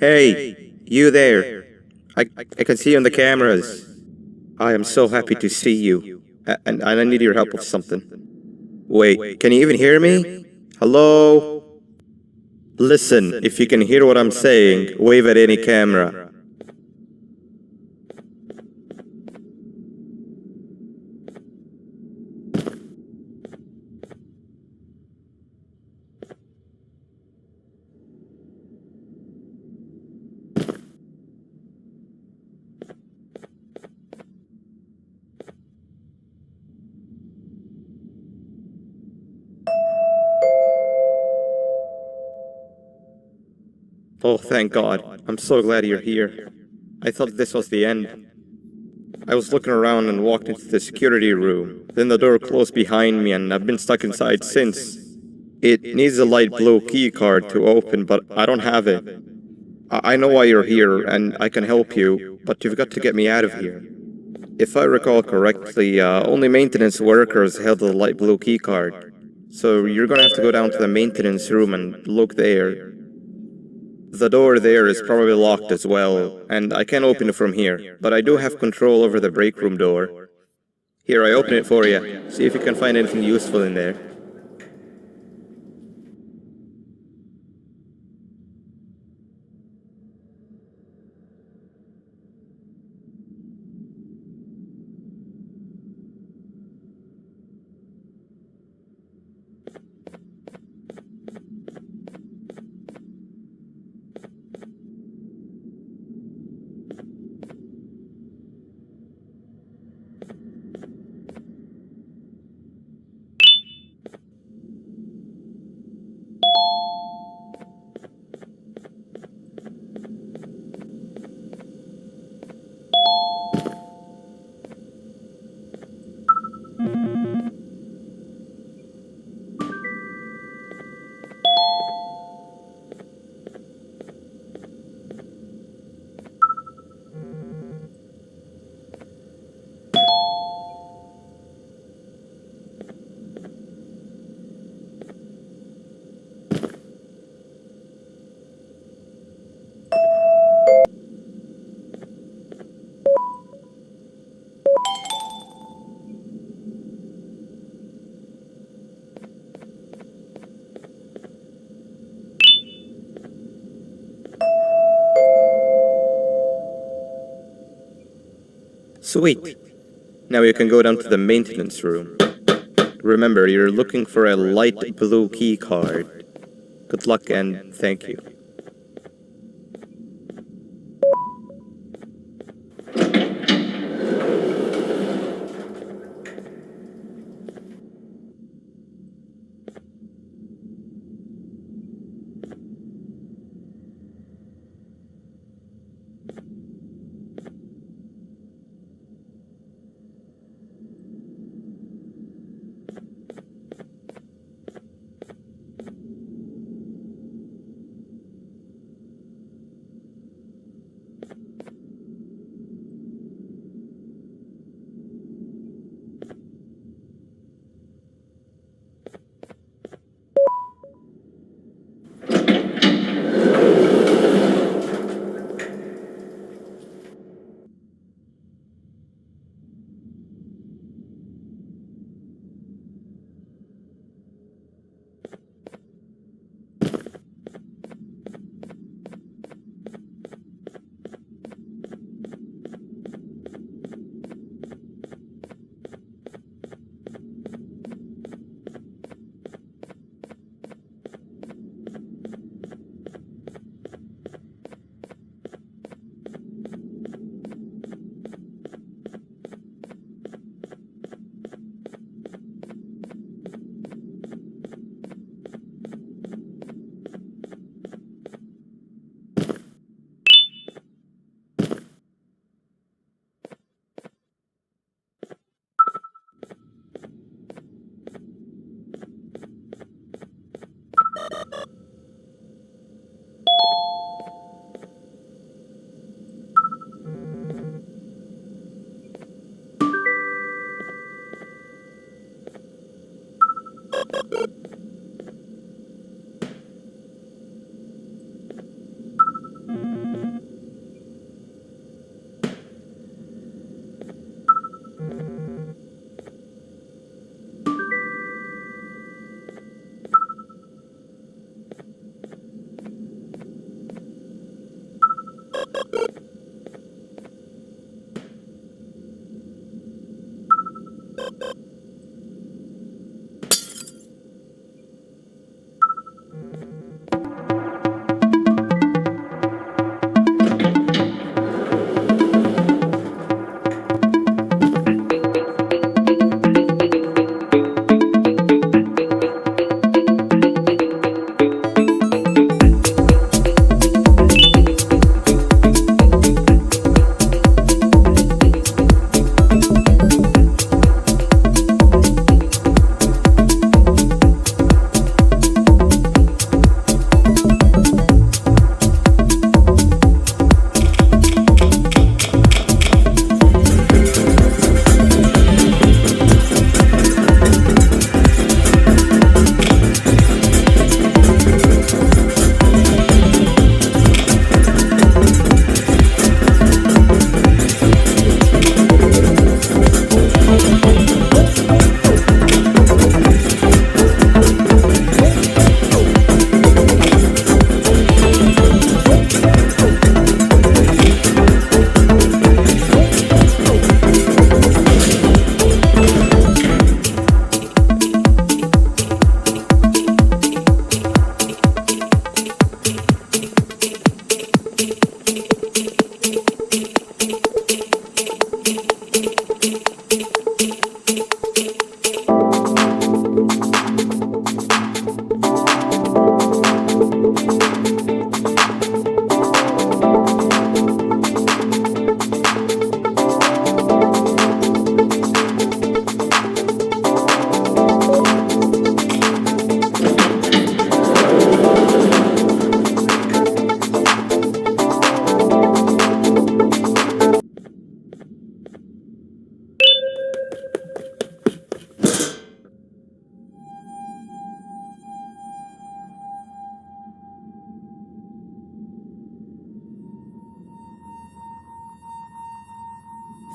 Hey, you there. I can see you on the cameras. I am so happy to see you. And I need your help with something. Wait, can you even hear me? Hello? Listen, if you can hear what I'm saying, wave at any camera. Oh, thank God. I'm so glad you're here. I thought this was the end. I was looking around and walked into the security room. Then the door closed behind me and I've been stuck inside since. It needs a light blue key card to open, but I don't have it. I know why you're here and I can help you, but you've got to get me out of here. If I recall correctly, only maintenance workers held the light blue key card. So you're gonna have to go down to the maintenance room and look there. The door there is probably locked as well, and I can't open it from here, but I do have control over the break room door. Here, I open it for you. See if you can find anything useful in there. Sweet. Now you can go down to the maintenance room. Remember, you're looking for a light blue key card. Good luck and thank you.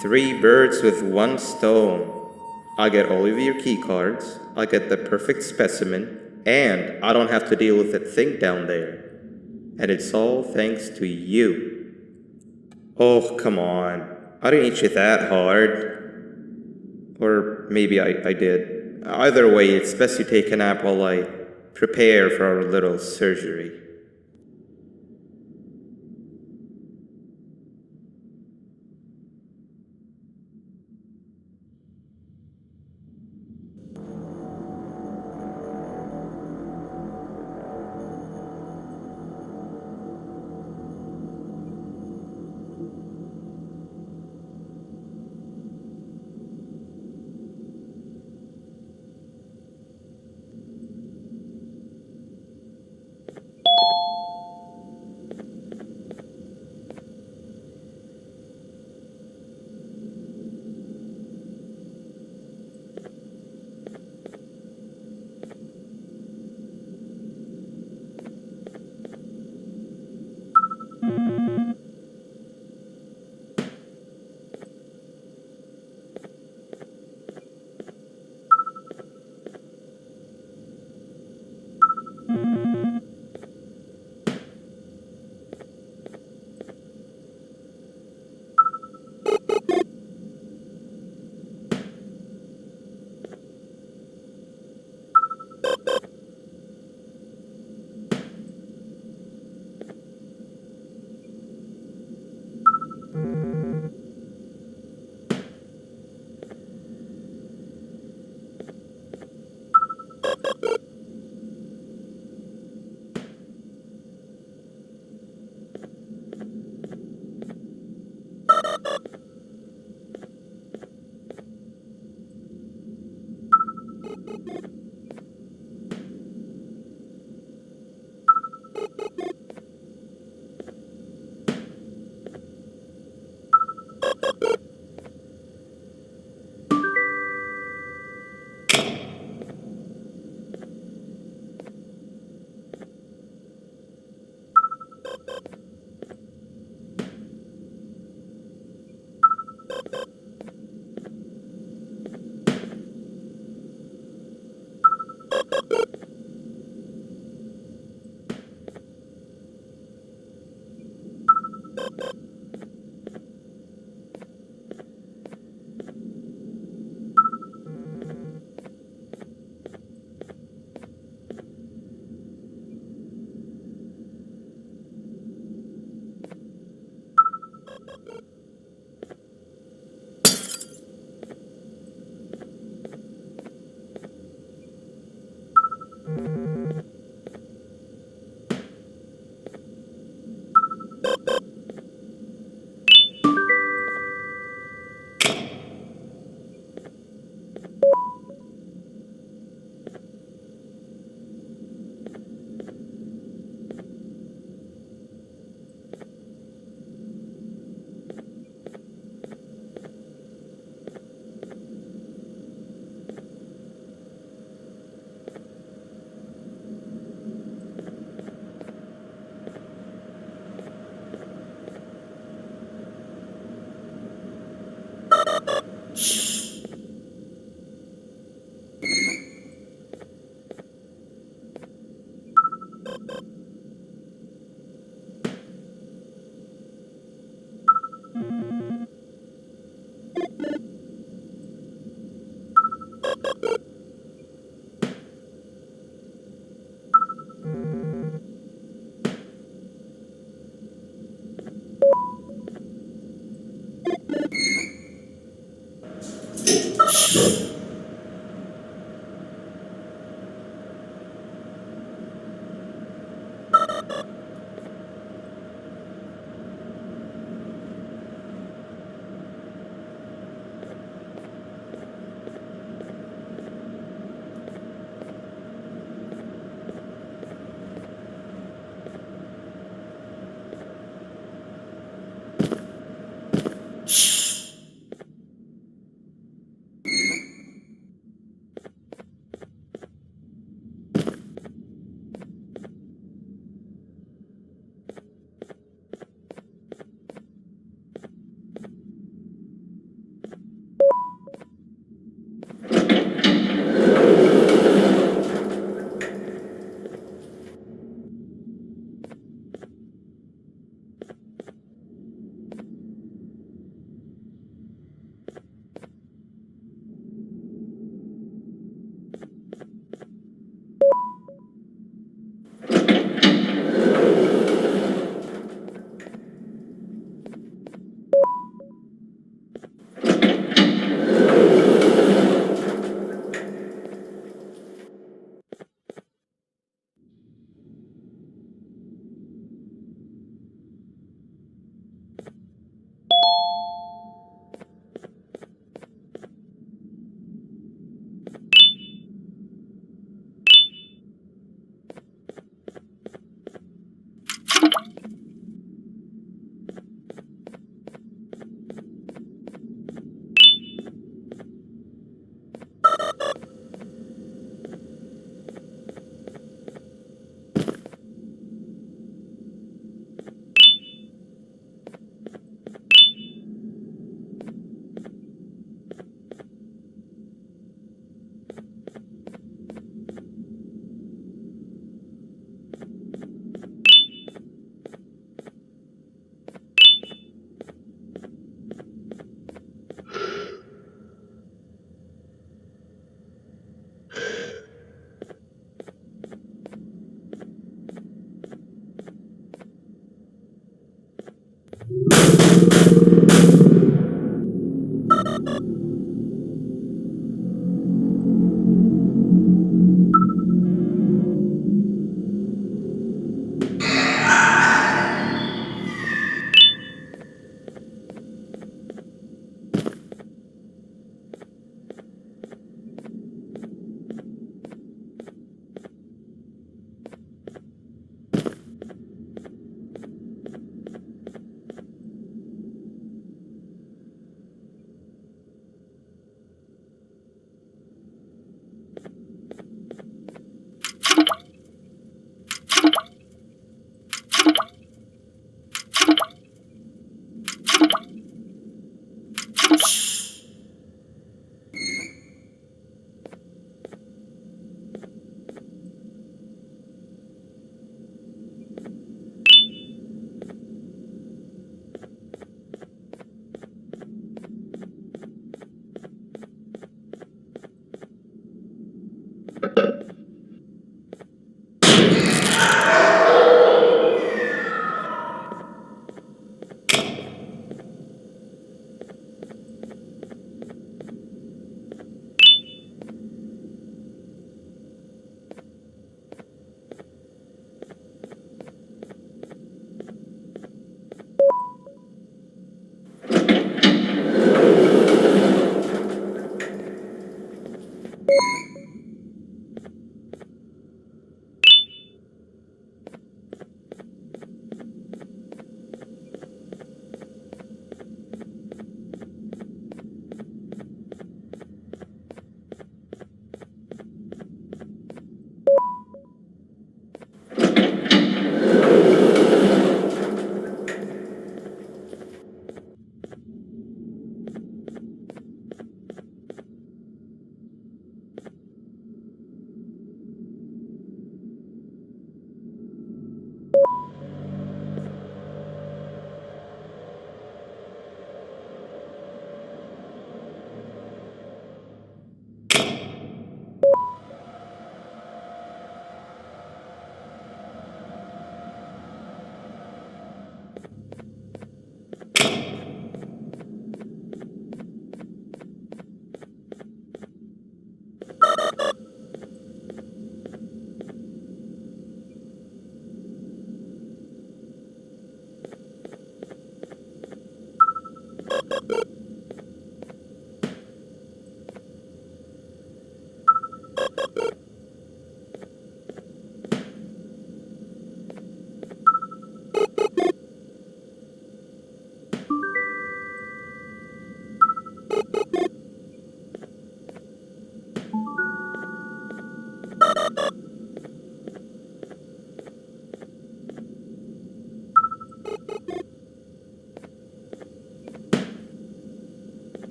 Three birds with one stone. I get all of your key cards, I get the perfect specimen, and I don't have to deal with that thing down there. And it's all thanks to you. Oh, come on. I didn't hit you that hard. Or maybe I did. Either way, it's best you take a nap while I prepare for our little surgery.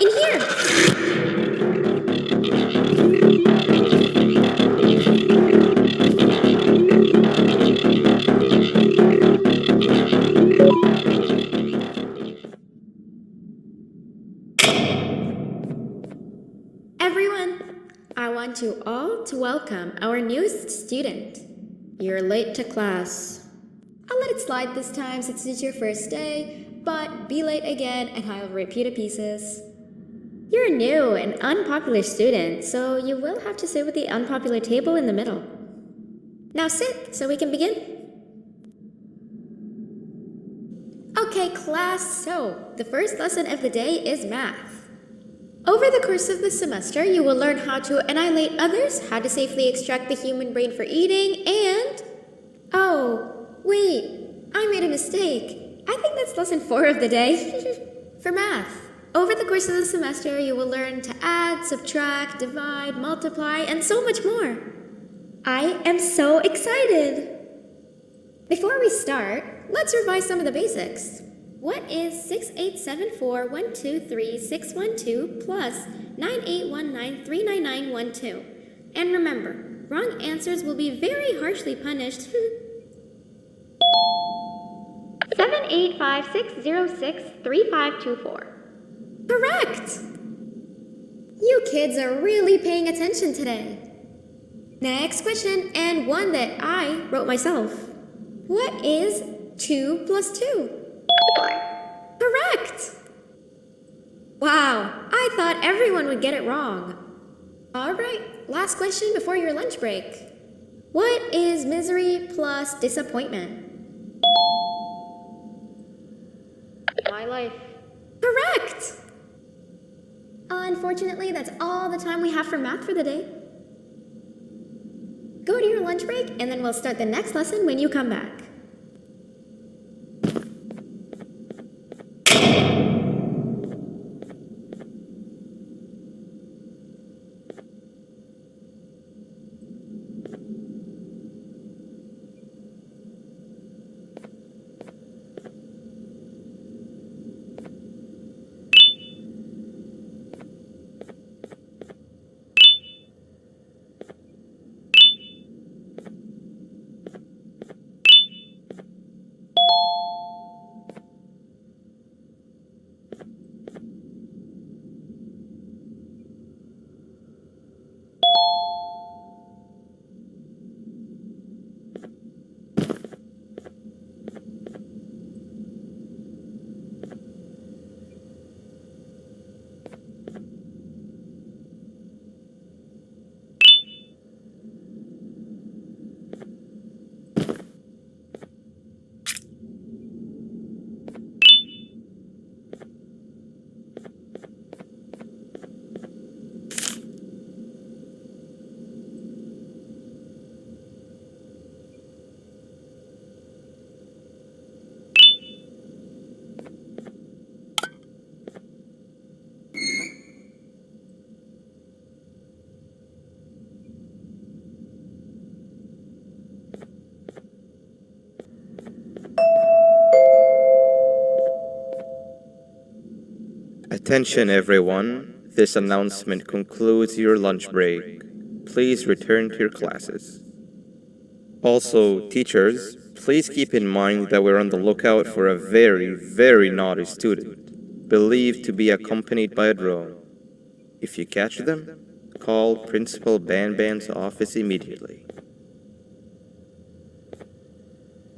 In here! Everyone, I want you all to welcome our newest student. You're late to class. I'll let it slide this time since it's your first day, but be late again and I'll rip you to pieces. You're a new and unpopular student, so you will have to sit with the unpopular table in the middle. Now sit so we can begin. Okay, class, so the first lesson of the day is math. Over the course of the semester, you will learn how to annihilate others, how to safely extract the human brain for eating, and... Oh, wait, I made a mistake. I think that's lesson 4 of the day. For math, over the course of the semester, you will learn to add, subtract, divide, multiply, and so much more. I am so excited! Before we start, let's revise some of the basics. What is 6874123612 plus 9819399912? And remember, wrong answers will be very harshly punished. 78506063524. Correct! You kids are really paying attention today. Next question, and one that I wrote myself. What is 2 plus 2? Correct! Wow, I thought everyone would get it wrong. Alright, last question before your lunch break. What is misery plus disappointment? My life. Correct! Unfortunately, that's all the time we have for math for the day. Go to your lunch break, and then we'll start the next lesson when you come back. Attention everyone, this announcement concludes your lunch break. Please return to your classes. Also, teachers, please keep in mind that we're on the lookout for a very, very naughty student, believed to be accompanied by a drone. If you catch them, call Principal Banban's office immediately.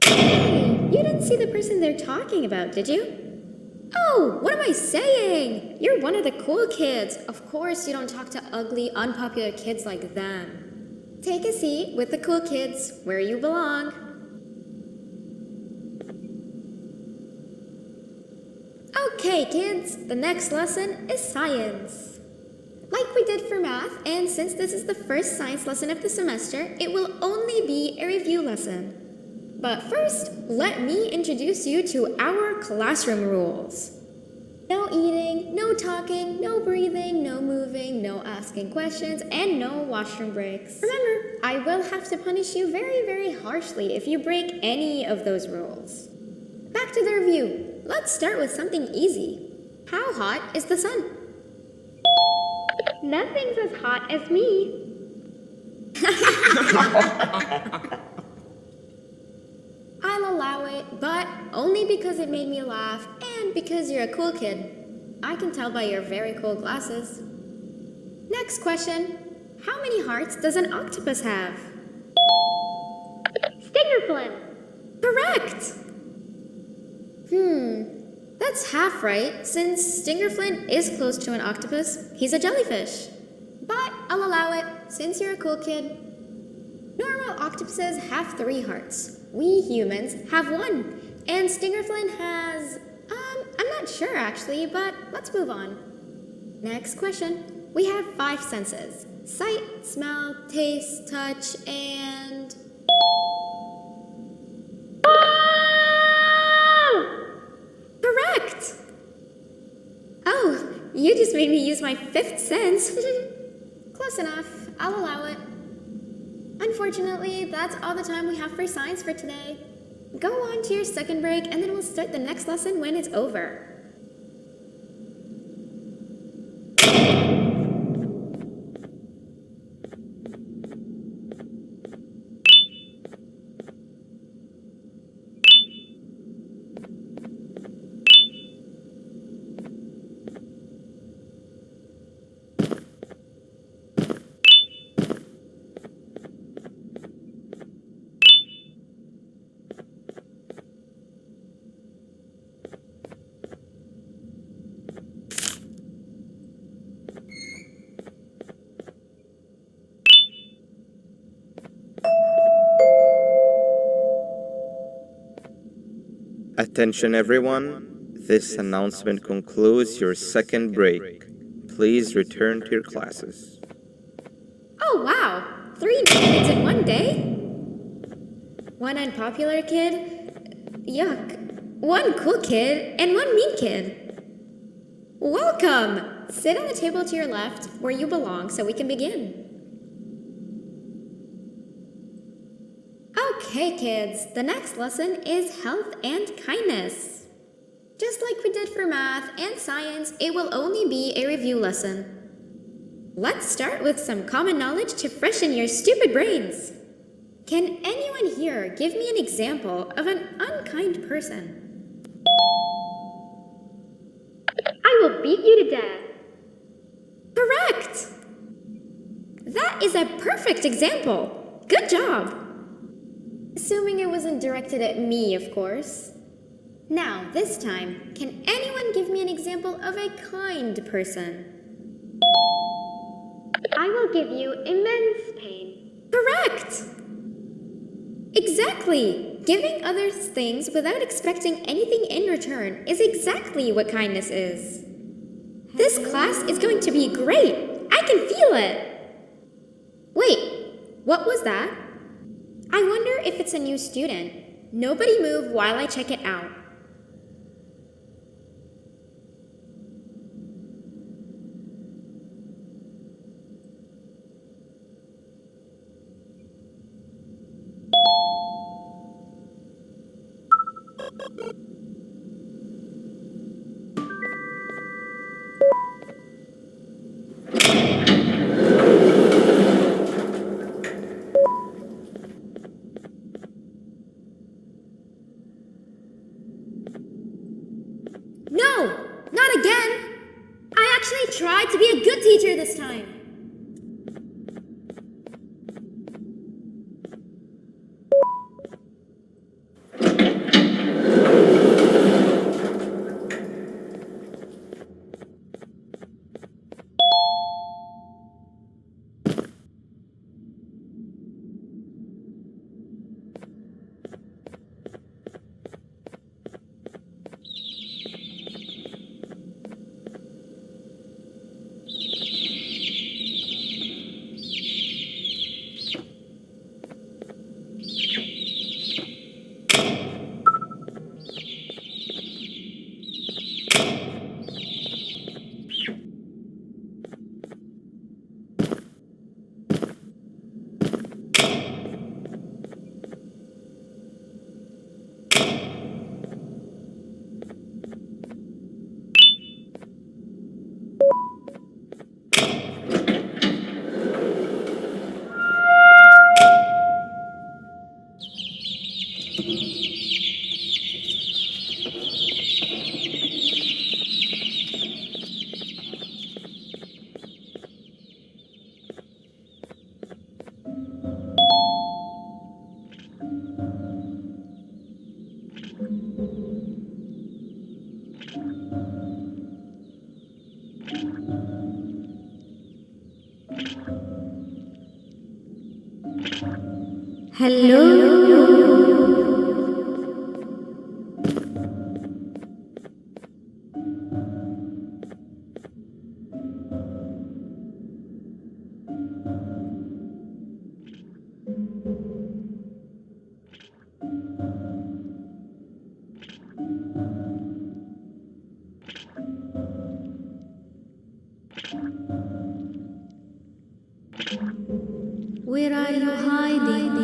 Hey, you didn't see the person they're talking about, did you? Oh, what am I saying? You're one of the cool kids. Of course you don't talk to ugly, unpopular kids like them. Take a seat with the cool kids where you belong. Okay, kids, the next lesson is science. Like we did for math, and since this is the first science lesson of the semester, it will only be a review lesson. But first, let me introduce you to our classroom rules. No eating, no talking, no breathing, no moving, no asking questions, and no washroom breaks. Remember, I will have to punish you very, very harshly if you break any of those rules. Back to the review. Let's start with something easy. How hot is the sun? Nothing's as hot as me. I'll allow it, but only because it made me laugh and because you're a cool kid. I can tell by your very cool glasses. Next question. How many hearts does an octopus have? Stingerflin. Correct! That's half right, since Stingerflint is close to an octopus. He's a jellyfish. But I'll allow it, since you're a cool kid. Normal octopuses have 3 hearts. We humans have 1. And Stingerflint has... I'm not sure actually, but let's move on. Next question. We have 5 senses. Sight, smell, taste, touch, and... Correct! Oh, you just made me use my 5th sense. Close enough. I'll allow it. Unfortunately, that's all the time we have for science for today. Go on to your second break, and then we'll start the next lesson when it's over. Attention everyone, this announcement concludes your second break. Please return to your classes. Oh wow! 3 kids in one day? 1 unpopular kid? Yuck. 1 cool kid and 1 mean kid. Welcome! Sit on the table to your left where you belong so we can begin. Okay, kids, the next lesson is health and kindness. Just like we did for math and science, it will only be a review lesson. Let's start with some common knowledge to freshen your stupid brains. Can anyone here give me an example of an unkind person? I will beat you to death. Correct! That is a perfect example. Good job. Assuming it wasn't directed at me, of course. Now, this time, can anyone give me an example of a kind person? I will give you immense pain. Correct! Exactly! Giving others things without expecting anything in return is exactly what kindness is. This class is going to be great! I can feel it! Wait, what was that? I wonder if it's a new student. Nobody move while I check it out. No! Not again! I actually tried to be a good teacher this time. Hello. Where are you hiding?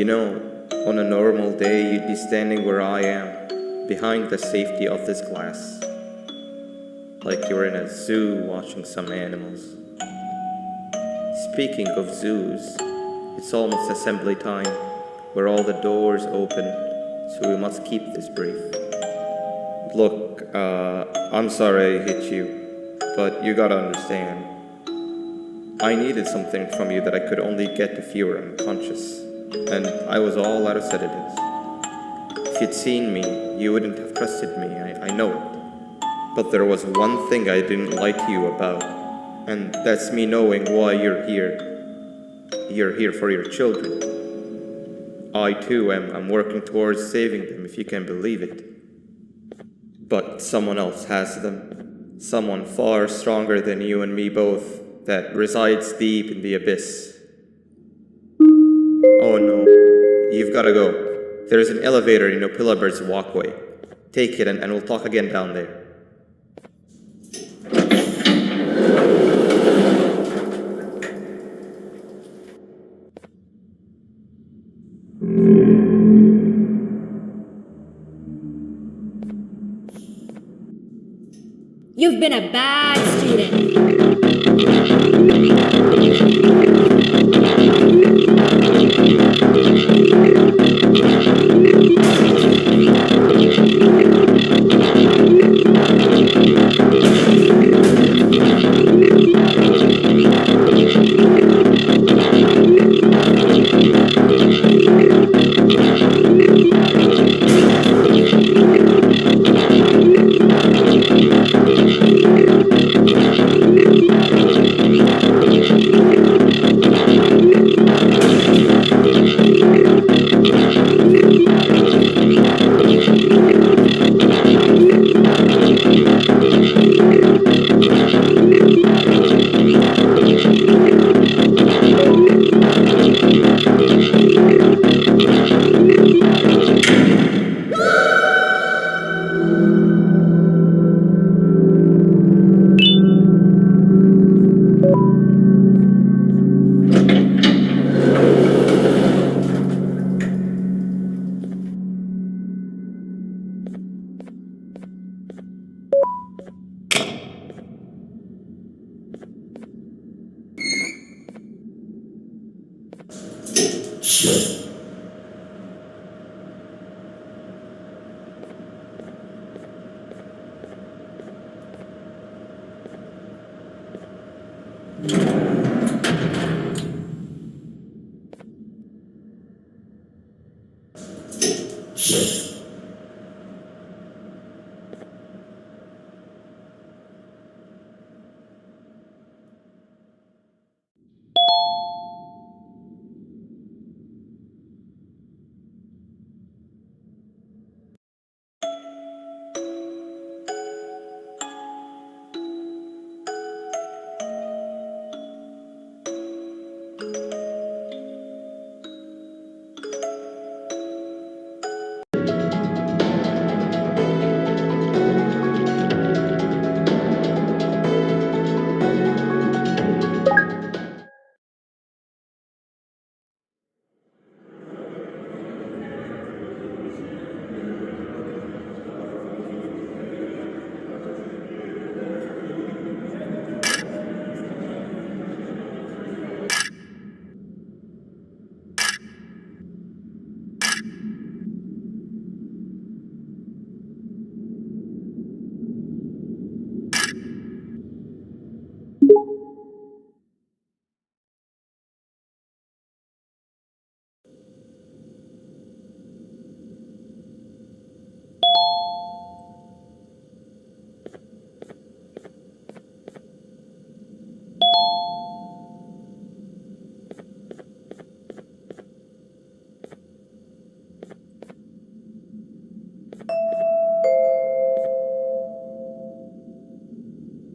You know, on a normal day you'd be standing where I am, behind the safety of this glass. Like you're in a zoo watching some animals. Speaking of zoos, it's almost assembly time, where all the doors open, so we must keep this brief. Look, I'm sorry I hit you, but you gotta understand. I needed something from you that I could only get if you were unconscious, and I was all out of sedatives. If you'd seen me, you wouldn't have trusted me, I know it. But there was one thing I didn't like you about, and that's me knowing why you're here. You're here for your children. I too am working towards saving them, if you can believe it. But someone else has them. Someone far stronger than you and me both, that resides deep in the abyss. Oh no, you've gotta go. There's an elevator in Opillabird's walkway. Take it and we'll talk again down there. You've been a bad student.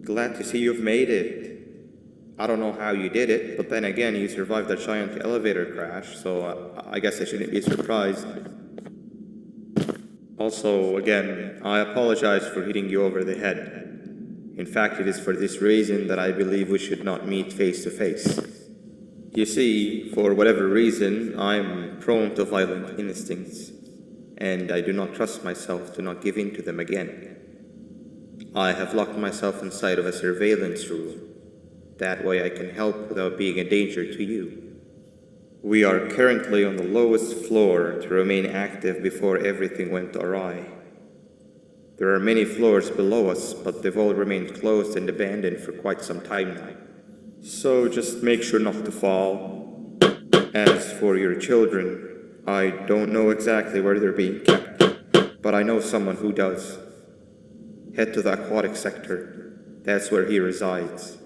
Glad to see you've made it. I don't know how you did it, but then again, you survived the giant elevator crash, so I guess I shouldn't be surprised. Also, again, I apologize for hitting you over the head. In fact, it is for this reason that I believe we should not meet face to face. You see, for whatever reason, I'm prone to violent instincts, and I do not trust myself to not give in to them again. I have locked myself inside of a surveillance room. That way I can help without being a danger to you. We are currently on the lowest floor to remain active before everything went awry. There are many floors below us, but they've all remained closed and abandoned for quite some time now. So just make sure not to fall. As for your children, I don't know exactly where they're being kept, but I know someone who does. Head to the aquatic sector. That's where he resides.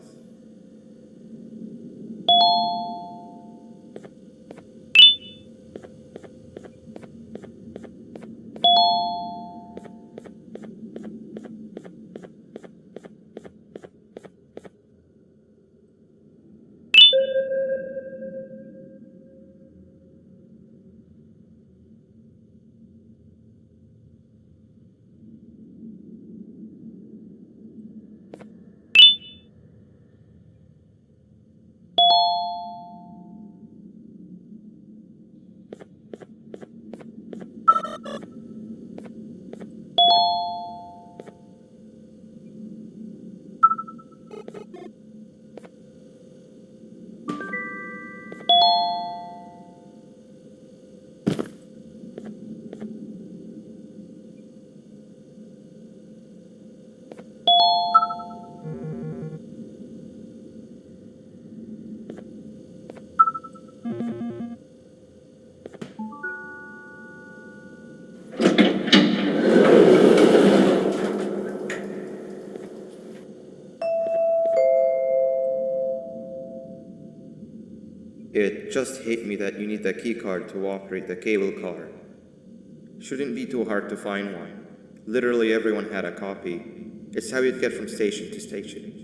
It just hit me that you need the keycard to operate the cable car. Shouldn't be too hard to find one. Literally everyone had a copy. It's how you'd get from station to station.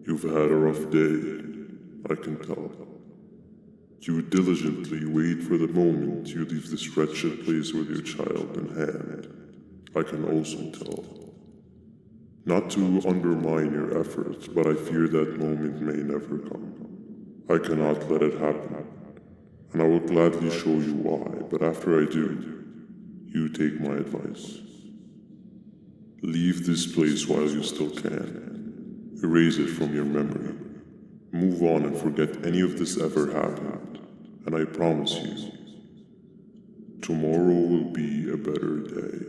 You've had a rough day, I can tell. You would diligently wait for the moment you leave this wretched place with your child in hand. I can also tell. Not to undermine your efforts, but I fear that moment may never come. I cannot let it happen, and I will gladly show you why, but after I do, you take my advice. Leave this place while you still can. Erase it from your memory. Move on and forget any of this ever happened, and I promise you, tomorrow will be a better day.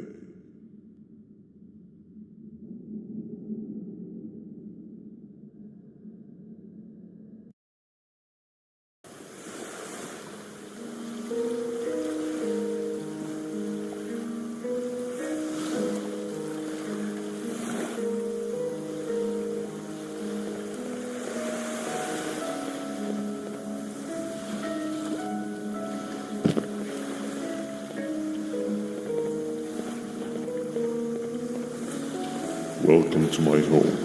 Welcome to my home.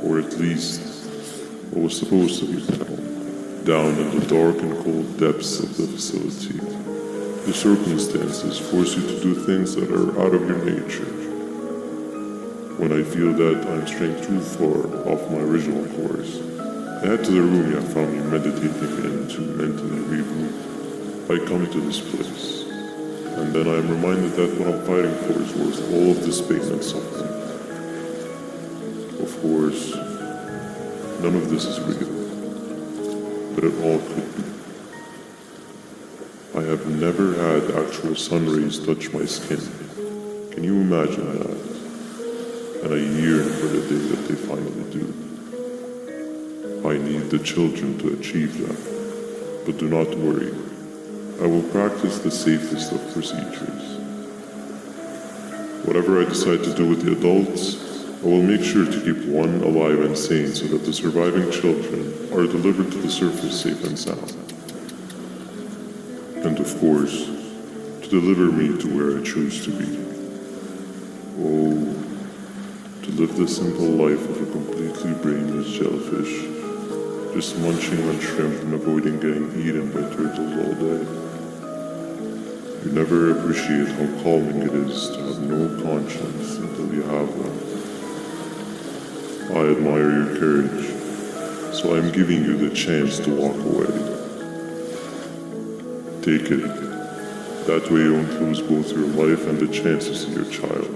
Or at least, what was supposed to be my home. Down in the dark and cold depths of the facility. The circumstances force you to do things that are out of your nature. When I feel that I'm straying too far off my original course, I head to the room I found you meditating in to mentally regroup. I come to this place. And then I am reminded that what I'm fighting for is worth all of this pain and suffering. Of course, none of this is real, but it all could be. have never had actual sun rays touch my skin. Can you imagine that? And I yearn for the day that they finally do. I need the children to achieve that. But do not worry. I will practice the safest of procedures. Whatever I decide to do with the adults, I will make sure to keep one alive and sane so that the surviving children are delivered to the surface safe and sound. And of course, to deliver me to where I choose to be. Oh, to live the simple life of a completely brainless shellfish, just munching on shrimp and avoiding getting eaten by turtles all day. You never appreciate how calming it is to have no conscience until you have one. I admire your courage, so I am giving you the chance to walk away. Take it. That way you won't lose both your life and the chance to see your child.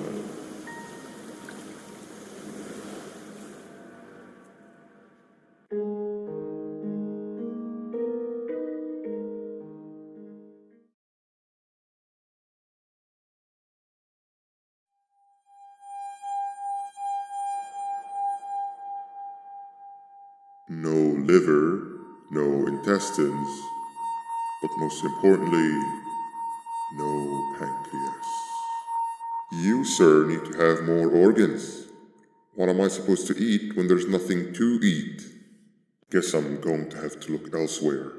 No liver, no intestines, but most importantly, no pancreas. You, sir, need to have more organs. What am I supposed to eat when there's nothing to eat? Guess I'm going to have to look elsewhere.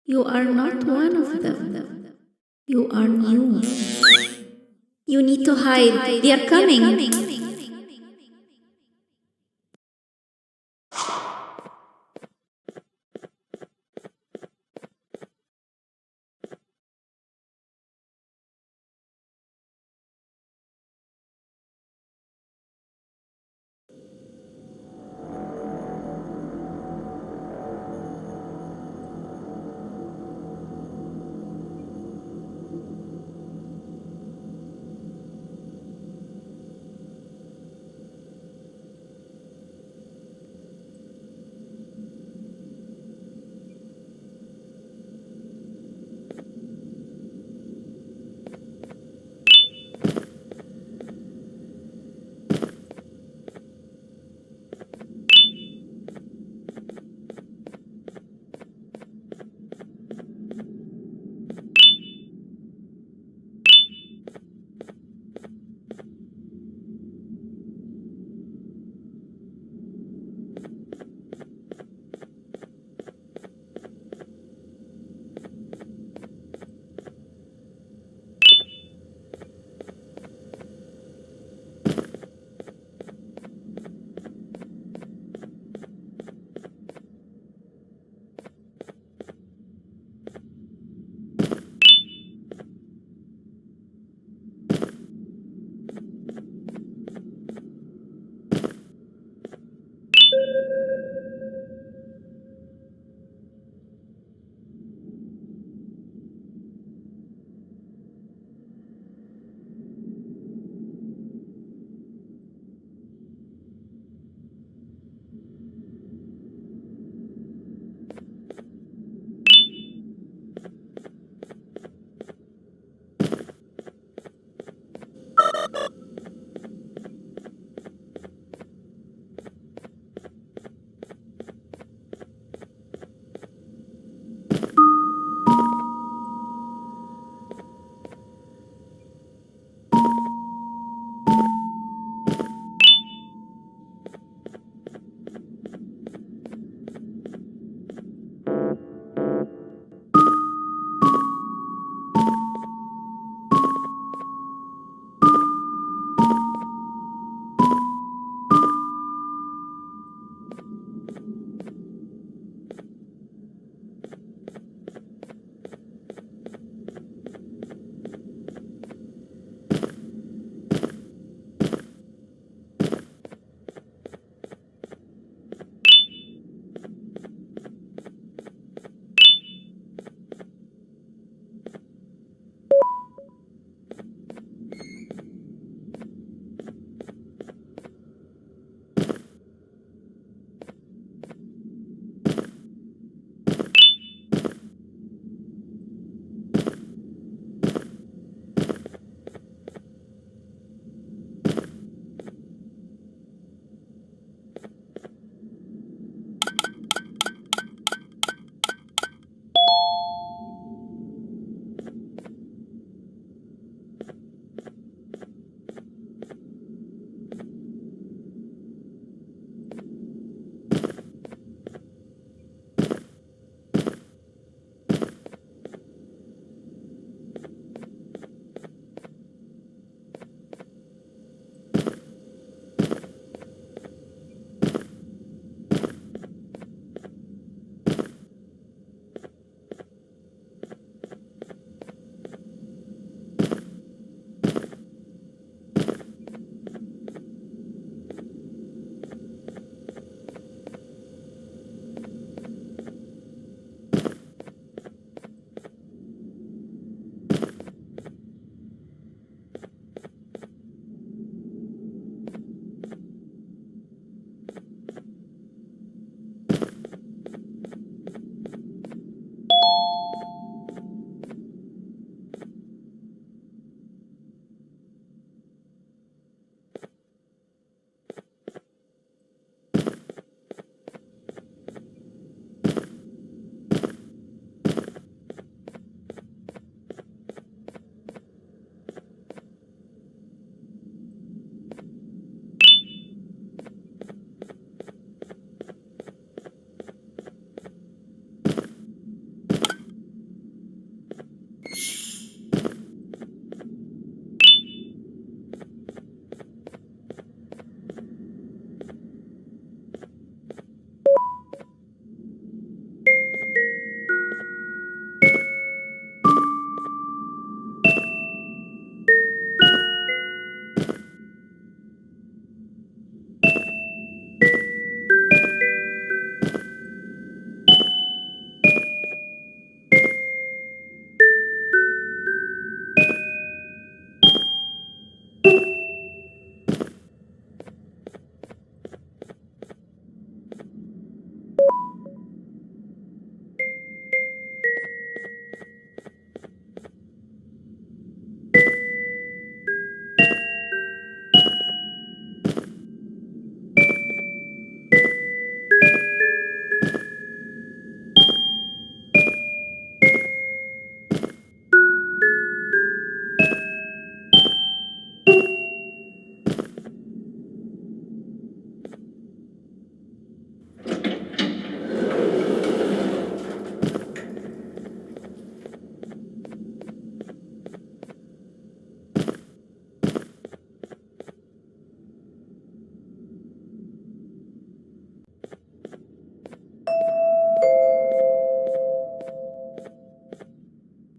You are not one of them. You are new. You need to hide. They are coming.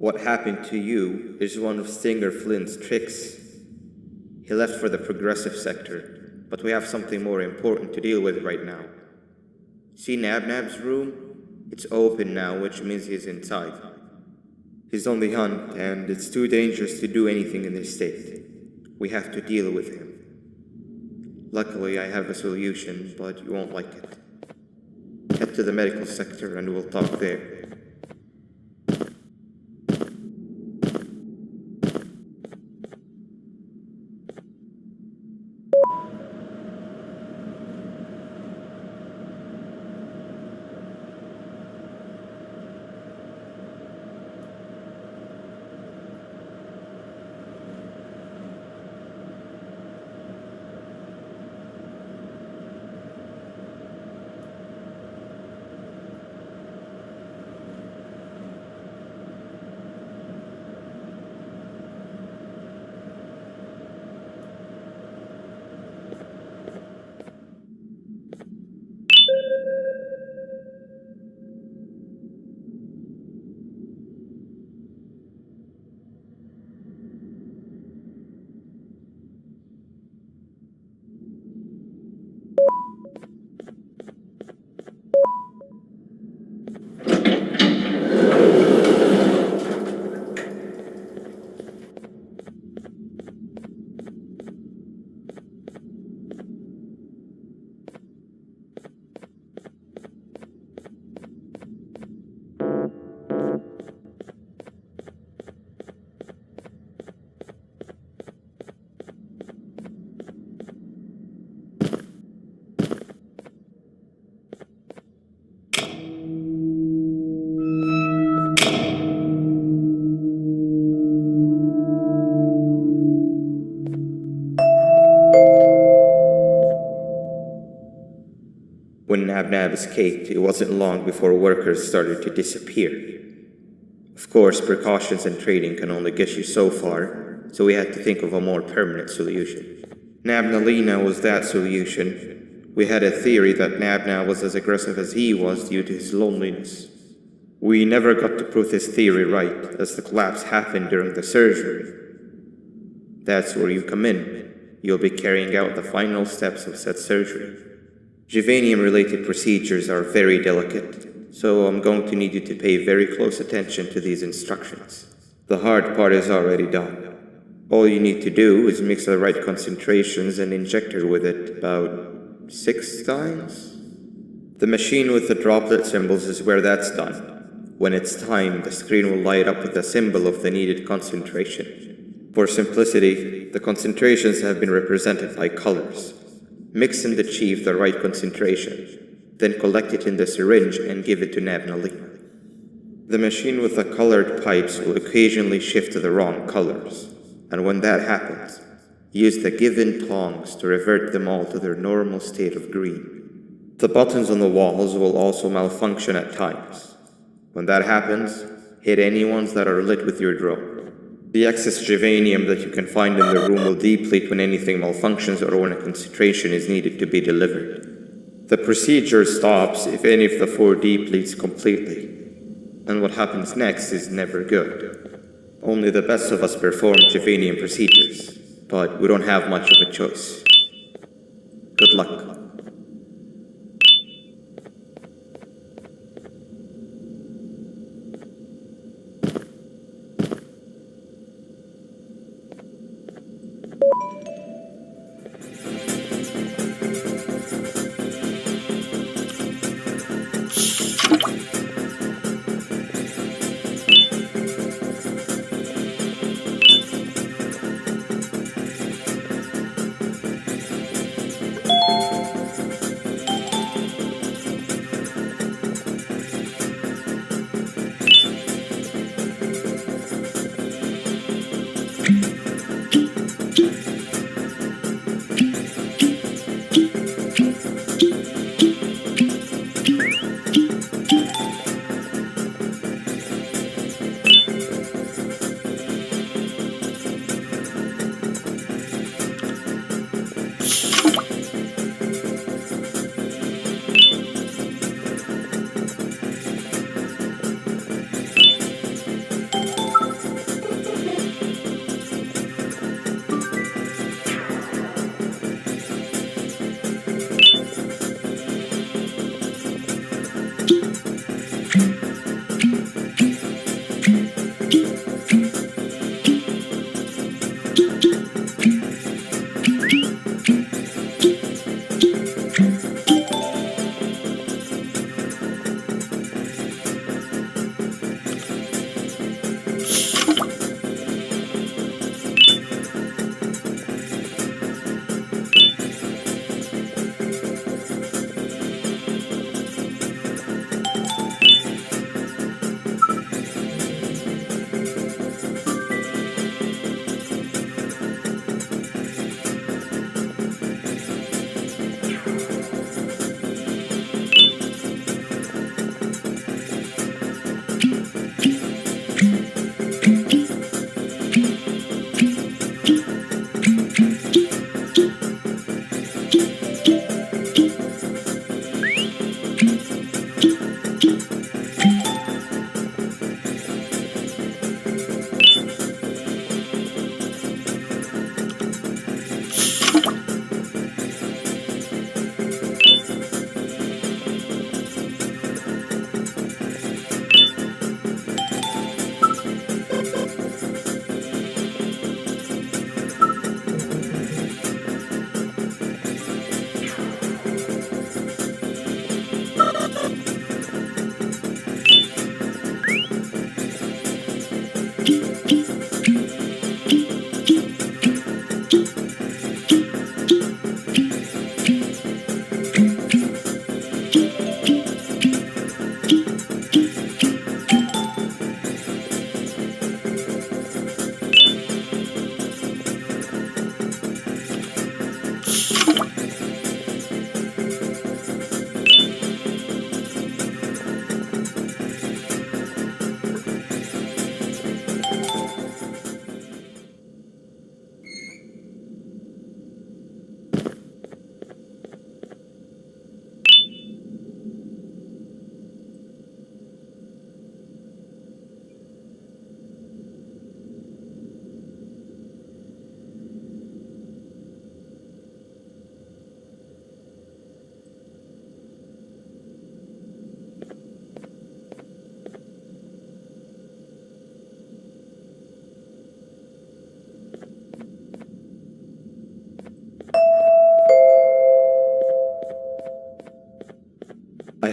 What happened to you is one of Stinger Flint's tricks. He left for the progressive sector, but we have something more important to deal with right now. See Nabnab's room? It's open now, which means he's inside. He's on the hunt, and it's too dangerous to do anything in this state. We have to deal with him. Luckily, I have a solution, but you won't like it. Head to the medical sector and we'll talk there. When Nabnab escaped, it wasn't long before workers started to disappear. Of course, precautions and trading can only get you so far, so we had to think of a more permanent solution. Nabnalina was that solution. We had a theory that Nabna was as aggressive as he was due to his loneliness. We never got to prove this theory right, as the collapse happened during the surgery. That's where you come in. You'll be carrying out the final steps of said surgery. Juvanium-related procedures are very delicate, so I'm going to need you to pay very close attention to these instructions. The hard part is already done. All you need to do is mix the right concentrations and inject her with it about 6 times. The machine with the droplet symbols is where that's done. When it's time, the screen will light up with the symbol of the needed concentration. For simplicity, the concentrations have been represented by colors. Mix and achieve the right concentration, then collect it in the syringe and give it to Nabnalina. The machine with the colored pipes will occasionally shift to the wrong colors, and when that happens, use the given tongs to revert them all to their normal state of green. The buttons on the walls will also malfunction at times. When that happens, hit any ones that are lit with your drone. The excess juvanium that you can find in the room will deplete when anything malfunctions or when a concentration is needed to be delivered. The procedure stops if any of the 4 depletes completely, and what happens next is never good. Only the best of us perform juvanium procedures, but we don't have much of a choice. Good luck.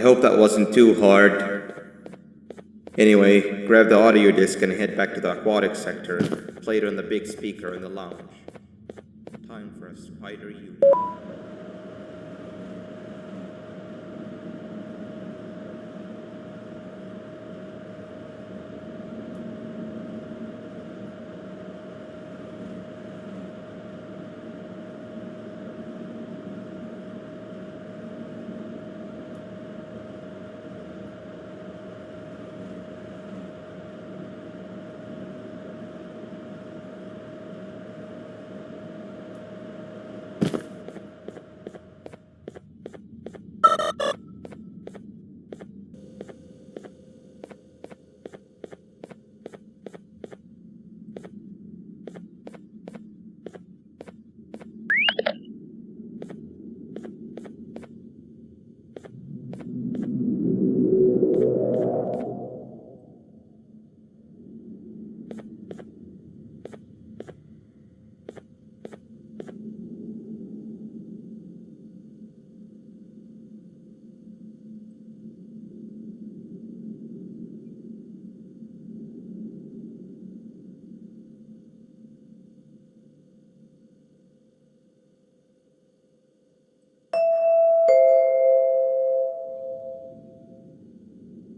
hope that wasn't too hard. Anyway, grab the audio disc and head back to the aquatic sector. Play it on the big speaker in the lounge. Time for a spider unit.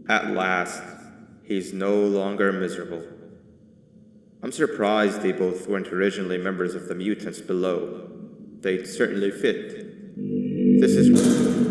At last, he's no longer miserable. I'm surprised they both weren't originally members of the mutants below. They'd certainly fit. This is...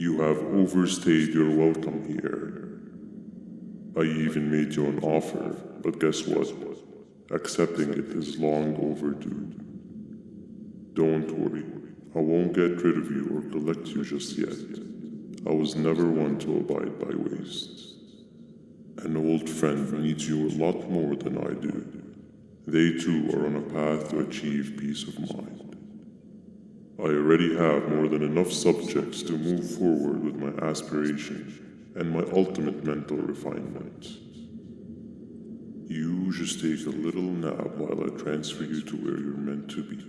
You have overstayed your welcome here. I even made you an offer, but guess what? Accepting it is long overdue. Don't worry, I won't get rid of you or collect you just yet. I was never one to abide by waste. An old friend needs you a lot more than I do. They too are on a path to achieve peace of mind. I already have more than enough subjects to move forward with my aspiration and my ultimate mental refinement. You just take a little nap while I transfer you to where you're meant to be.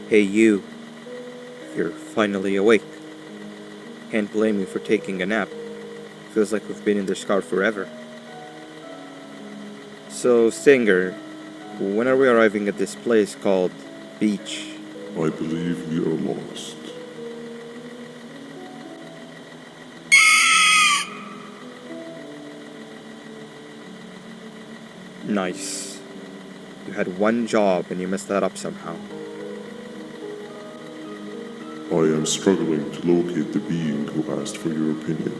Hey you. You're finally awake. Can't blame you for taking a nap. Feels like we've been in this car forever. So, Singer, when are we arriving at this place called Beach? I believe we are lost. Nice. You had one job and you messed that up somehow. I am struggling to locate the being who asked for your opinion.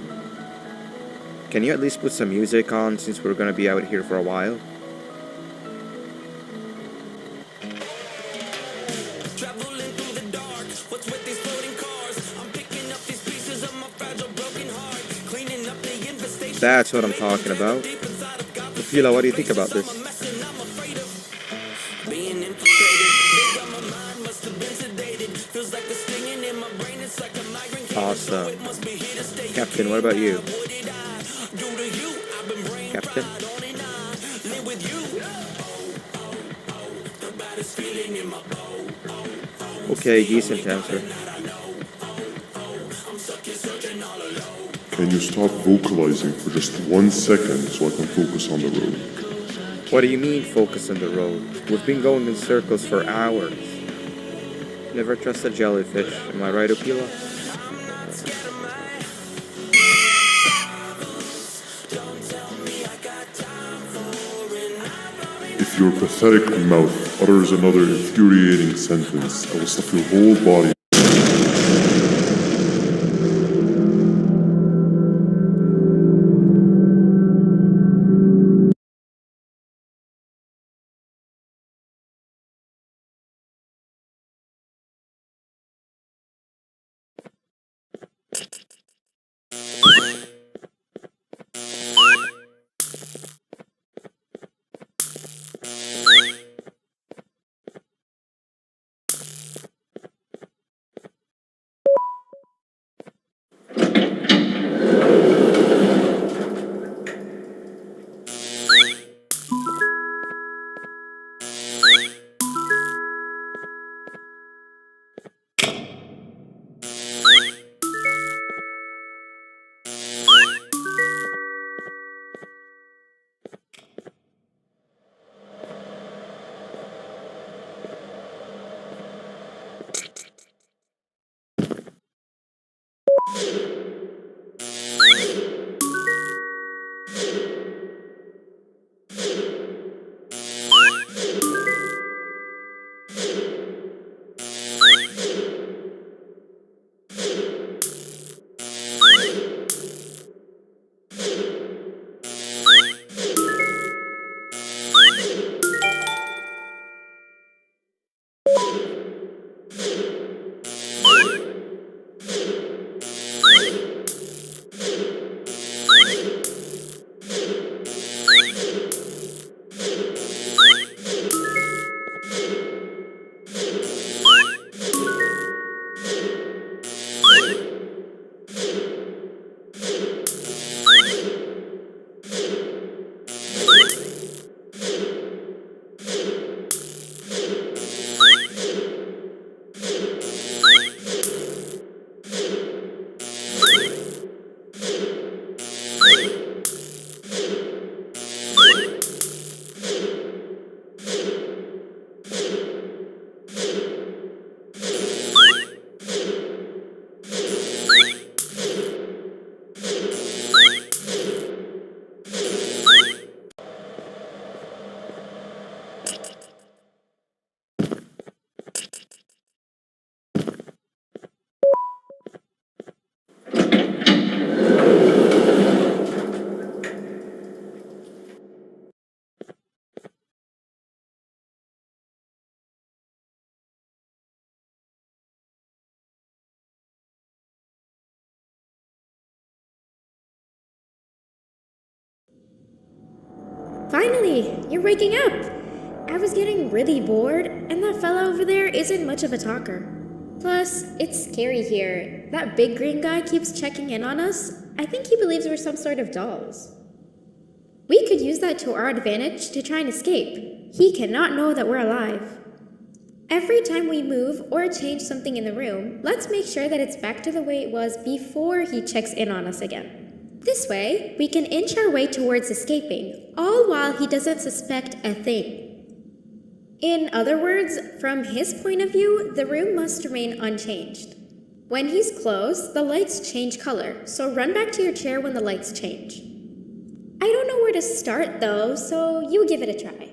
Can you at least put some music on since we're gonna be out here for a while? Traveling through the dark, what's with these floating cars? I'm picking up these pieces of my fragile broken heart, cleaning up the infestation. That's what I'm talking about. Fila, what do you think about this? Being infiltrated, big on my mind, must have been sedated. Feels like the stinging in my brain, it's like a migraine. Awesome. Captain, what about you? Captain? Okay, decent answer. Can you stop vocalizing for just 1 second so I can focus on the road? What do you mean focus on the road? We've been going in circles for hours. Never trust a jellyfish, am I right, Opila? If your pathetic mouth utters another infuriating sentence, I will stuff your whole body. Finally, you're waking up! I was getting really bored, and that fella over there isn't much of a talker. Plus, it's scary here. That big green guy keeps checking in on us. I think he believes we're some sort of dolls. We could use that to our advantage to try and escape. He cannot know that we're alive. Every time we move or change something in the room, let's make sure that it's back to the way it was before he checks in on us again. This way, we can inch our way towards escaping, all while he doesn't suspect a thing. In other words, from his point of view, the room must remain unchanged. When he's close, the lights change color, so run back to your chair when the lights change. I don't know where to start though, so you give it a try.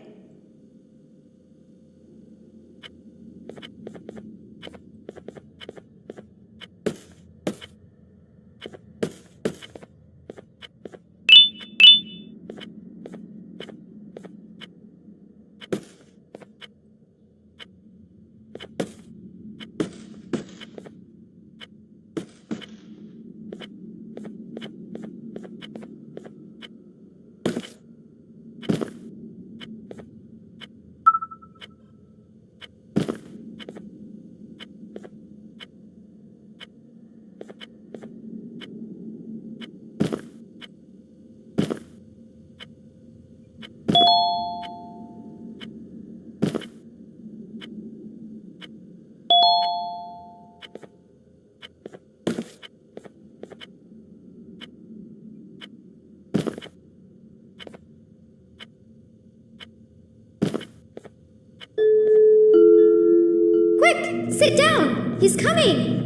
Quick! Sit down! He's coming!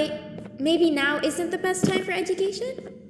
why maybe now isn't the best time for education?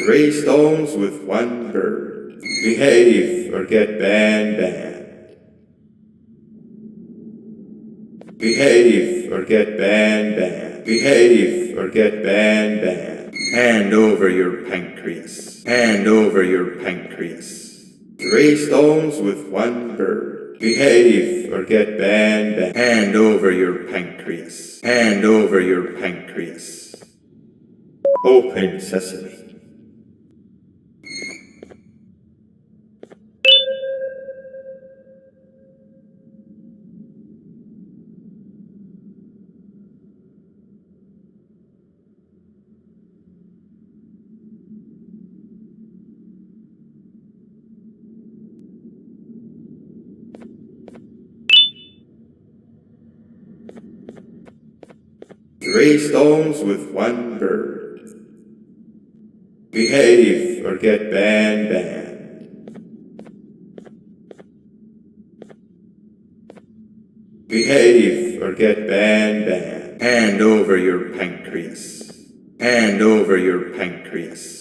3 stones with 1 bird. Behave or get banban. Behave or get banban. Behave or get banban. Hand over your pancreas. Hand over your pancreas. 3 stones with 1 bird. Behave or get banban. Hand over your pancreas. Hand over your pancreas. Open sesame. Three stones with 1 bird. Behave or get banban. Behave or get banban. Hand over your pancreas. Hand over your pancreas.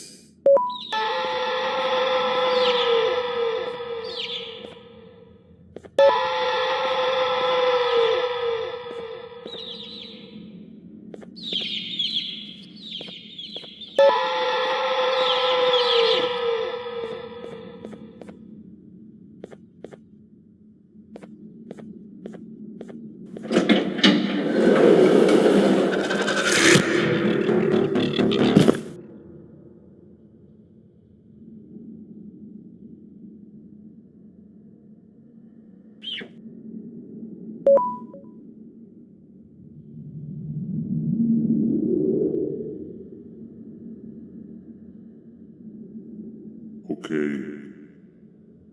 Okay.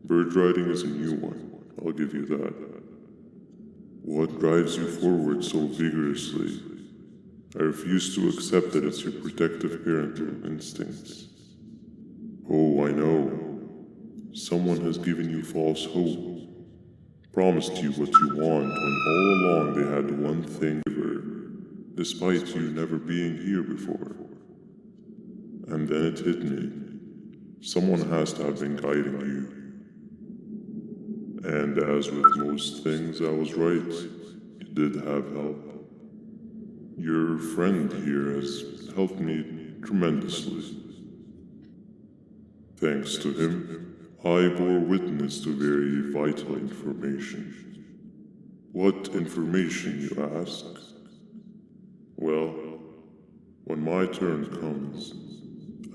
Bird riding is a new one, I'll give you that. What drives you forward so vigorously? I refuse to accept that it's your protective parental instincts. Oh, I know. Someone has given you false hope. Promised you what you want when all along they had one thing to give, despite you never being here before. And then it hit me. Someone has to have been guiding you. And as with most things, I was right. You did have help. Your friend here has helped me tremendously. Thanks to him, I bore witness to very vital information. What information, you ask? Well, when my turn comes,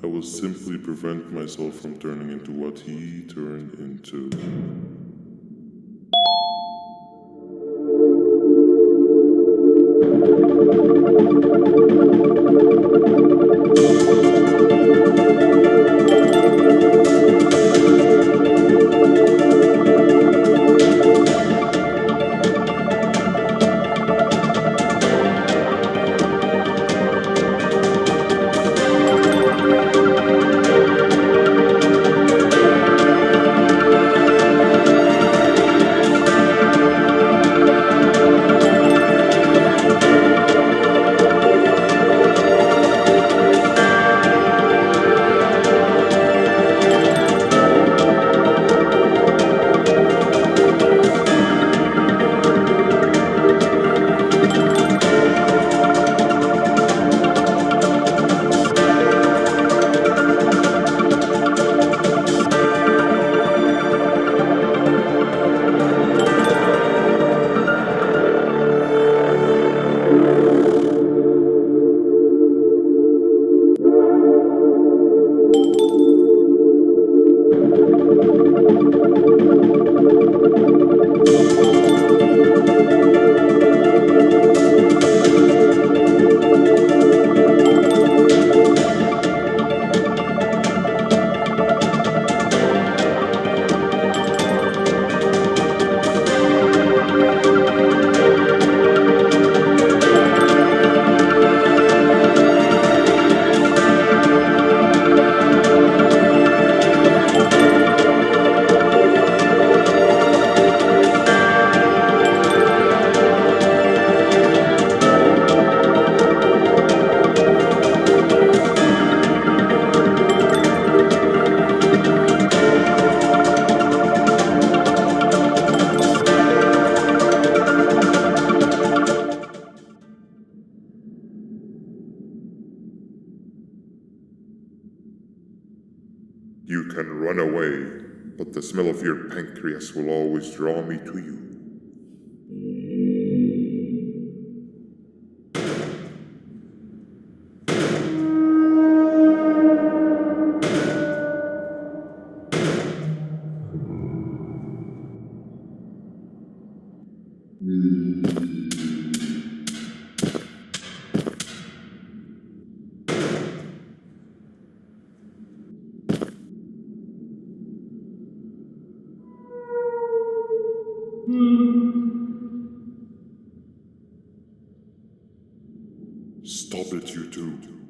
I will simply prevent myself from turning into what he turned into. You can run away, but the smell of your pancreas will always draw me to you. Stop it, you two.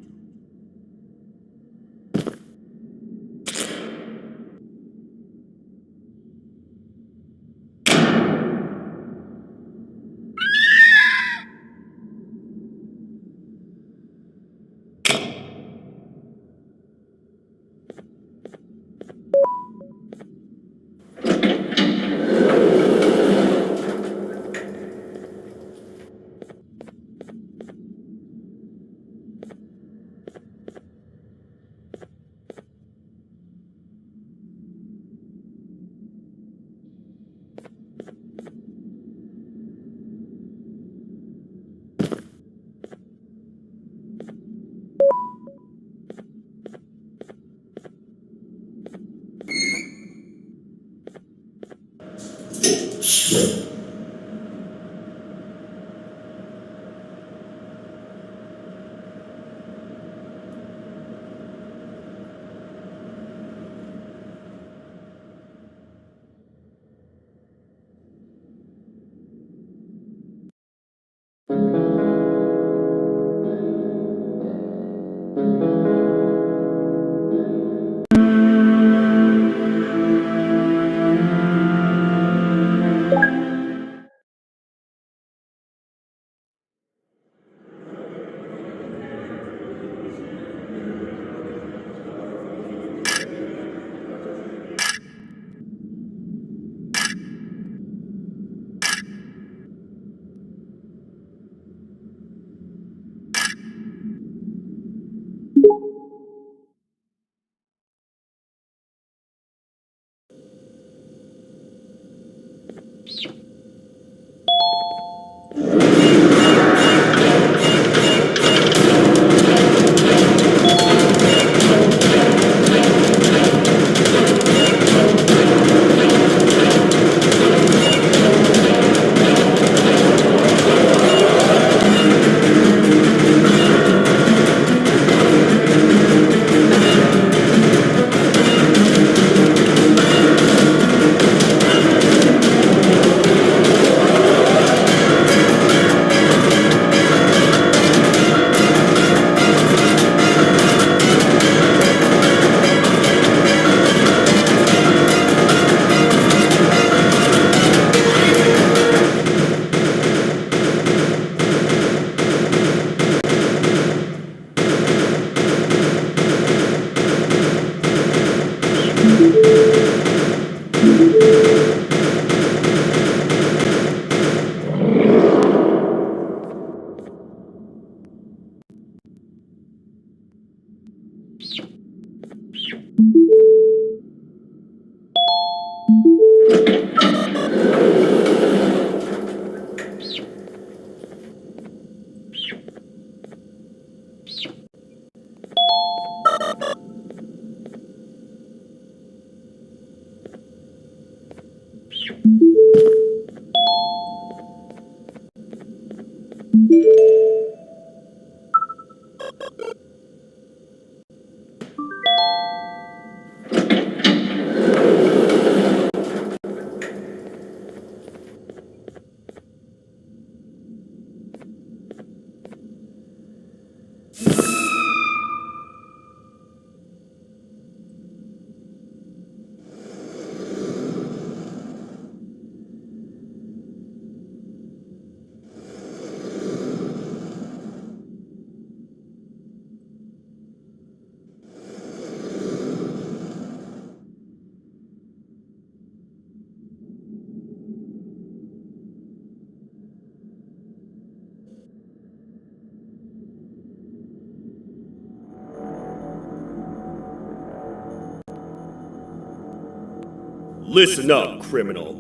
Listen up, criminal.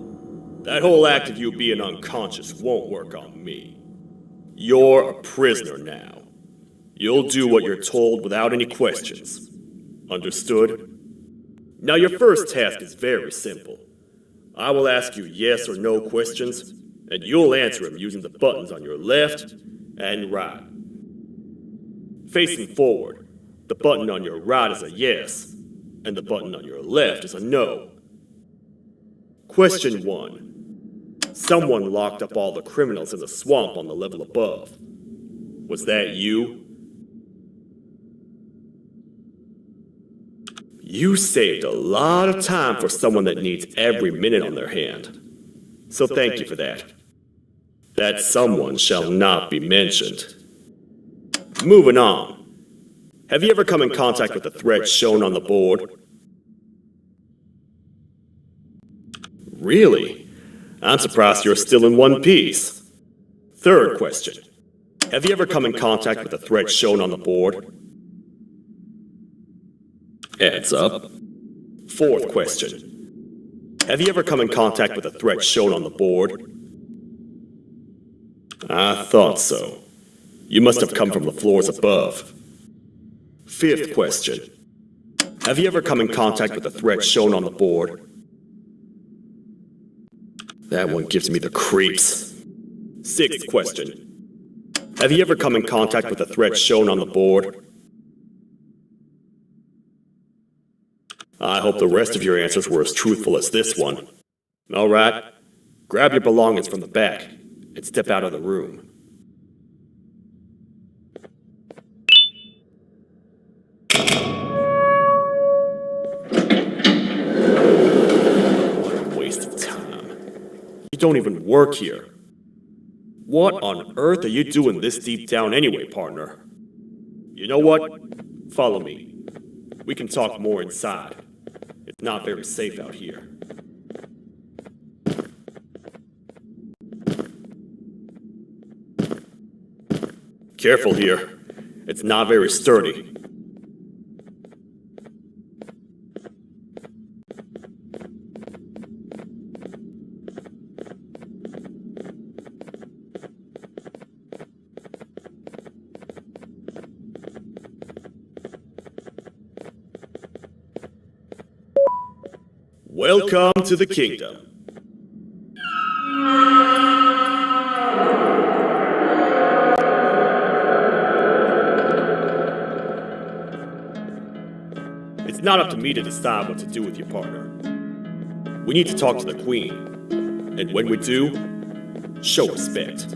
That whole act of you being unconscious won't work on me. You're a prisoner now. You'll do what you're told without any questions. Understood? Now your first task is very simple. I will ask you yes or no questions, and you'll answer them using the buttons on your left and right. Facing forward, the button on your right is a yes, and the button on your left is a no. Question 1. Someone locked up all the criminals in the swamp on the level above. Was that you? You saved a lot of time for someone that needs every minute on their hand. So thank you for that. That someone shall not be mentioned. Moving on. Have you ever come in contact with the threat shown on the board? Really? I'm surprised you're still in one piece. Third question. Have you ever come in contact with the threat shown on the board? Heads up. Fourth question. Have you ever come in contact with the threat shown on the board? I thought so. You must have come from the floors above. Fifth question. Have you ever come in contact with the threat shown on the board? That one gives me the creeps. Sixth question. Have you ever come in contact with the threat shown on the board? I hope the rest of your answers were as truthful as this one. All right, grab your belongings from the back and step out of the room. What a waste of time. You don't even work here. What on earth are you doing this deep down anyway, partner? You know what? Follow me. We can talk more inside. It's not very safe out here. Careful here. It's not very sturdy. Welcome to the kingdom. It's not up to me to decide what to do with your partner. We need to talk to the queen, and when we do, show respect.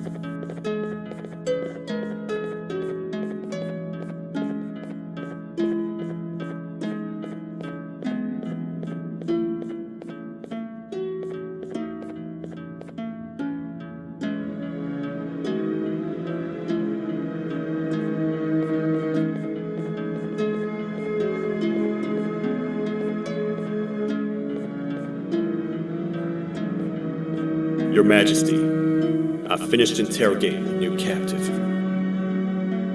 Your Majesty, I've finished interrogating the new captive.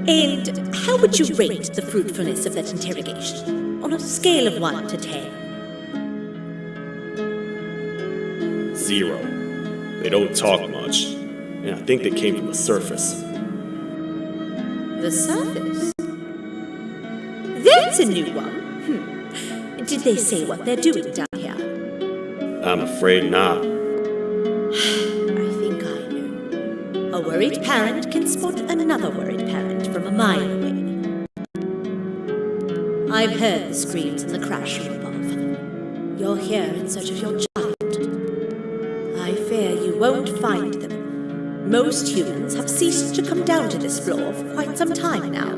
And how would you rate the fruitfulness of that interrogation, on a scale of 1 to 10? 0. They don't talk much, and I think they came from the surface. The surface? That's a new one. Did they say what they're doing down here? I'm afraid not. I think I know. A worried parent can spot another worried parent from a mile away. I've heard the screams in the crash room above. You're here in search of your child. I fear you won't find them. Most humans have ceased to come down to this floor for quite some time now.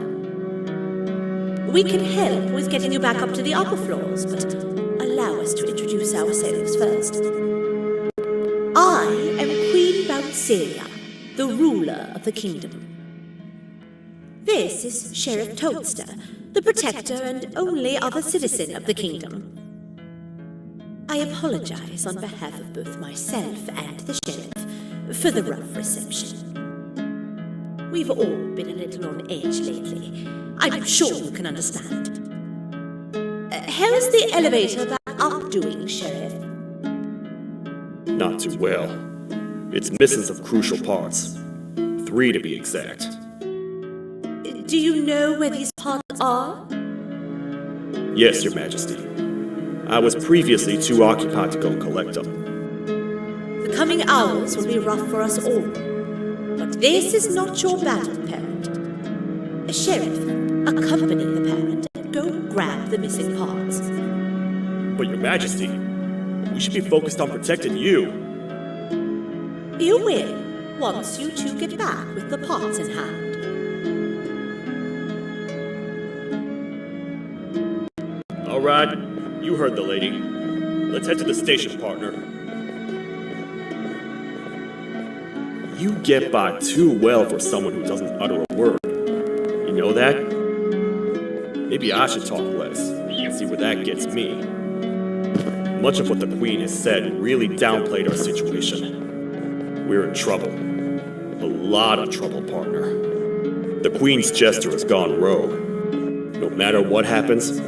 We can help with getting you back up to the upper floors, but allow us to introduce ourselves first. I am Queen Bouncelia, the ruler of the kingdom. This is Sheriff Toadster, the protector and only other citizen of the kingdom. I apologize on behalf of both myself and the sheriff for the rough reception. We've all been a little on edge lately. I'm sure you can understand. How's the elevator back up doing, Sheriff? Not too well. It's missing some crucial parts. 3 to be exact. Do you know where these parts are? Yes, Your Majesty. I was previously too occupied to go collect them. The coming hours will be rough for us all. But this is not your battle, Parent. Sheriff, accompany the Parent and go grab the missing parts. But Your Majesty, we should be focused on protecting you. You will, once you two get back with the parts in hand. All right, you heard the lady. Let's head to the station, partner. You get by too well for someone who doesn't utter a word. You know that? Maybe I should talk less and see where that gets me. Much of what the Queen has said really downplayed our situation. We're in trouble. A lot of trouble, partner. The Queen's jester has gone rogue. No matter what happens,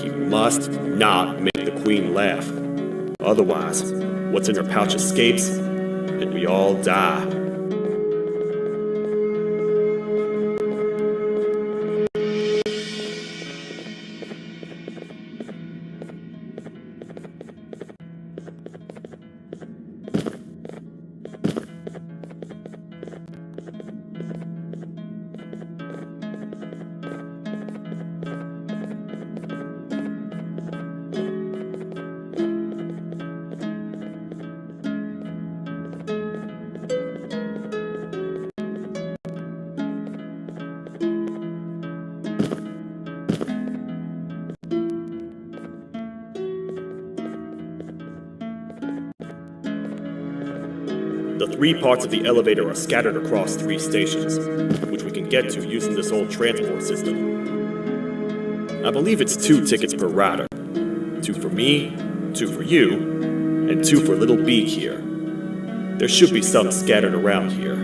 he must not make the Queen laugh. Otherwise, what's in her pouch escapes, and we all die. The 3 parts of the elevator are scattered across 3 stations, which we can get to using this old transport system. I believe it's 2 tickets per rider. 2 for me, 2 for you, and 2 for Little Beak here. There should be some scattered around here.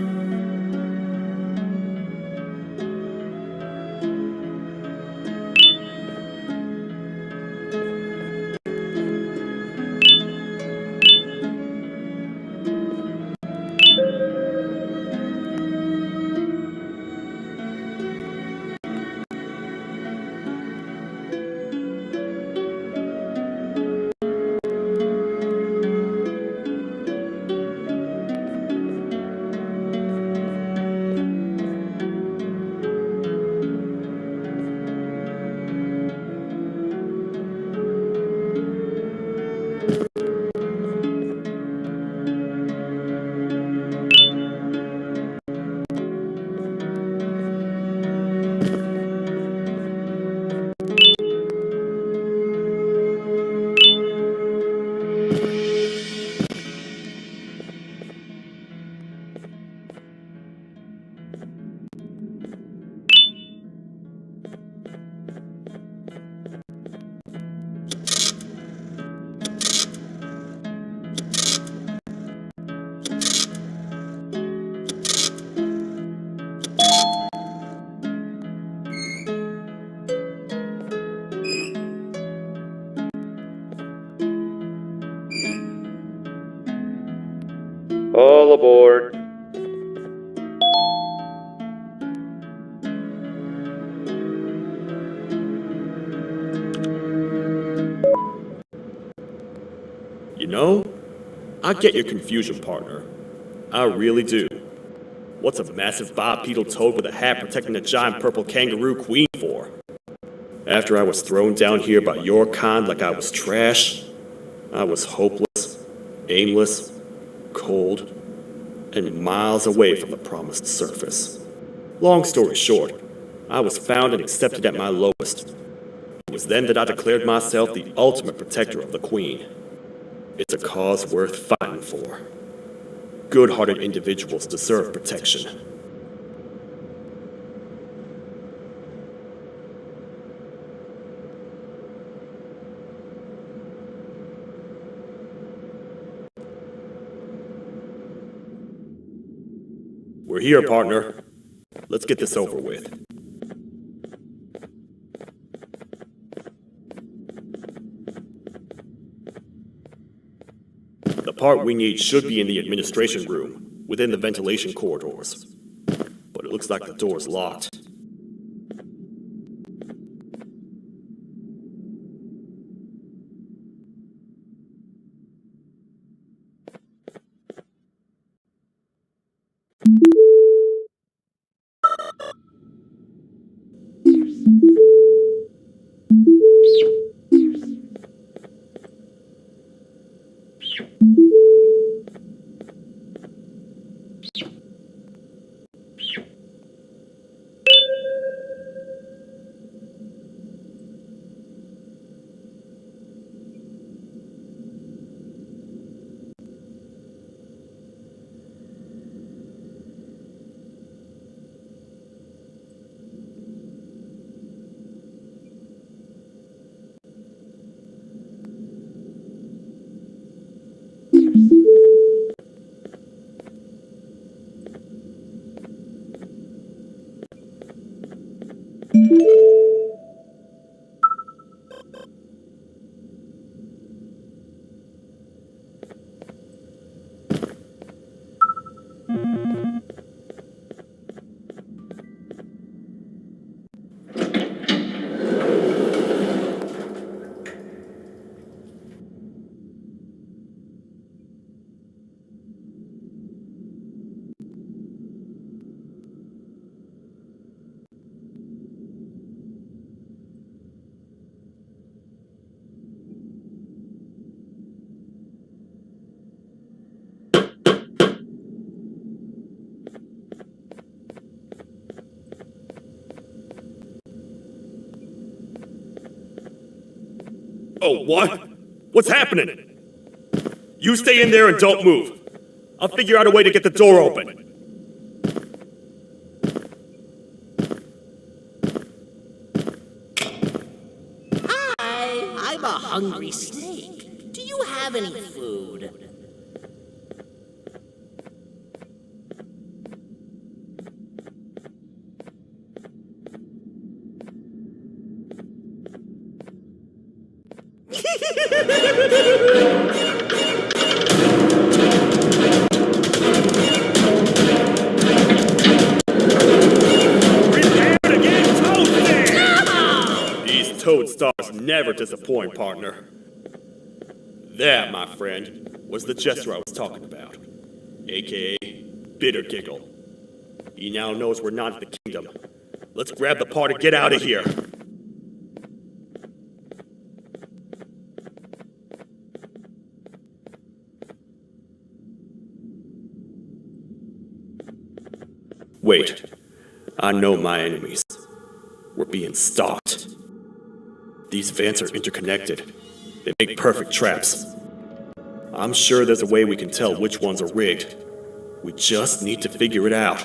All aboard. You know, I get your confusion, partner. I really do. What's a massive bipedal toad with a hat protecting a giant purple kangaroo queen for? After I was thrown down here by your kind like I was trash, I was hopeless, aimless, cold, and miles away from the promised surface. Long story short, I was found and accepted at my lowest. It was then that I declared myself the ultimate protector of the Queen. It's a cause worth fighting for. Good-hearted individuals deserve protection. We're here, partner. Let's get this over with. The part we need should be in the administration room, within the ventilation corridors. But it looks like the door's locked. Oh, what? What's happening? You stay in there and don't move. I'll figure out a way to get the door open. Hi, I'm a hungry snake. Do you have any food? These toad stars never disappoint, partner. That, my friend, was the jester I was talking about, aka Bitter Giggle. He now knows we're not in the kingdom. Let's grab the part and get out of here. Wait, I know my enemies. We're being stalked. These vents are interconnected. They make perfect traps. I'm sure there's a way we can tell which ones are rigged. We just need to figure it out.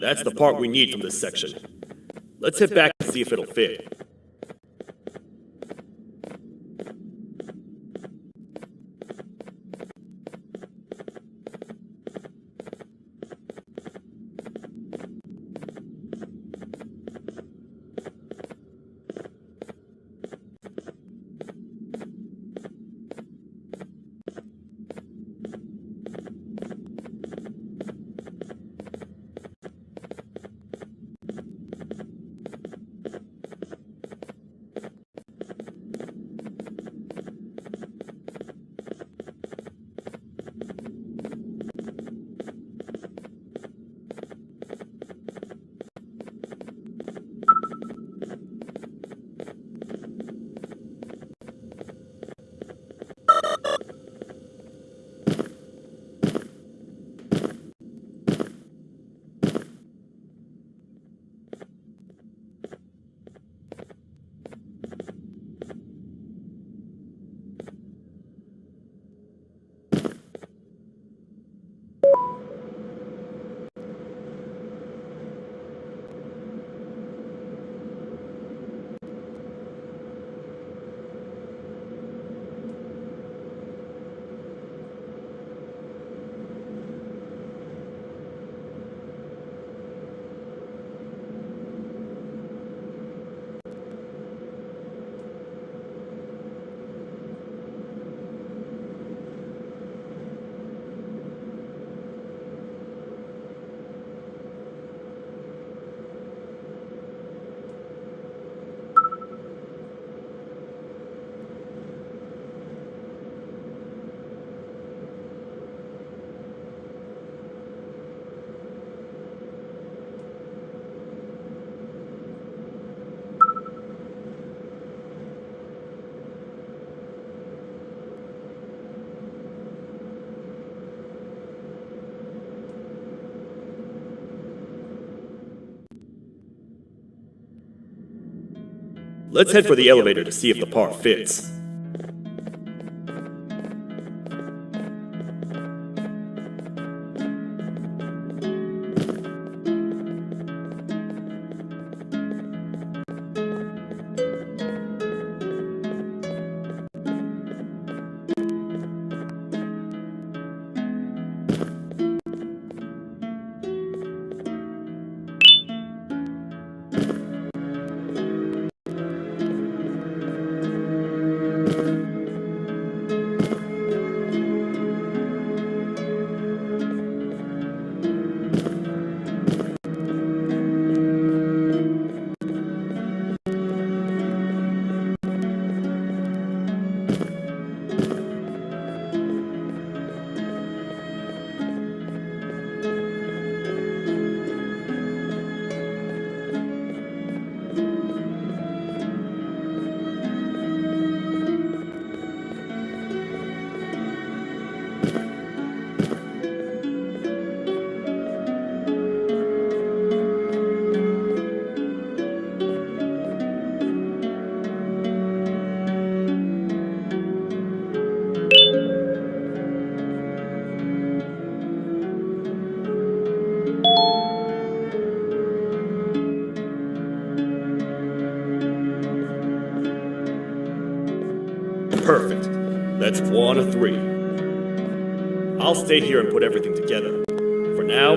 That's the part we need from this section. Let's head back and see if it'll fit. Let's head for the elevator to see if the part fits. Perfect. That's 1 of 3. I'll stay here and put everything together. For now,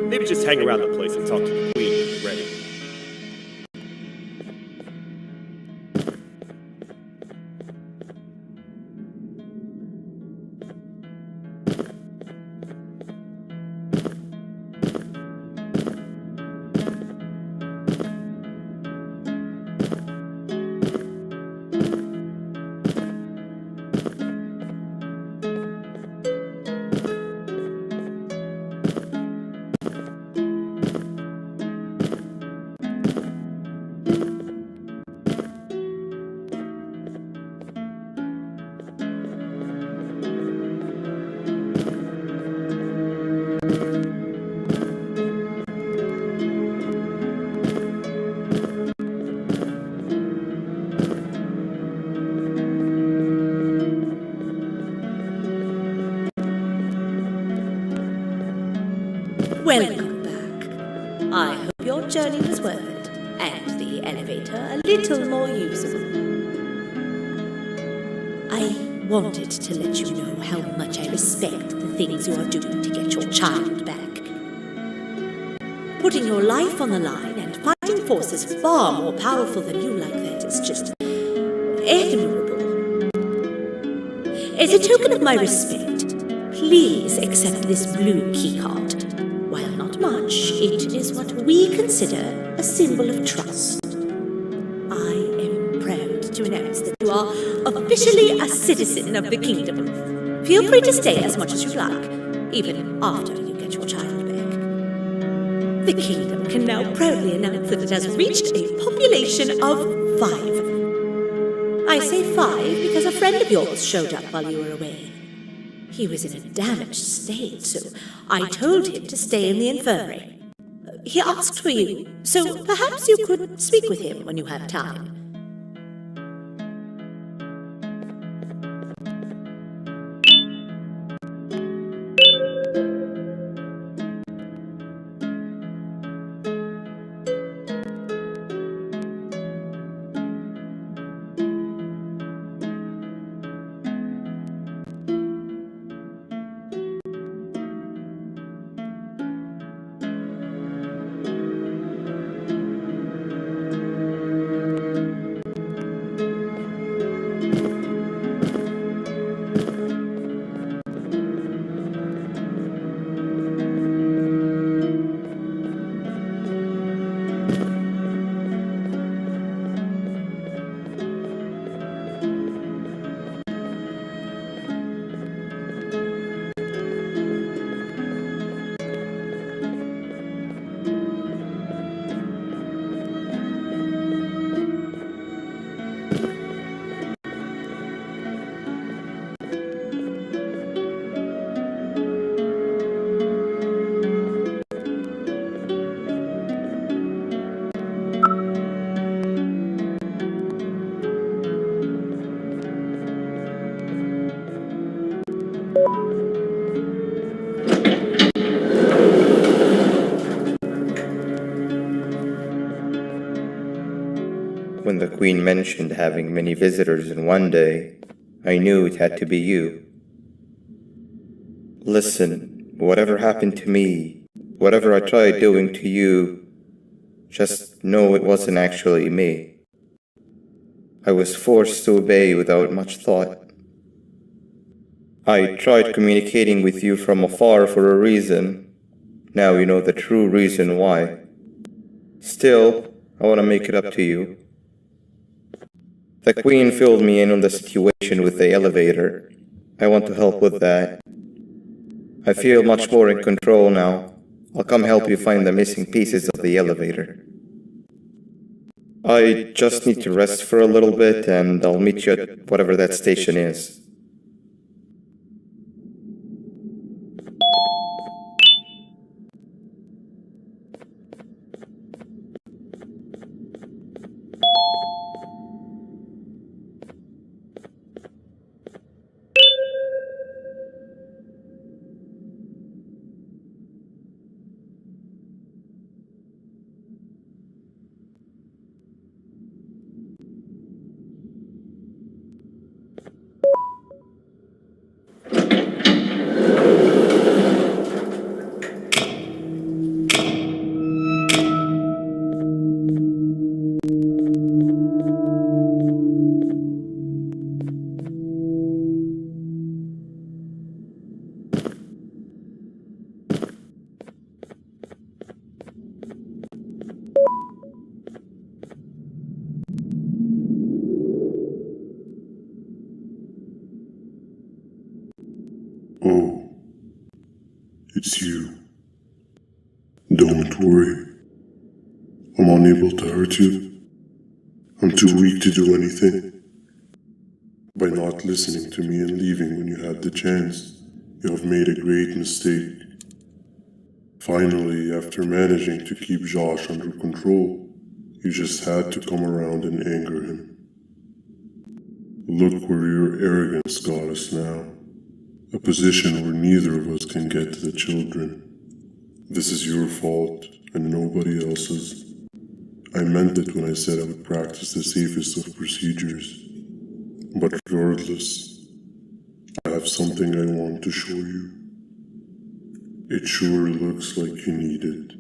maybe just hang around the place and talk to the queen when you're ready. Welcome back. I hope your journey was worth it, and the elevator a little more usable. I wanted to let you know how much I respect the things you are doing to get your child back. Putting your life on the line and fighting forces far more powerful than you like that is just admirable. As a token of my respect, please accept this blue keycard. While not much, it is what we consider a symbol of trust. I am proud to announce that you are officially a citizen of the kingdom. Feel free to stay as much as you like, even after you get your child back. The kingdom can now proudly announce that it has reached a population of 5. I say 5 because a friend of yours showed up while you were away. He was in a damaged state, so I told him to stay in the infirmary. He asked for you, so perhaps you could speak with him when you have time. When the Queen mentioned having many visitors in one day, I knew it had to be you. Listen, whatever happened to me, whatever I tried doing to you, just know it wasn't actually me. I was forced to obey without much thought. I tried communicating with you from afar for a reason. Now you know the true reason why. Still, I want to make it up to you. The Queen filled me in on the situation with the elevator. I want to help with that. I feel much more in control now. I'll come help you find the missing pieces of the elevator. I just need to rest for a little bit, and I'll meet you at whatever that station is. Oh, it's you. Don't worry. I'm unable to hurt you. I'm too weak to do anything. By not listening to me and leaving when you had the chance, you have made a great mistake. Finally, after managing to keep Josh under control, you just had to come around and anger him. Look where your arrogance got us now. A position where neither of us can get to the children. This is your fault and nobody else's. I meant it when I said I would practice the safest of procedures. But regardless, I have something I want to show you. It sure looks like you need it.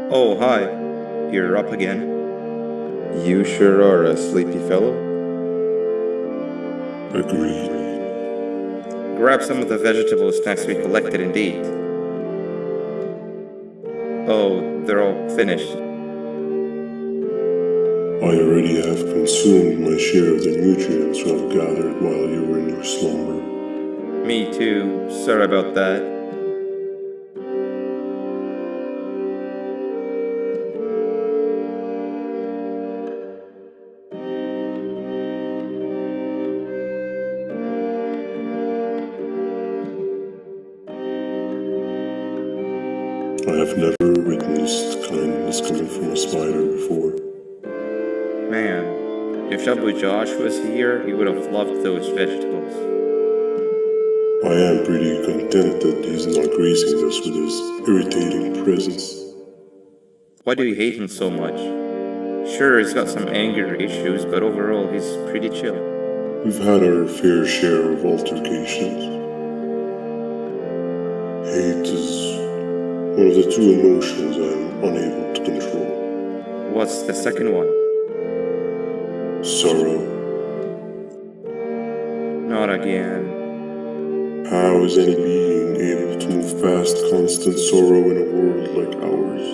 Oh, hi. You're up again. You sure are a sleepy fellow. Agreed. Grab some of the vegetable snacks we collected indeed. Oh, they're all finished. I already have consumed my share of the nutrients you have gathered while you were in your slumber. Me too. Sorry about that. I have never witnessed kindness coming from a spider before. Man, if Shabu Josh was here, he would have loved those vegetables. I am pretty content that he's not gracing us with his irritating presence. Why do you hate him so much? Sure, he's got some anger issues, but overall he's pretty chill. We've had our fair share of altercations. Hate is one of the two emotions I'm unable to control. What's the second one? Sorrow. Not again. How is any being able to move past constant sorrow in a world like ours?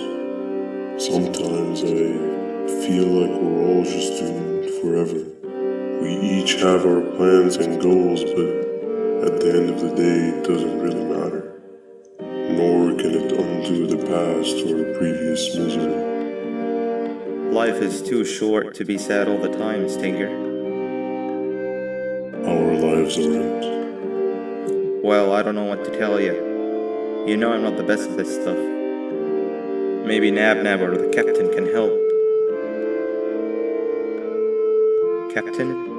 Sometimes I feel like we're all just doomed forever. We each have our plans and goals, but at the end of the day, it doesn't really matter. Nor can it undo the past or previous misery. Life is too short to be sad all the time, Stinger. Our lives aren't. Well, I don't know what to tell you. You know I'm not the best at this stuff. Maybe Nab or the captain can help. Captain?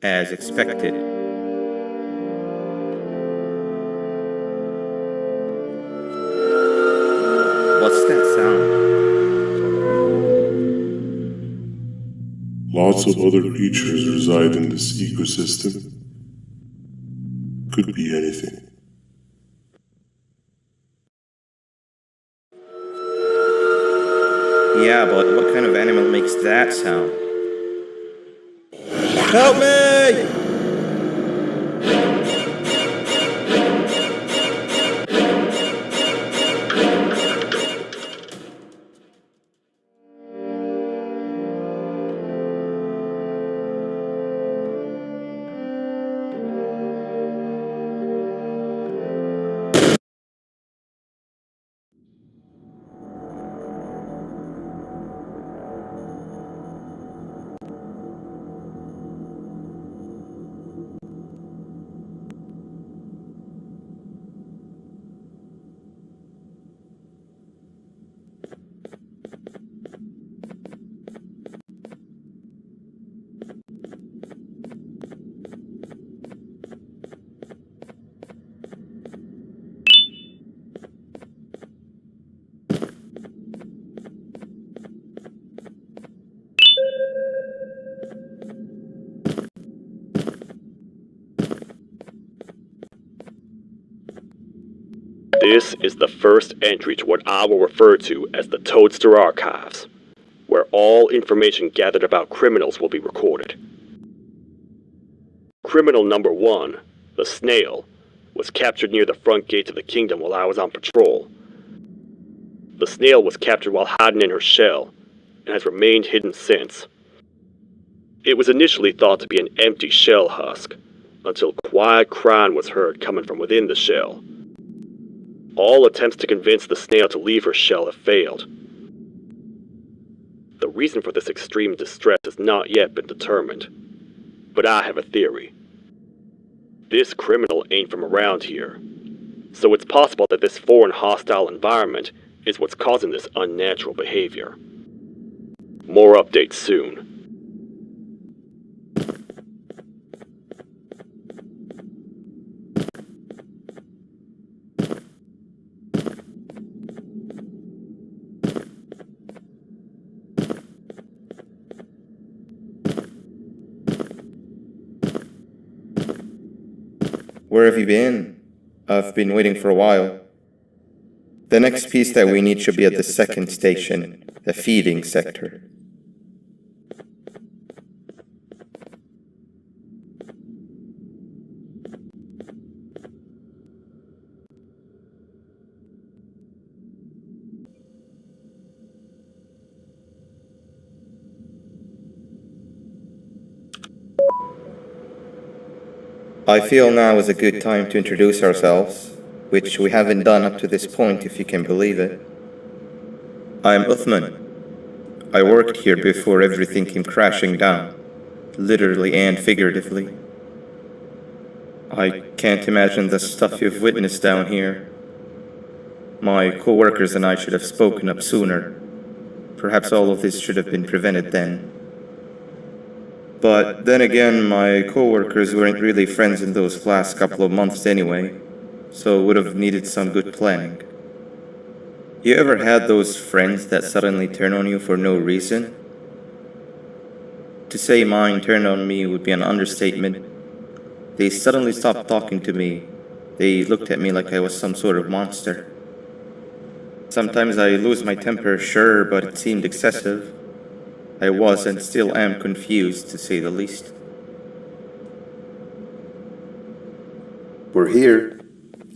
As expected. What's that sound? Lots of other creatures reside in this ecosystem. Could be anything. Yeah, but what kind of animal makes that sound? Help me! This is the first entry to what I will refer to as the Toadster Archives, where all information gathered about criminals will be recorded. Criminal number 1, the snail, was captured near the front gate of the kingdom while I was on patrol. The snail was captured while hiding in her shell, and has remained hidden since. It was initially thought to be an empty shell husk, until quiet crying was heard coming from within the shell. All attempts to convince the snail to leave her shell have failed. The reason for this extreme distress has not yet been determined, but I have a theory. This criminal ain't from around here. So it's possible that this foreign hostile environment is what's causing this unnatural behavior. More updates soon. Where have you been? I've been waiting for a while. The next piece that we need should be at the second station, the feeding sector. I feel now is a good time to introduce ourselves, which we haven't done up to this point if you can believe it. I'm Uthman. I worked here before everything came crashing down, literally and figuratively. I can't imagine the stuff you've witnessed down here. My co-workers and I should have spoken up sooner. Perhaps all of this should have been prevented then. But then again, my co-workers weren't really friends in those last couple of months anyway, so would have needed some good planning. You ever had those friends that suddenly turn on you for no reason? To say mine turned on me would be an understatement. They suddenly stopped talking to me. They looked at me like I was some sort of monster. Sometimes I lose my temper, sure, but it seemed excessive. I was and still am confused, to say the least. We're here.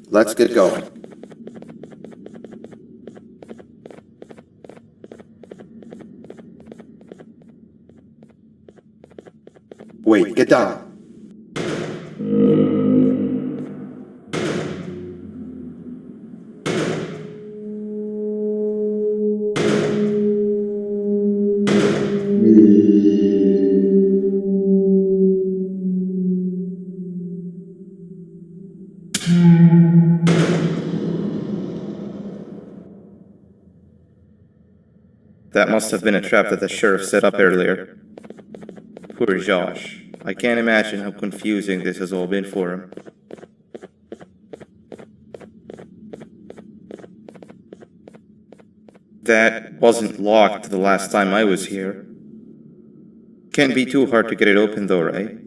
Let's get going. Wait, get down. That must have been a trap that the sheriff set up earlier. Poor Josh. I can't imagine how confusing this has all been for him. That wasn't locked the last time I was here. Can't be too hard to get it open though, right?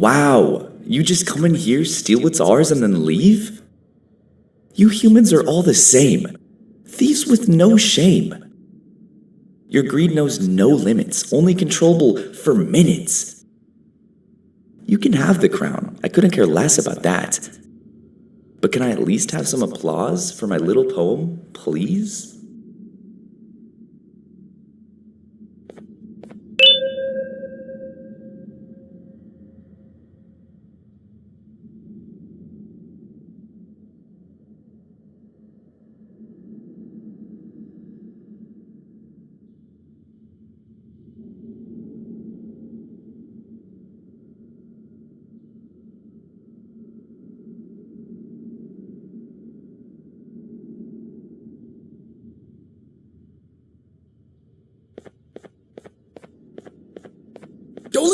Wow, you just come in here, steal what's ours, and then leave? You humans are all the same. Thieves with no shame. Your greed knows no limits, only controllable for minutes. You can have the crown, I couldn't care less about that. But can I at least have some applause for my little poem, please?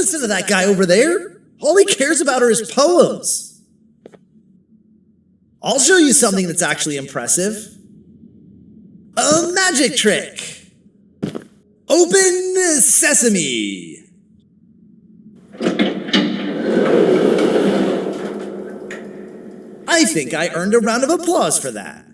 listen to that guy over there. All he cares about are his poems. I'll show you something that's actually impressive. A magic trick. Open sesame. I think I earned a round of applause for that.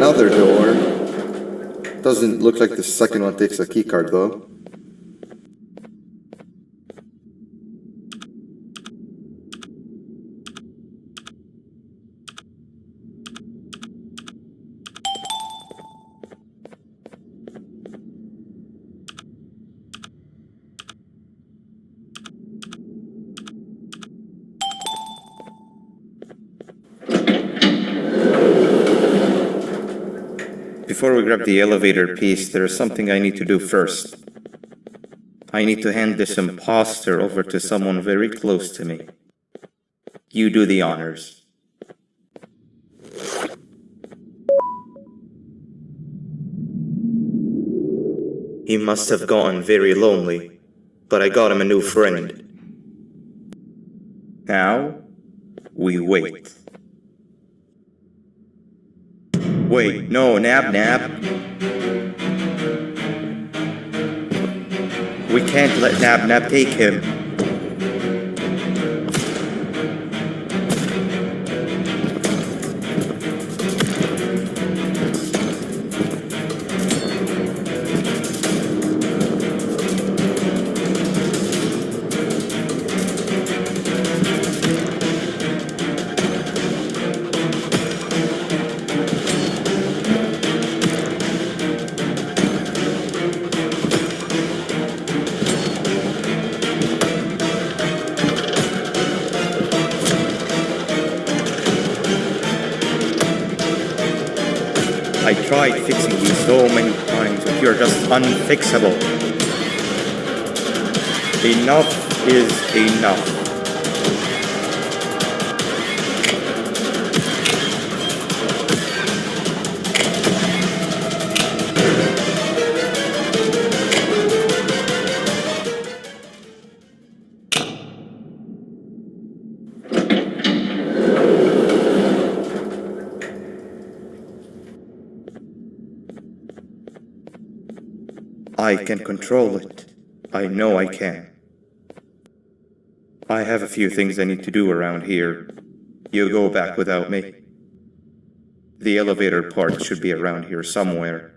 Another door. Doesn't look like the second one takes a keycard though. Before we grab the elevator piece, there is something I need to do first. I need to hand this imposter over to someone very close to me. You do the honors. He must have gotten very lonely, but I got him a new friend. Now, we wait. Wait, no, Nab. We can't let Nab take him. I tried fixing you so many times, but you're just unfixable. Enough is enough. I can control it. I know I can. I have a few things I need to do around here. You go back without me. The elevator part should be around here somewhere.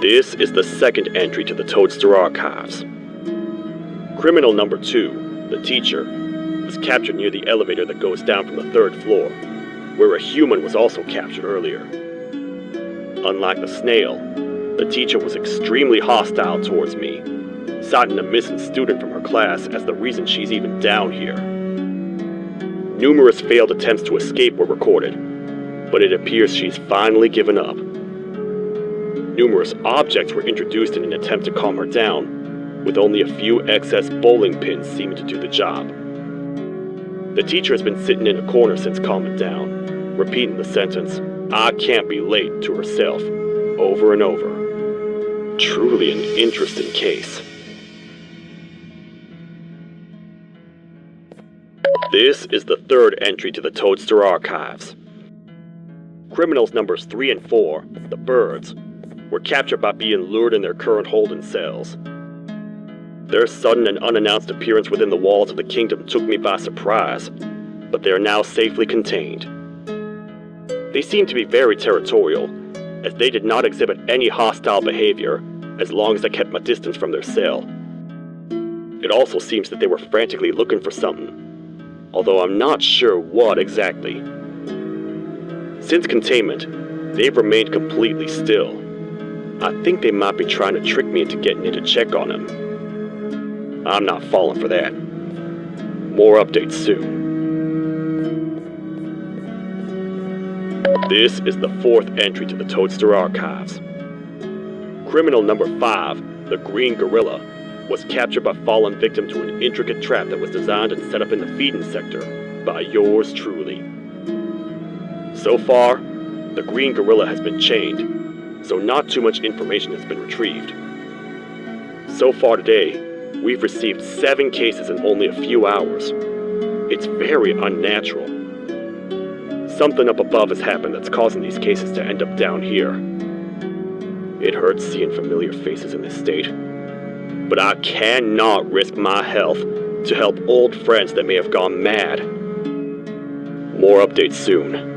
This is the second entry to the Toadster Archives. Criminal number 2, the teacher, was captured near the elevator that goes down from the 3rd floor, where a human was also captured earlier. Unlike the snail, the teacher was extremely hostile towards me, citing a missing student from her class as the reason she's even down here. Numerous failed attempts to escape were recorded, but it appears she's finally given up. Numerous objects were introduced in an attempt to calm her down, with only a few excess bowling pins seeming to do the job. The teacher has been sitting in a corner since calming down, repeating the sentence, "I can't be late," to herself, over and over. Truly an interesting case. This is the 3rd entry to the Toadster Archives. Criminals numbers 3 and 4, the birds, were captured by being lured in their current holding cells. Their sudden and unannounced appearance within the walls of the kingdom took me by surprise, but they are now safely contained. They seem to be very territorial, as they did not exhibit any hostile behavior as long as I kept my distance from their cell. It also seems that they were frantically looking for something, although I'm not sure what exactly. Since containment, they've remained completely still. I think they might be trying to trick me into getting in to check on them. I'm not falling for that. More updates soon. This is the 4th entry to the Toadster Archives. Criminal number 5, the Green Gorilla, was captured by falling victim to an intricate trap that was designed and set up in the feeding sector by yours truly. So far, the Green Gorilla has been chained, so not too much information has been retrieved. So far today, we've received 7 cases in only a few hours. It's very unnatural. Something up above has happened that's causing these cases to end up down here. It hurts seeing familiar faces in this state, but I cannot risk my health to help old friends that may have gone mad. More updates soon.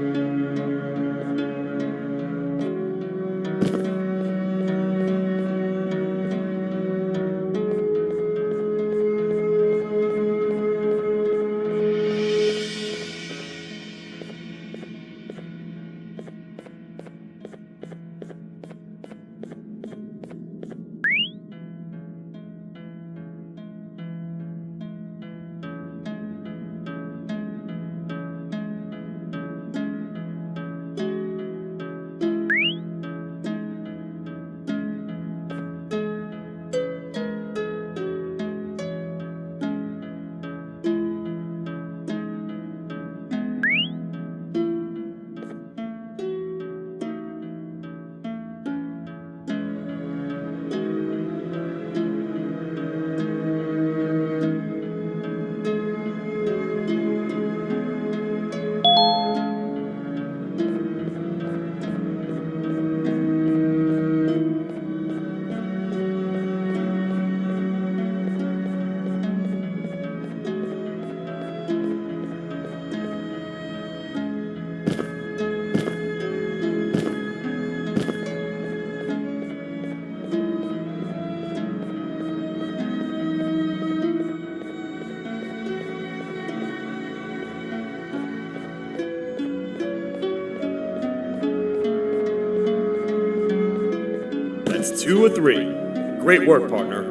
That's 2 or 3. Great work, partner.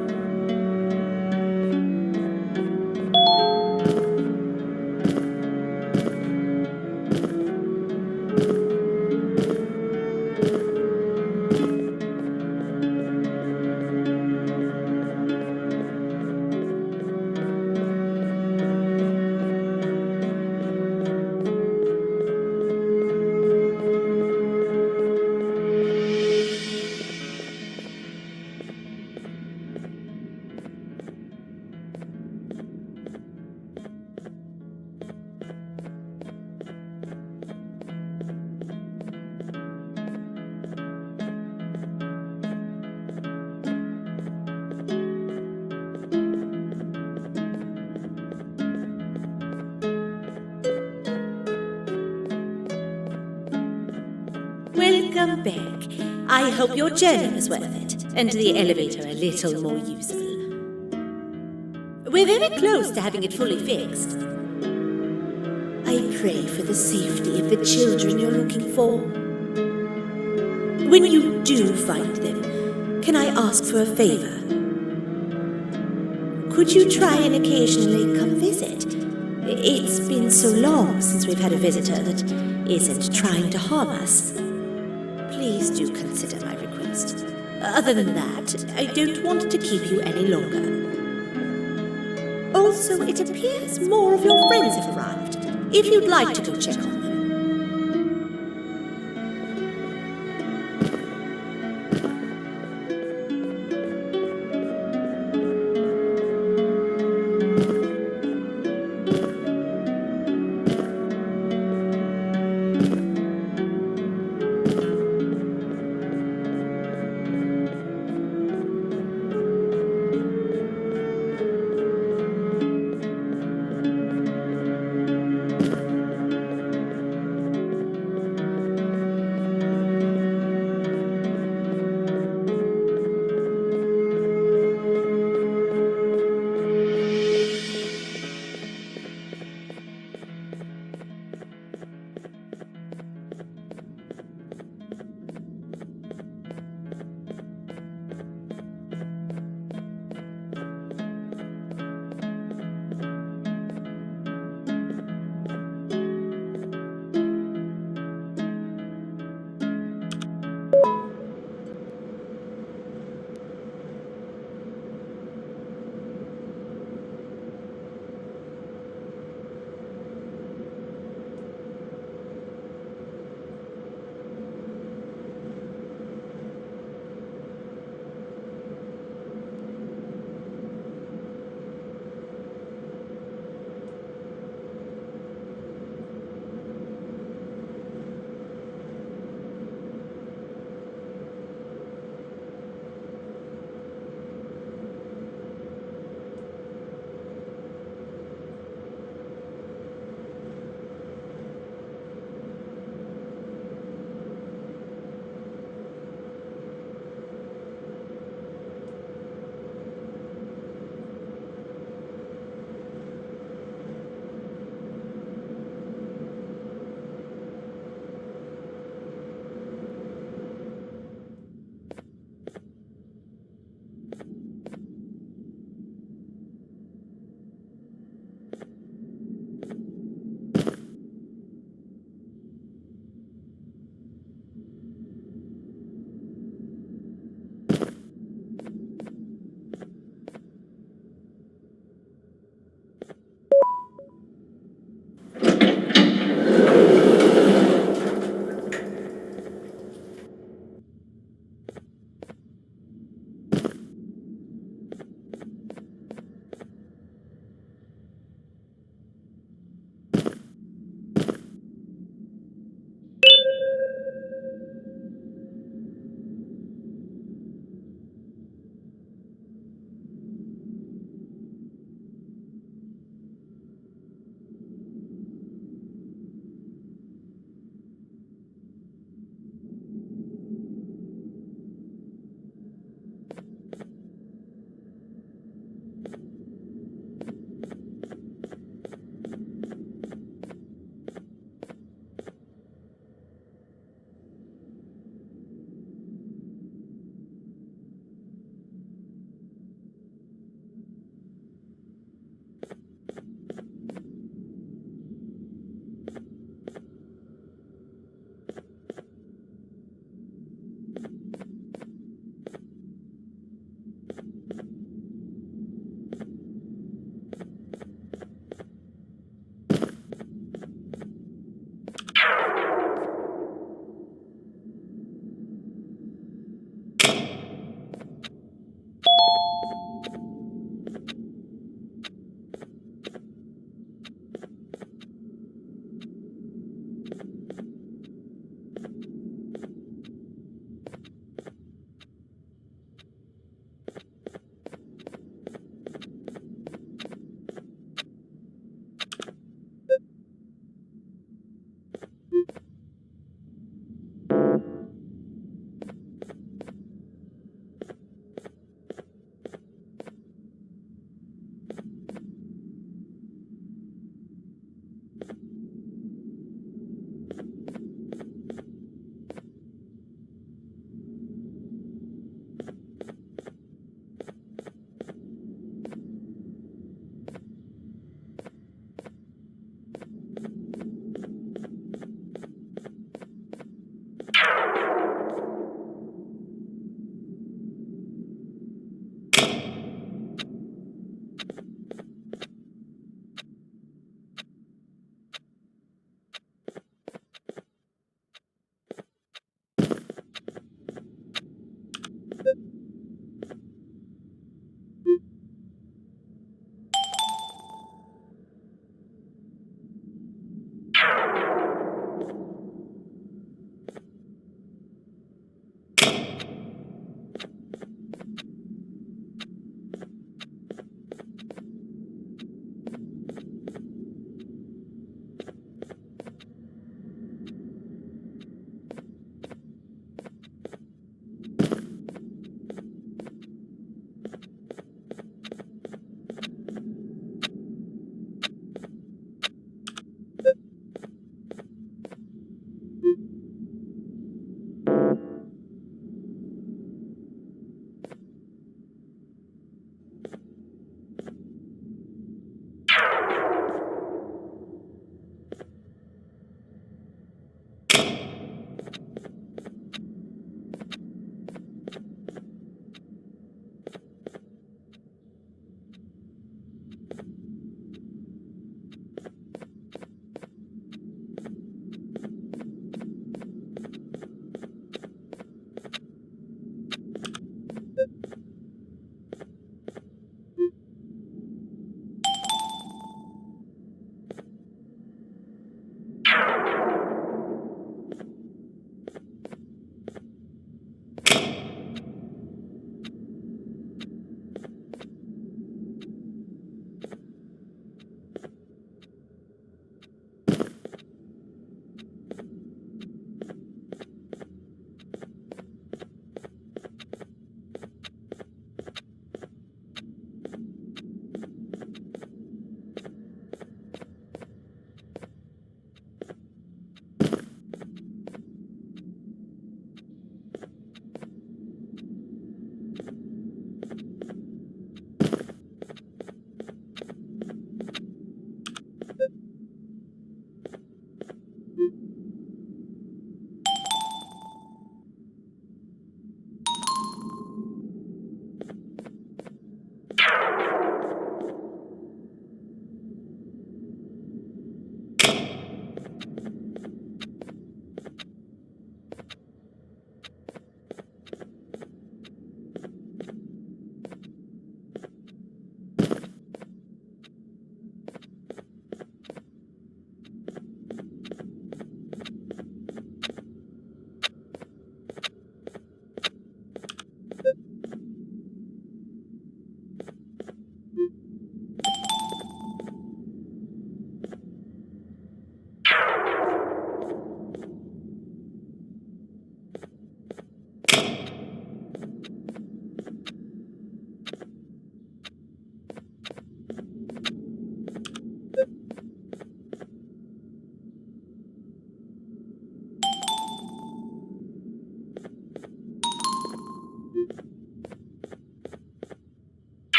Welcome back. I hope your journey was worth it, and the elevator a little more usable. We're very close to having it fully fixed. I pray for the safety of the children you're looking for. When you do find them, can I ask for a favor? Could you try and occasionally come visit? It's been so long since we've had a visitor that isn't trying to harm us. Please do consider my request. Other than that, I don't want to keep you any longer. Also, it appears more of your friends have arrived. If you'd like to go check on them.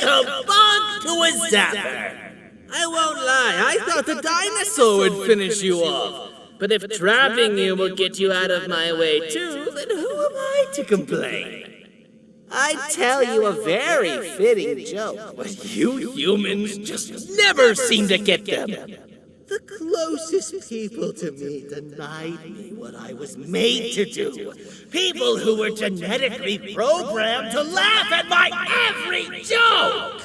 a bug to a zapper. I won't lie, I thought the dinosaur would finish you off. But if trapping you will get you out of my way too, then who am I to complain? I tell you a very fitting joke, But you humans just never seem to get them. the closest people to me denied me what I was made to do. People who were genetically programmed to laugh at my every joke!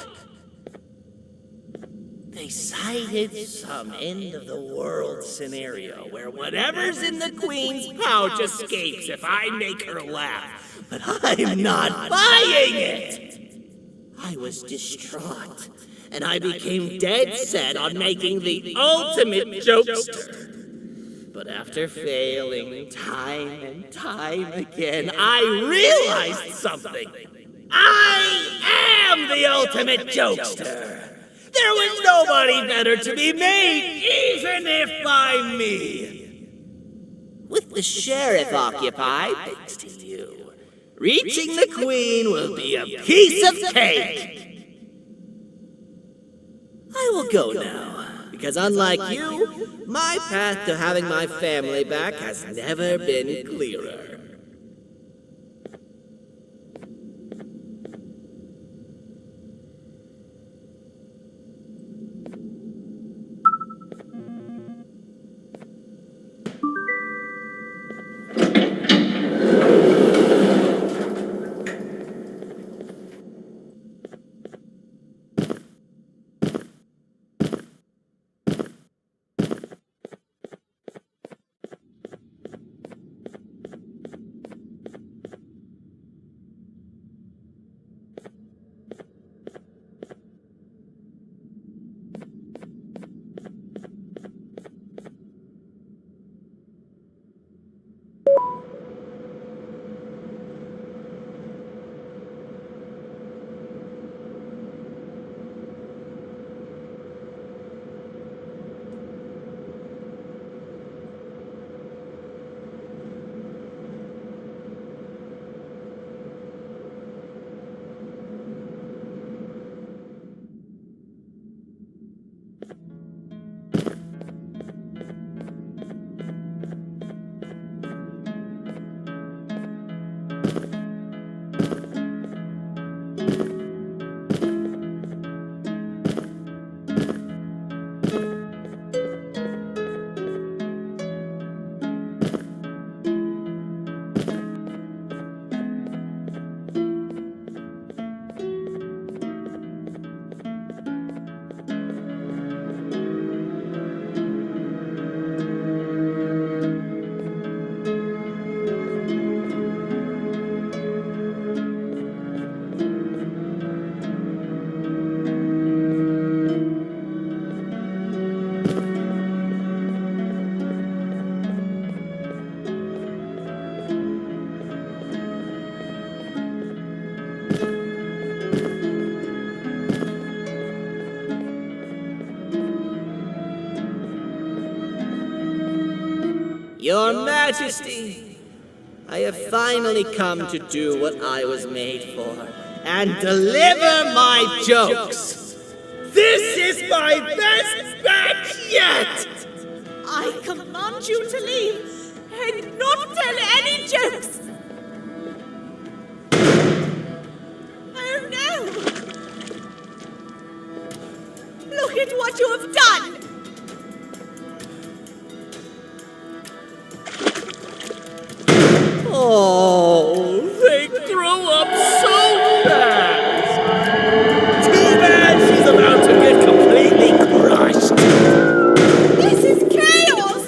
They cited some end-of-the-world scenario where whatever's in the Queen's pouch escapes if I make her laugh. But I'm not buying it! I was distraught, and I became dead set on making the ultimate jokester. But after failing time and time again, I realized something. I am the ultimate jokester! There was nobody better to be made, even if by me. With the sheriff occupied, thanks to you, reaching the Queen will be a piece of cake. I will go now, because unlike you, my path to having my family back has never been clearer. Your Majesty, I have finally come to do what I was made for, and deliver my jokes. This is my best batch yet! I command you to leave and not tell any jokes. Oh no! Look at what you have done! Oh, they grow up so fast! Too bad she's about to get completely crushed! This is chaos!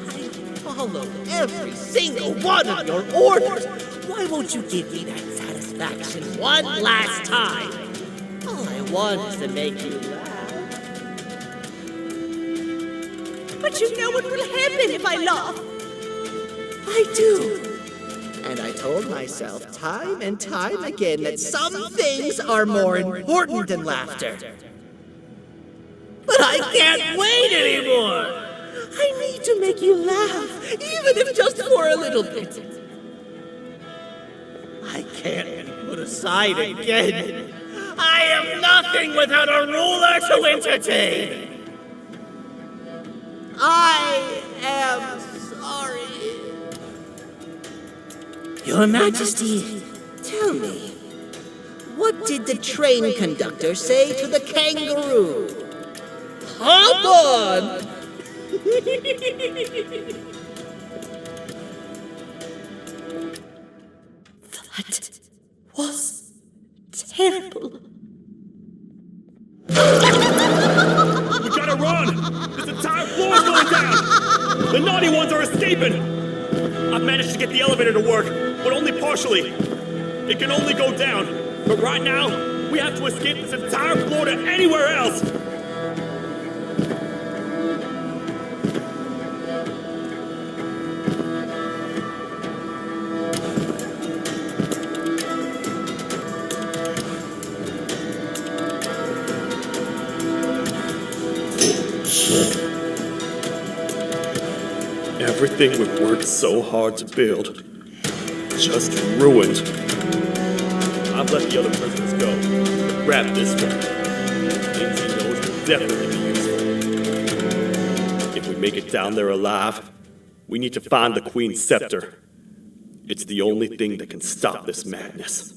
I followed every single one of your orders. Why won't you give me that satisfaction one last time? All I want is to make you laugh. But you know what will happen if I laugh. I do. And I told myself time and time again that some things are more important than laughter. But I can't wait anymore. I need to make you laugh, even if just for a little bit. I can't Put aside again. I am nothing without a ruler to entertain. I am sorry. Your Majesty, tell me, what did the train conductor say to the kangaroo? Hop on! That was terrible. We gotta run! This entire floor's going down! The naughty ones are escaping! I've managed to get the elevator to work, but only partially. It can only go down. But right now, we have to escape this entire floor to anywhere else! Everything we've worked so hard to build, just ruined. I've let the other prisoners go. Grab this one. Things he knows will definitely be useful. If we make it down there alive, we need to find the Queen's scepter. It's the only thing that can stop this madness.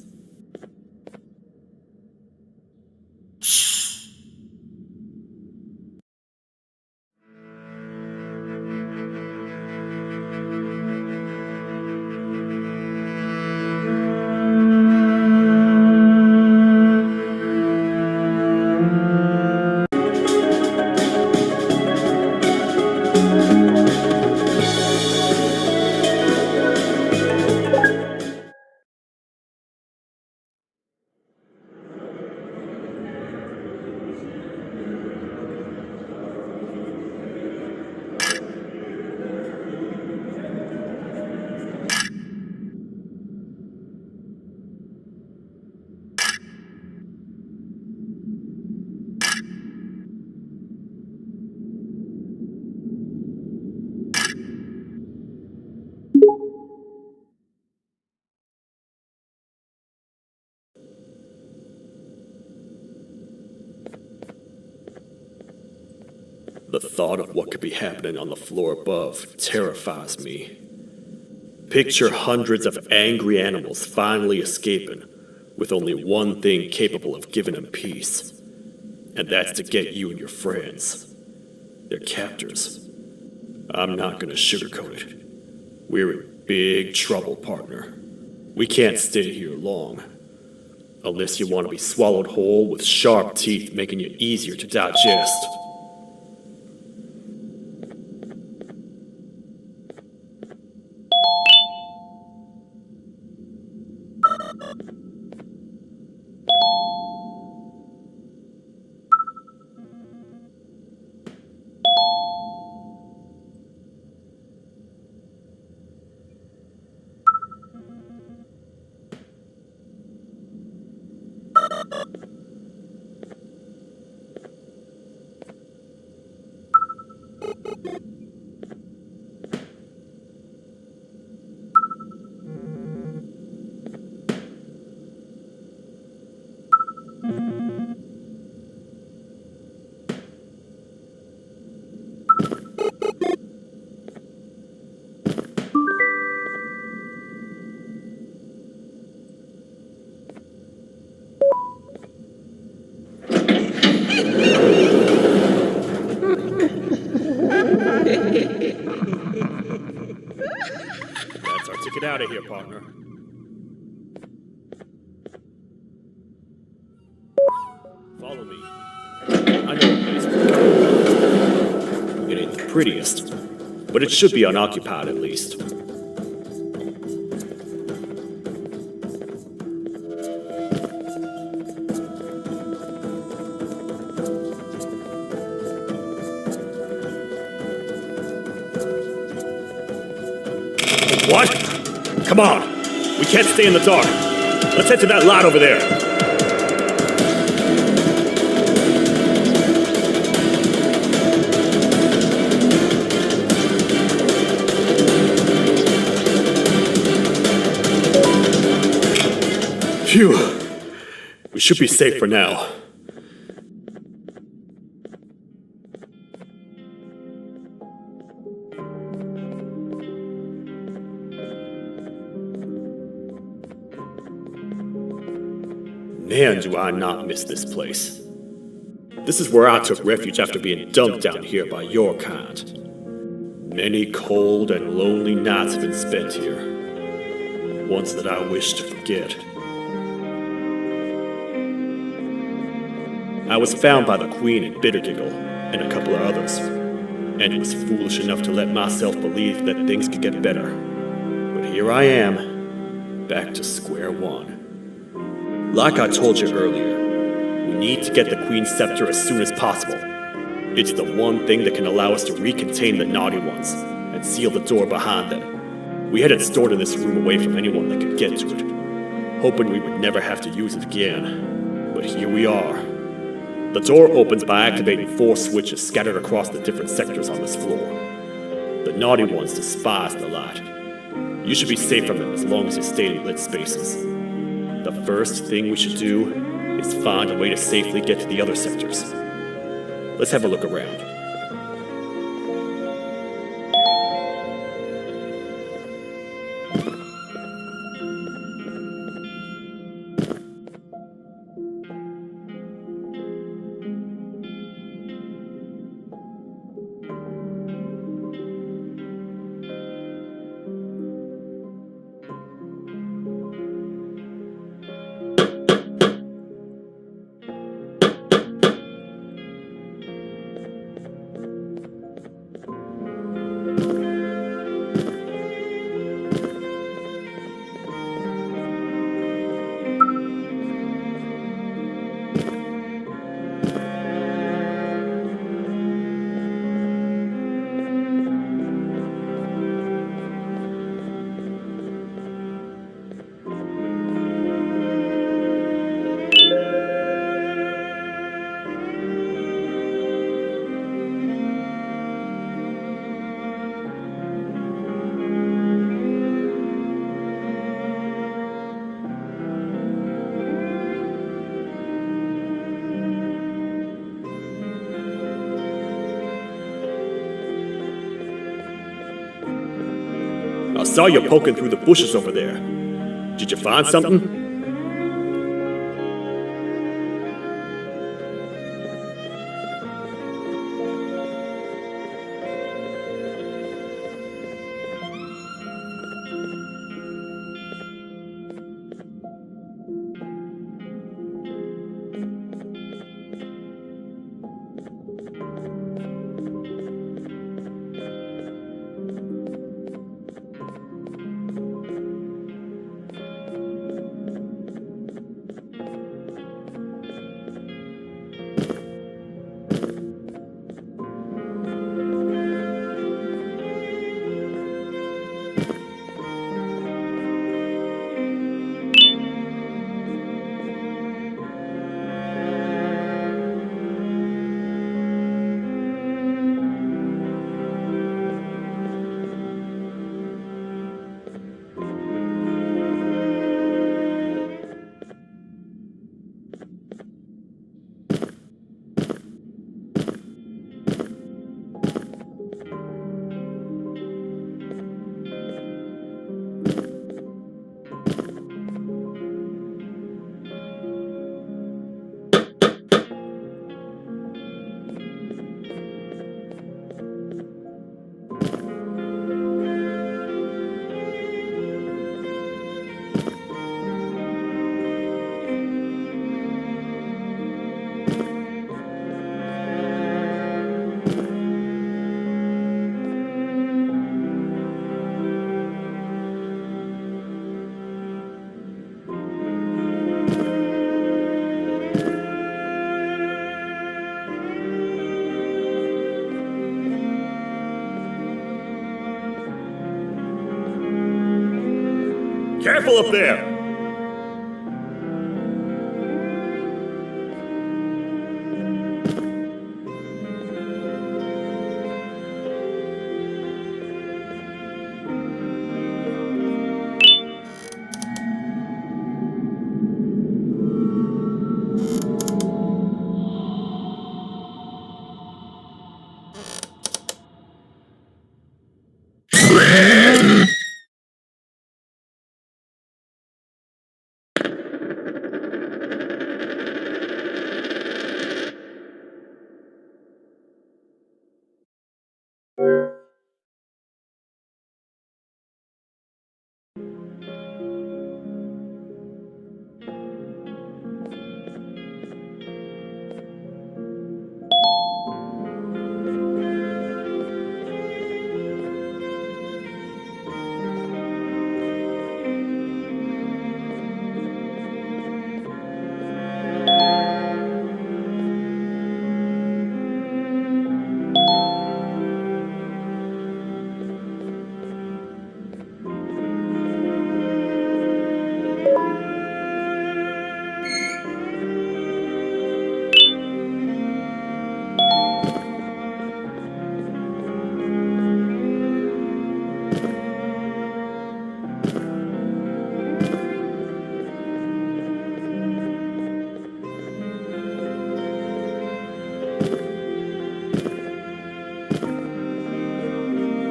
The thought of what could be happening on the floor above terrifies me. Picture hundreds of angry animals finally escaping, with only one thing capable of giving them peace. And that's to get you and your friends. Their captors. I'm not gonna sugarcoat it. We're in big trouble, partner. We can't stay here long. Unless you want to be swallowed whole with sharp teeth making you easier to digest. That's our ticket out of here, partner. Follow me. I know a place. It ain't the prettiest, but it should be unoccupied at least. What? Come on! We can't stay in the dark. Let's head to that lot over there. Phew. We should be safe for now. Man, do I not miss this place. This is where I took refuge after being dumped down here by your kind. Many cold and lonely nights have been spent here. Ones that I wish to forget. I was found by the Queen and Bittergiggle, and a couple of others, and was foolish enough to let myself believe that things could get better. But here I am, back to square one. Like I told you earlier, we need to get the Queen's scepter as soon as possible. It's the one thing that can allow us to recontain the naughty ones, and seal the door behind them. We had it stored in this room away from anyone that could get to it, hoping we would never have to use it again. But here we are. The door opens by activating 4 switches scattered across the different sectors on this floor. The naughty ones despise the light. You should be safe from them as long as you stay in lit spaces. The first thing we should do is find a way to safely get to the other sectors. Let's have a look around. I saw you poking through the bushes over there. Did you find something? Careful up there!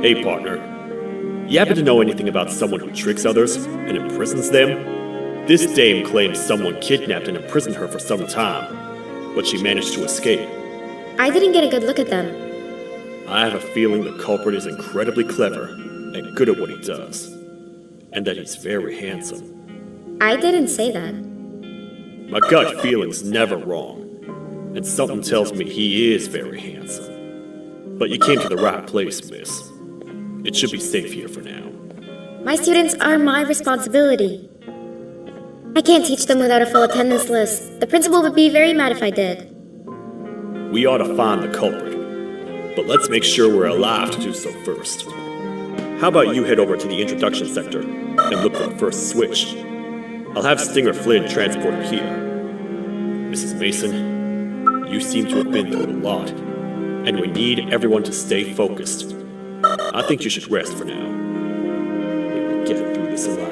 Hey, partner. You happen to know anything about someone who tricks others and imprisons them? This dame claims someone kidnapped and imprisoned her for some time, but she managed to escape. I didn't get a good look at them. I have a feeling the culprit is incredibly clever and good at what he does, and that he's very handsome. I didn't say that. My gut feeling's never wrong, and something tells me he is very handsome. But you came to the right place, miss. It should be safe here for now. My students are my responsibility. I can't teach them without a full attendance list. The principal would be very mad if I did. We ought to find the culprit, but let's make sure we're alive to do so first. How about you head over to the introduction sector and look for the first switch? I'll have Stinger Flynn transported here. Mrs. Mason, you seem to have been through a lot, and we need everyone to stay focused. I think you should rest for now. Maybe we'll get through this alive.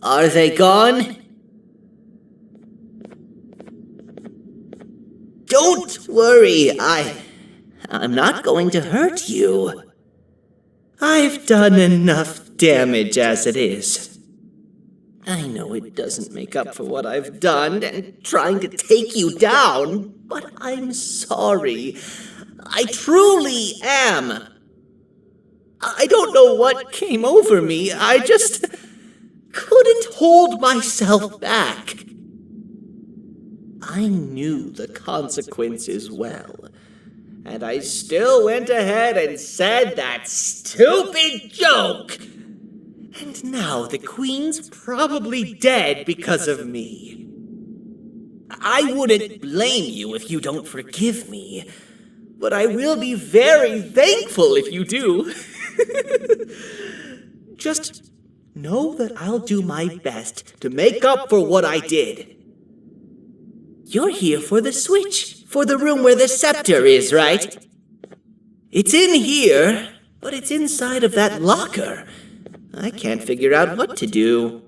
Are they gone? Don't worry, I'm not going to hurt you. I've done enough damage as it is. I know it doesn't make up for what I've done and trying to take you down, but I'm sorry. I truly am. I don't know what came over me. I just couldn't hold myself back. I knew the consequences well, and I still went ahead and said that stupid joke. And now the Queen's probably dead because of me. I wouldn't blame you if you don't forgive me, but I will be very thankful if you do. Just know that I'll do my best to make up for what I did. You're here for the switch, for the room where the scepter is, right? It's in here, but it's inside of that locker. I can't figure out what to do.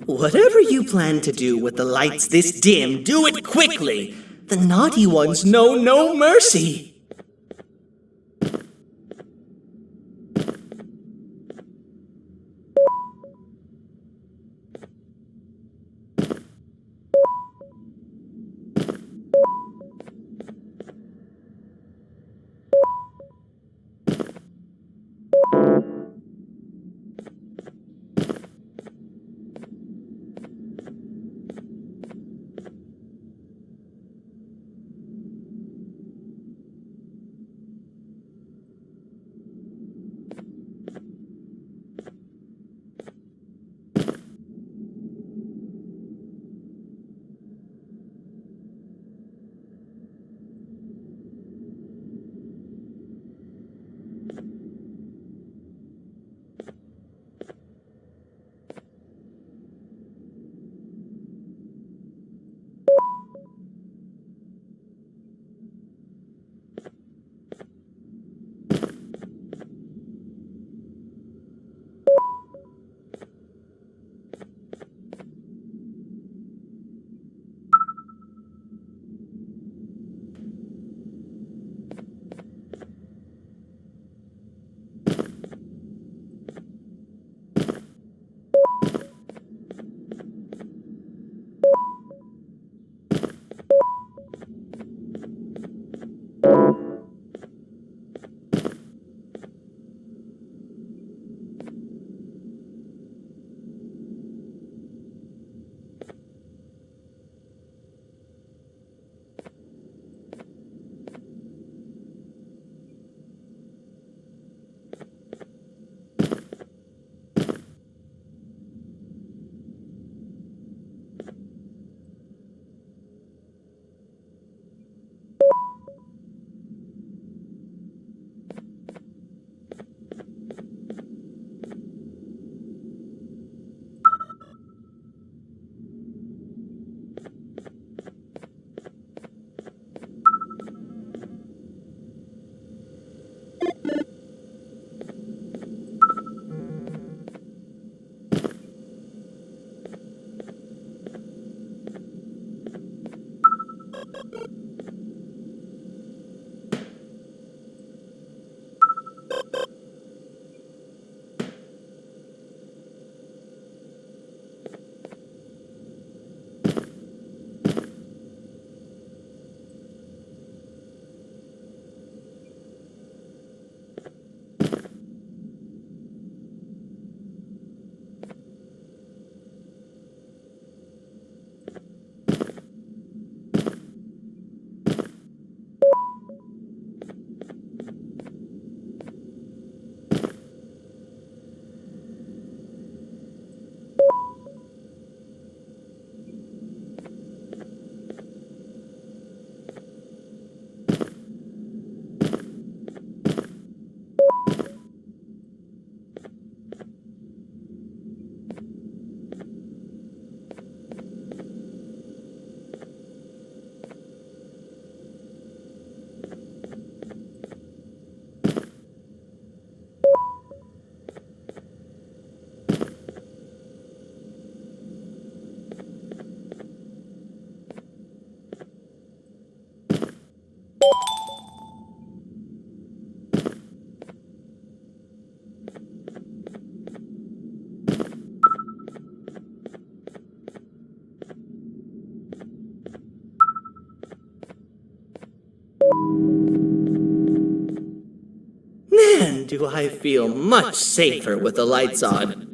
Whatever you plan to do with the lights this dim, do it quickly. The naughty ones know no mercy. man, do I feel much safer with the lights on.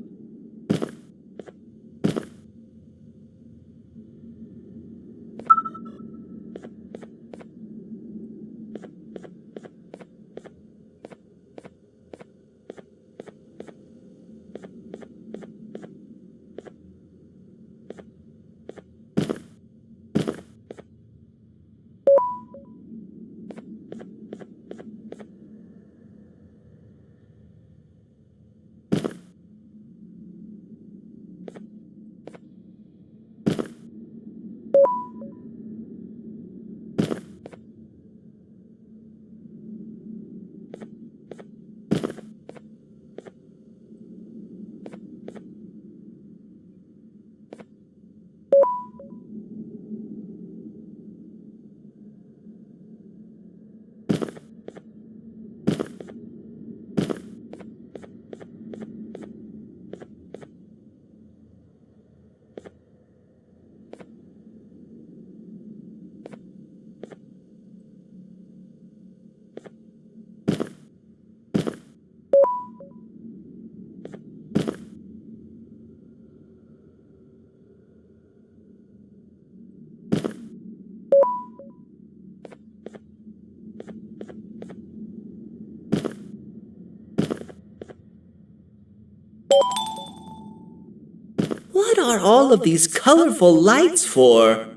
What are all of these colorful lights for?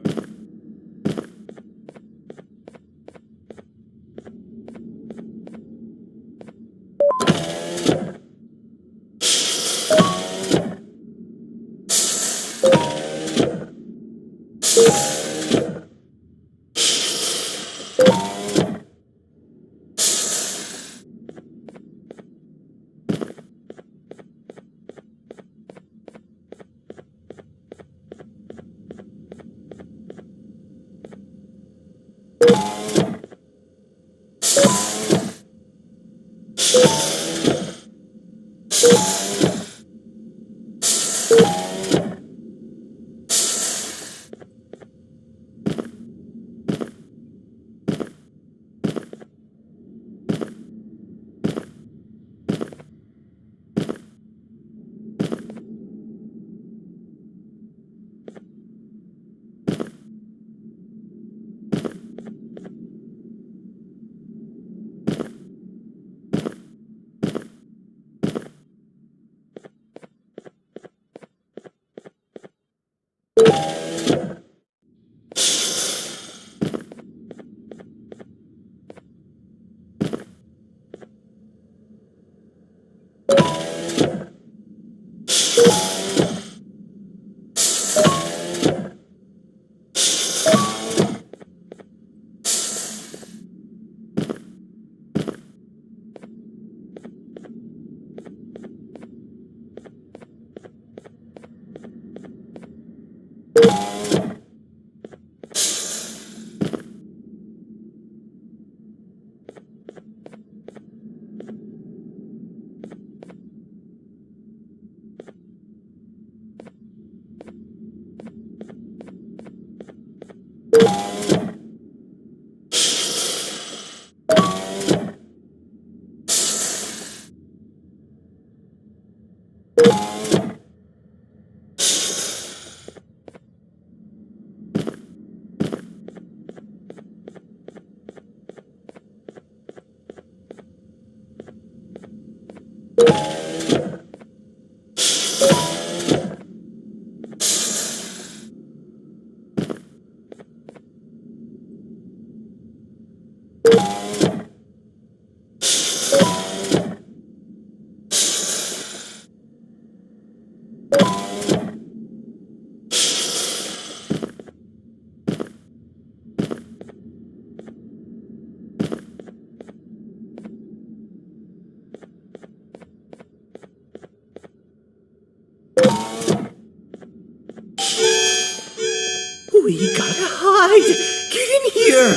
We gotta hide! Get in here!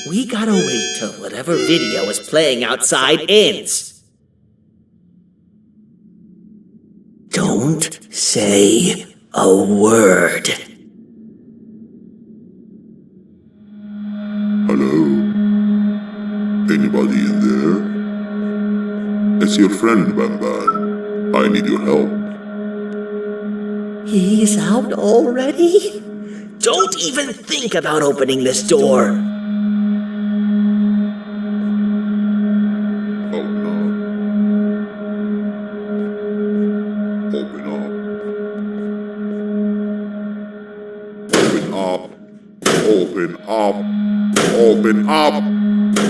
We gotta wait till whatever video is playing outside ends. Don't say a word. Hello? Where's your friend, Banban? I need your help. He's out already? Don't even think about opening this door. Oh no. Open up. Open up. Open up. Open up.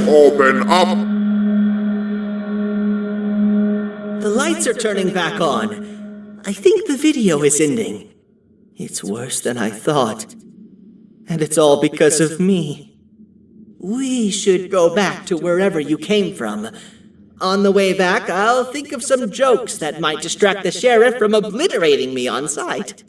Open up. The lights are turning back on. I think the video is ending. It's worse than I thought. And it's all because of me. We should go back to wherever you came from. On the way back, I'll think of some jokes that might distract the sheriff from obliterating me on sight.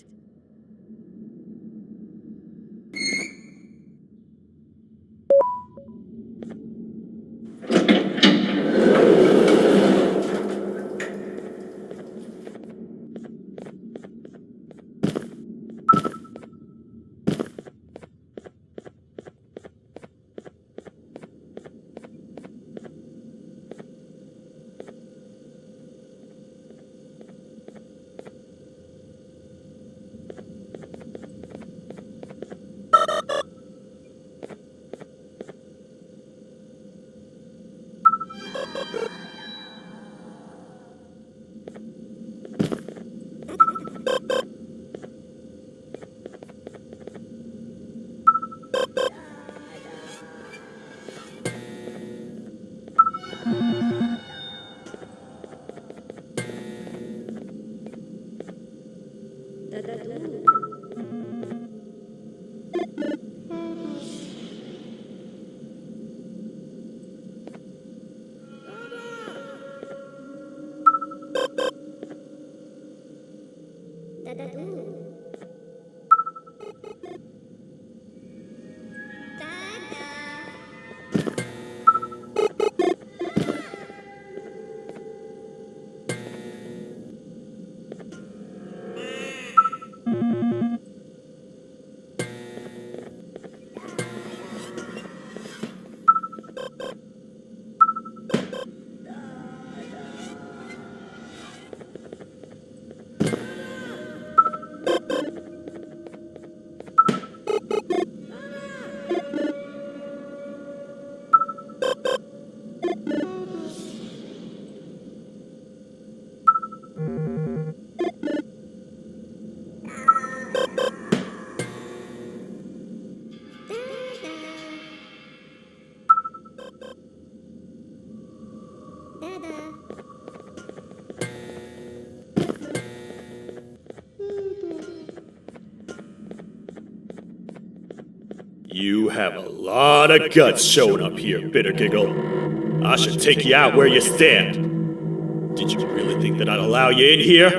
You have a lot of guts showing up here, Bitter Giggle. I should take you out where you stand. Did you really think that I'd allow you in here?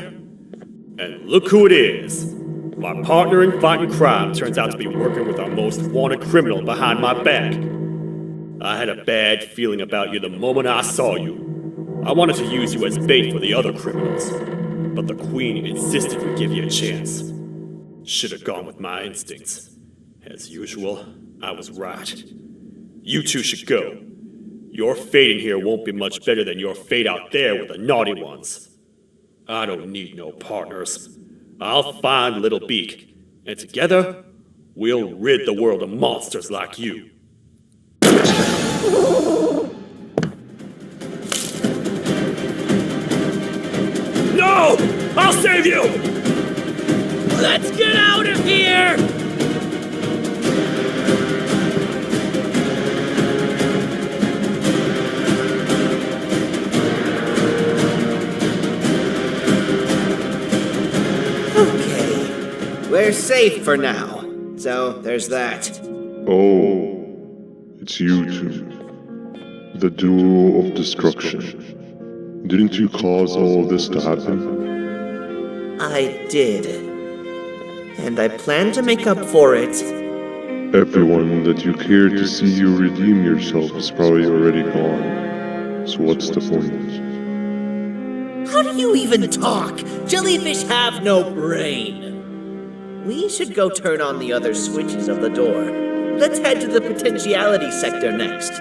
And look who it is. My partner in fighting crime turns out to be working with our most wanted criminal behind my back. I had a bad feeling about you the moment I saw you. I wanted to use you as bait for the other criminals, but the Queen insisted we give you a chance. Should have gone with my instincts. As usual, I was right. You two should go. Your fate in here won't be much better than your fate out there with the naughty ones. I don't need no partners. I'll find Little Beak, and together, we'll rid the world of monsters like you. No! I'll save you! Let's get out of here! We're safe for now, so there's that. Oh, it's you two. The duo of destruction. Didn't you cause all this to happen? I did. And I plan to make up for it. Everyone that you cared to see you redeem yourself is probably already gone. So what's the point? How do you even talk? Jellyfish have no brain. We should go turn on the other switches of the door. Let's head to the potentiality sector next.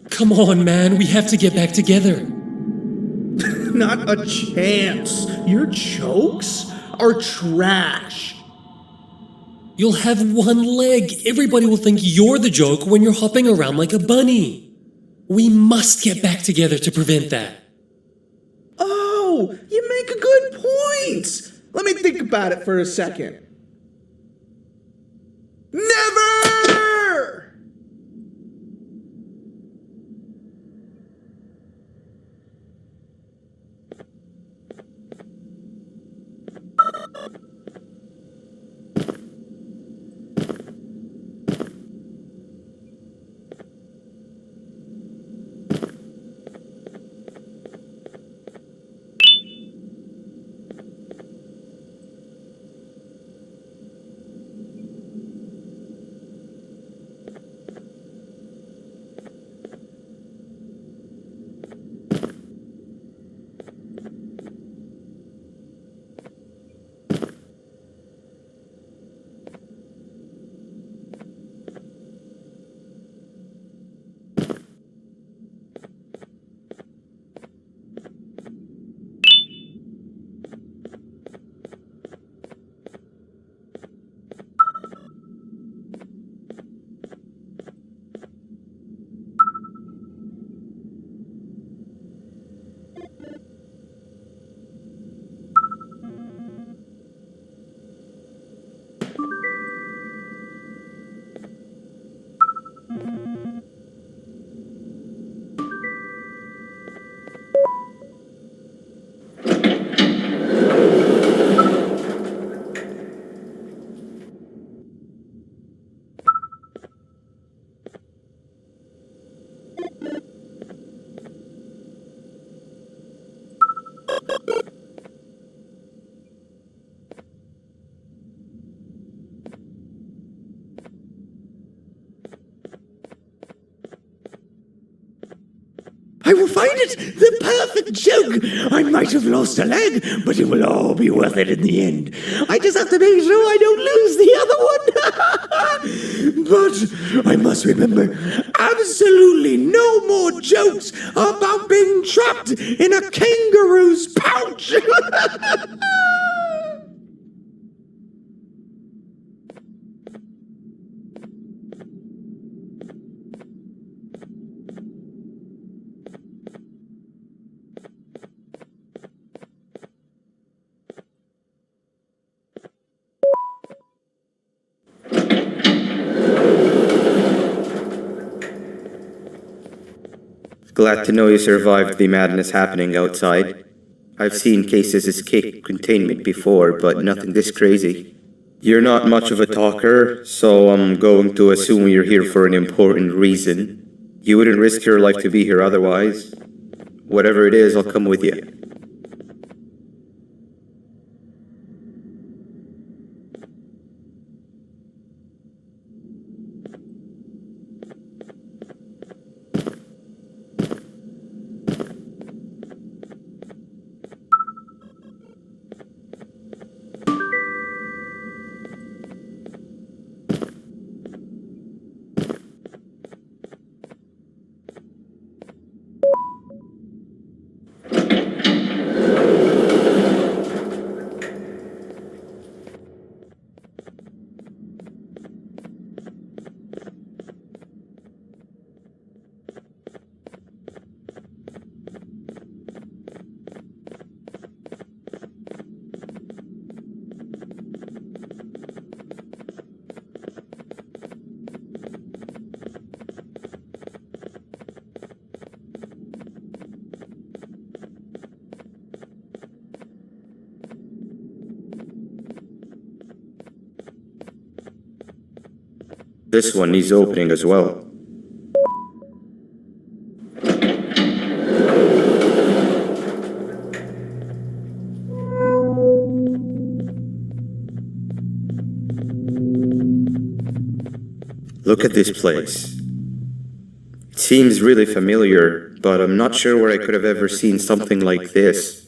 Come on, man, we have to get back together. Not a chance. Your jokes are trash. You'll have one leg. Everybody will think you're the joke when you're hopping around like a bunny. We must get back together to prevent that. Oh, you make a good point. Let me think about it for a second. Never! I will find it! The perfect joke! I might have lost a leg, but it will all be worth it in the end. I just have to make sure I don't lose the other one! But I must remember, absolutely no more jokes about being trapped in a kangaroo's pouch! Glad to know you survived the madness happening outside. I've seen cases escape containment before, but nothing this crazy. You're not much of a talker, so I'm going to assume you're here for an important reason. You wouldn't risk your life to be here otherwise. Whatever it is, I'll come with you. This one needs opening as well. Look at this place. It seems really familiar, but I'm not sure where I could have ever seen something like this.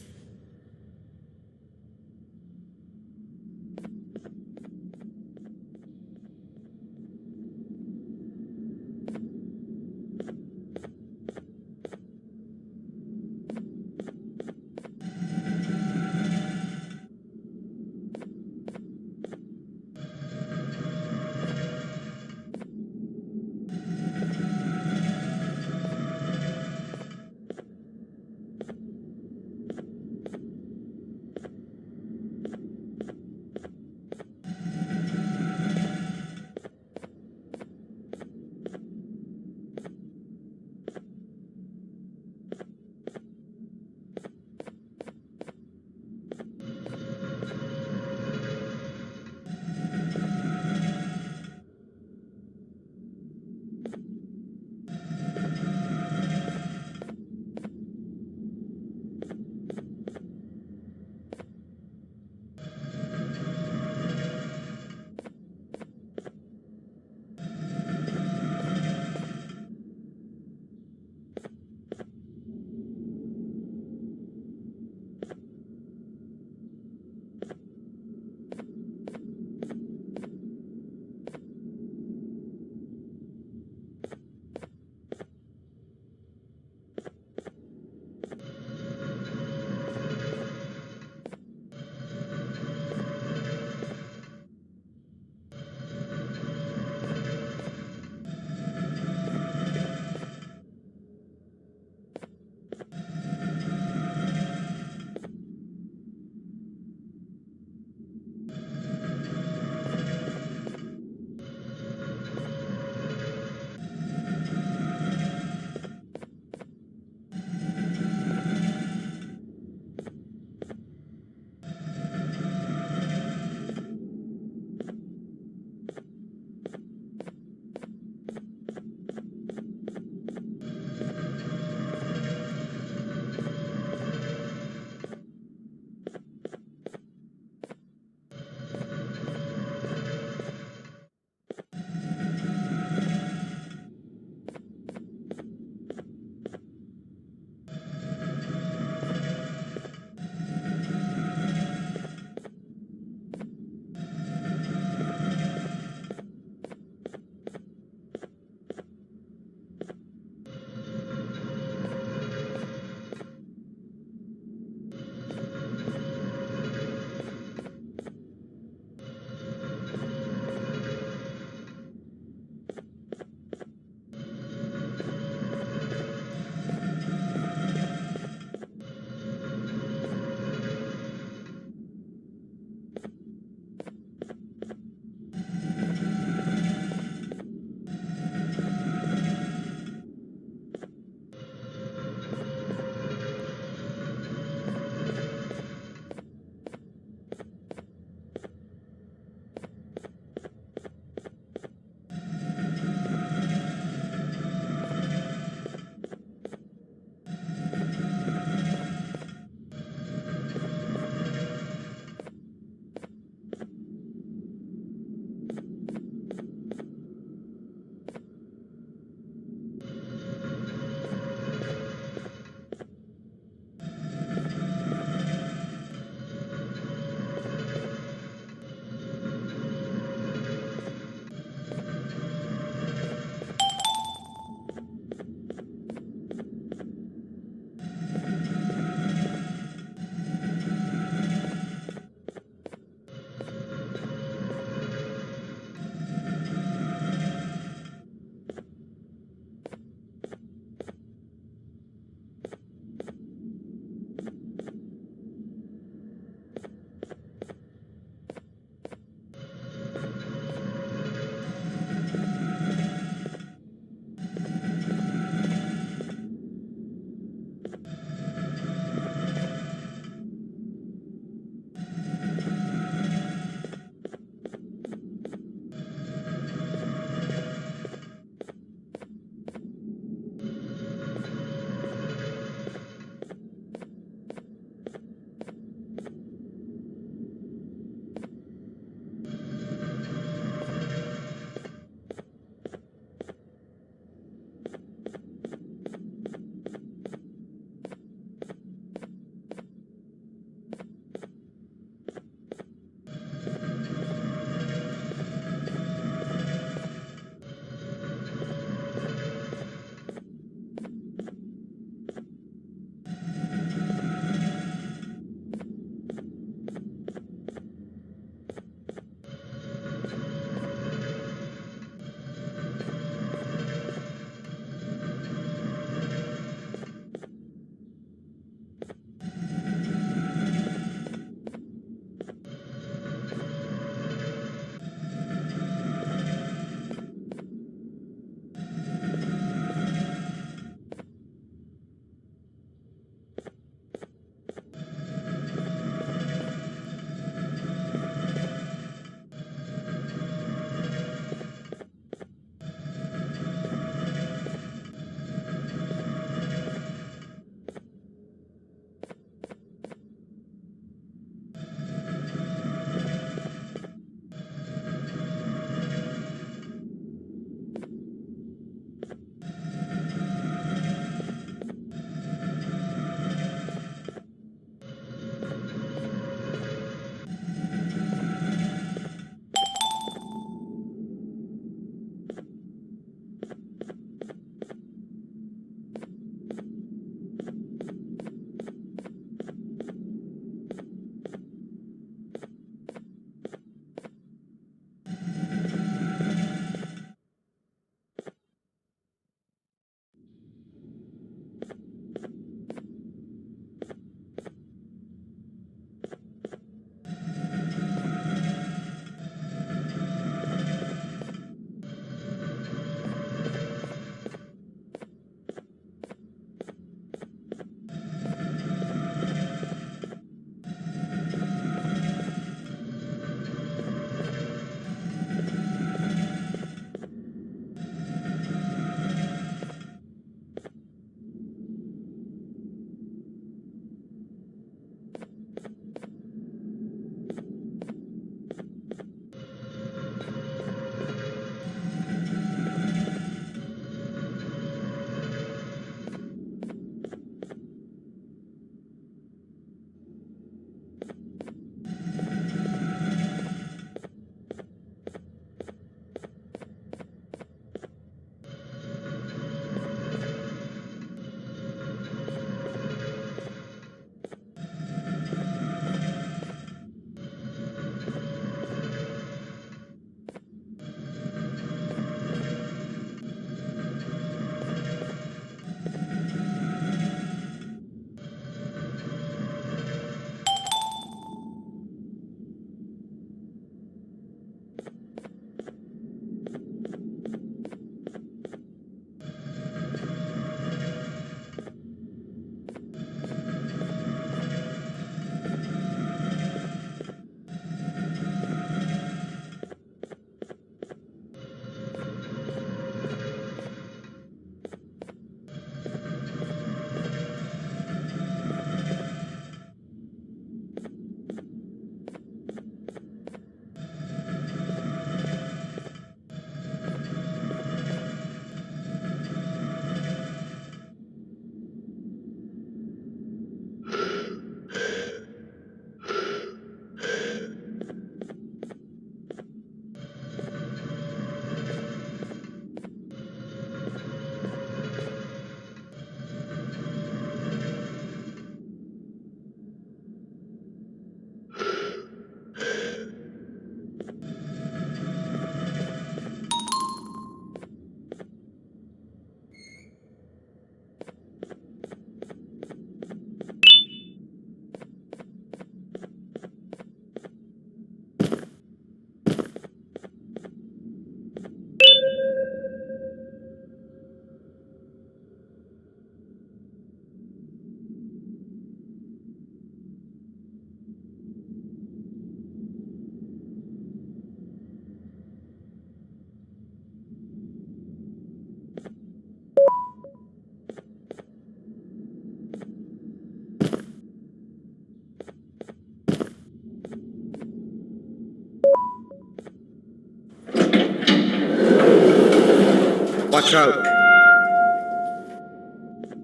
Watch out!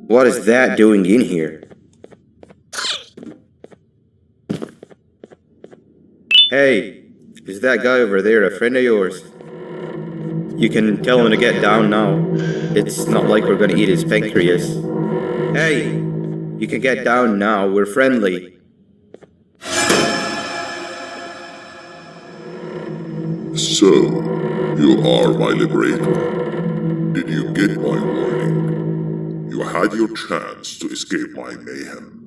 What is that doing in here? Hey, is that guy over there a friend of yours? You can tell him to get down now. It's not like we're gonna eat his pancreas. Hey, you can get down now, we're friendly. So, you are my liberator. Did you get my warning? You had your chance to escape my mayhem.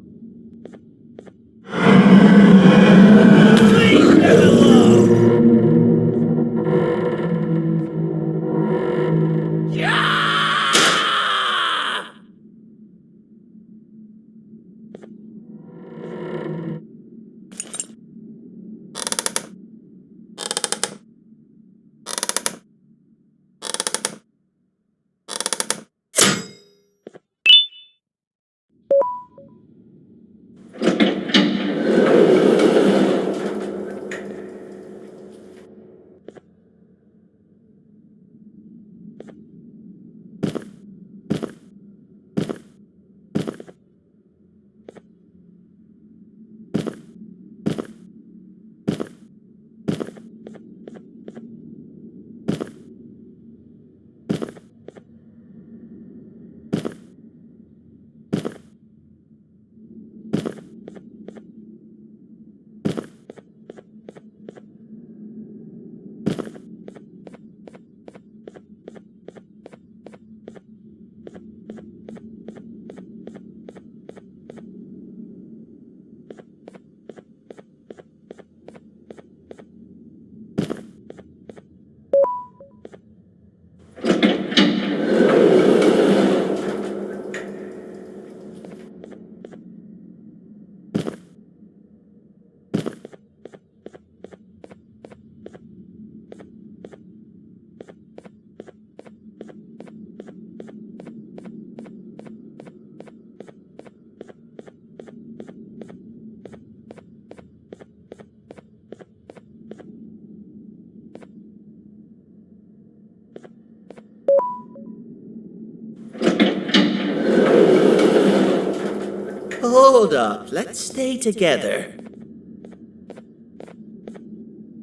Hold up, let's stay together.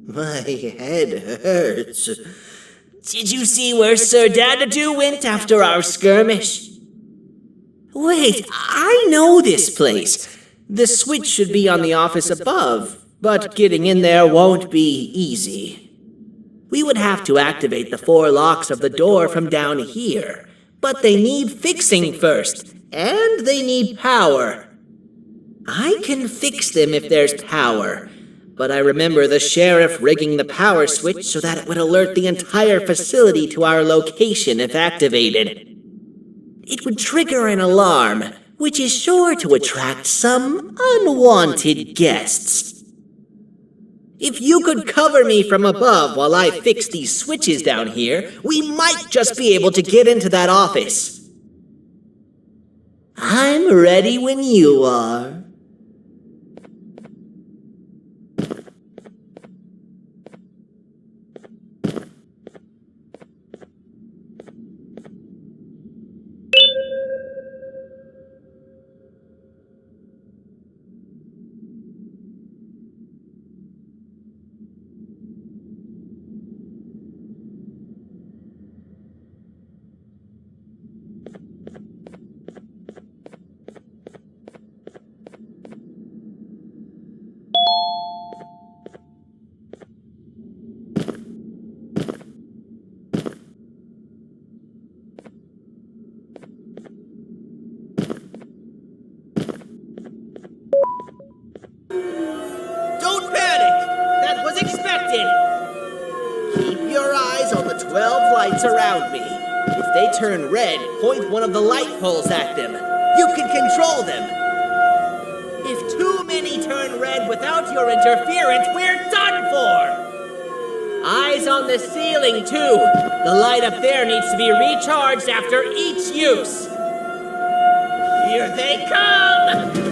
My head hurts. Did you see where Sir Dadadoo went after our skirmish? Wait, I know this place. The switch should be on the office above, but getting in there won't be easy. We would have to activate the 4 locks of the door from down here, but they need fixing first, and they need power. I can fix them if there's power, but I remember the sheriff rigging the power switch so that it would alert the entire facility to our location if activated. It would trigger an alarm, which is sure to attract some unwanted guests. If you could cover me from above while I fix these switches down here, we might just be able to get into that office. I'm ready when you are. Around me. If they turn red, point one of the light poles at them. You can control them. If too many turn red without your interference, we're done for! Eyes on the ceiling, too. The light up there needs to be recharged after each use. Here they come!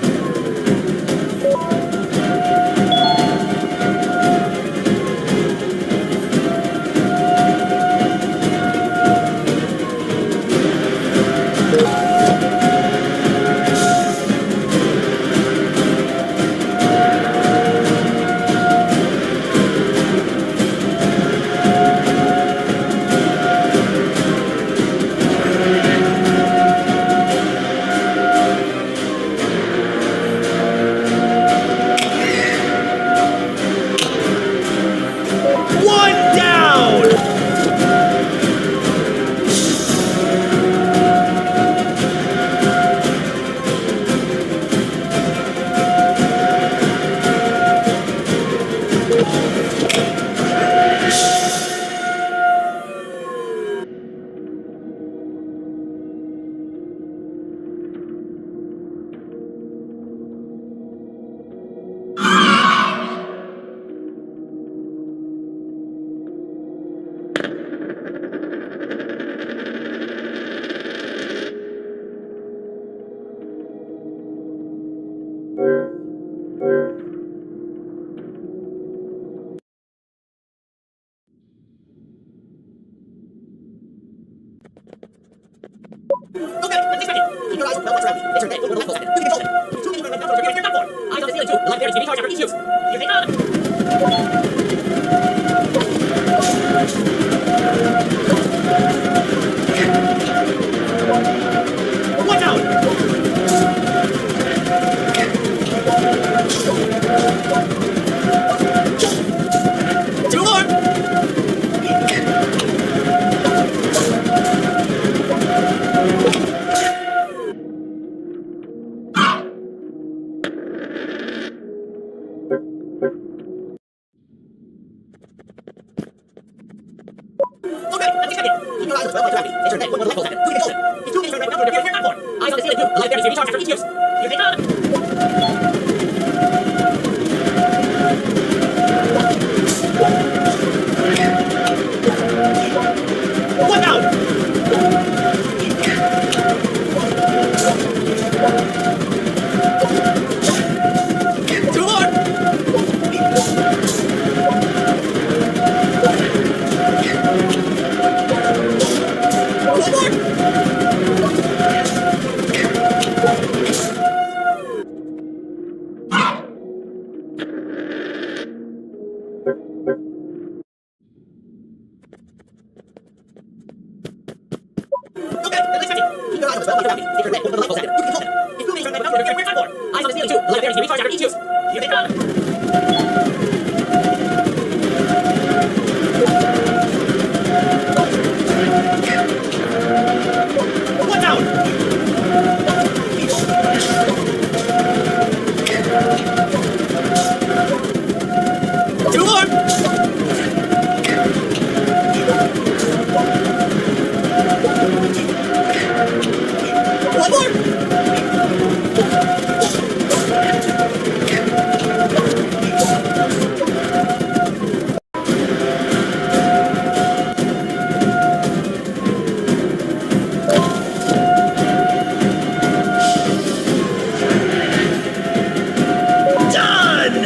Watch out! Too long! Okay, let's get in. Keep your eyes on 12 gravity. Enter net 1 level 7. You can hold it. If 2 meters right now, you're near platform. Eyes on the ceiling 2. Light bearings to recharge after each use. You take on. One out! Two more! One more! Okay, at least 50. Keep your eyes on 12 gravity. Enter net 1 level 7. You can hold it. If 2 meters right now, you're near platform. Eyes on the ceiling 2. Light bearings to recharge after each use. You take on. One down! Two more! One more! Done!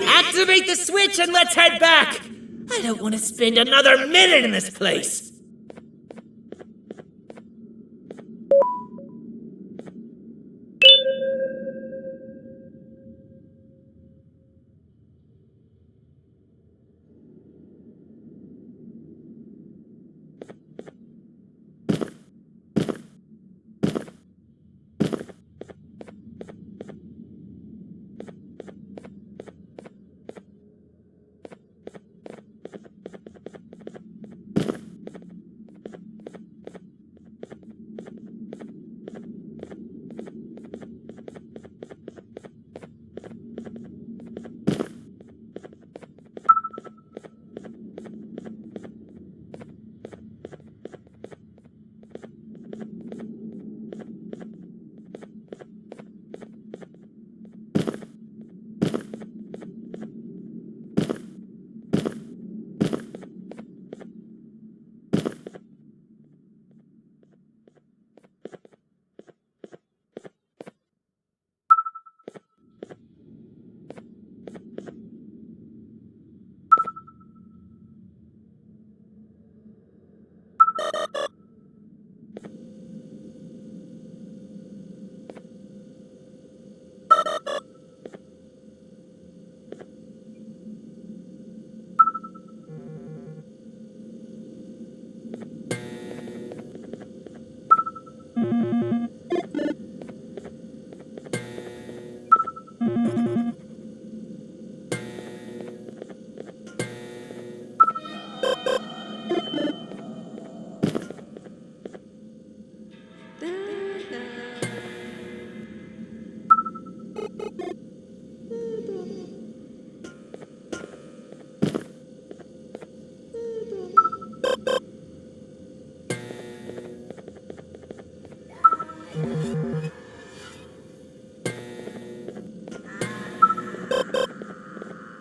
Activate the switch and let's head back! I don't want to spend another minute in this place!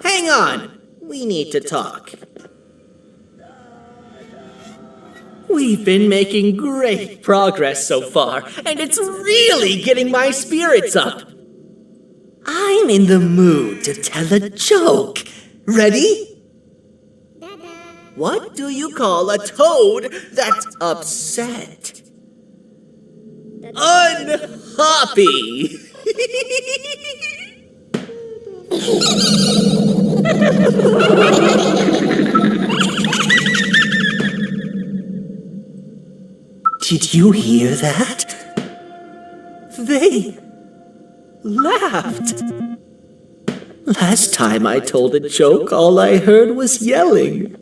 Hang on! We need to talk. We've been making great progress so far, and it's really getting my spirits up. I'm in the mood to tell a joke. Ready? What do you call a toad that's upset? unhappy. Did you hear that? They laughed. Last time I told a joke, all I heard was yelling.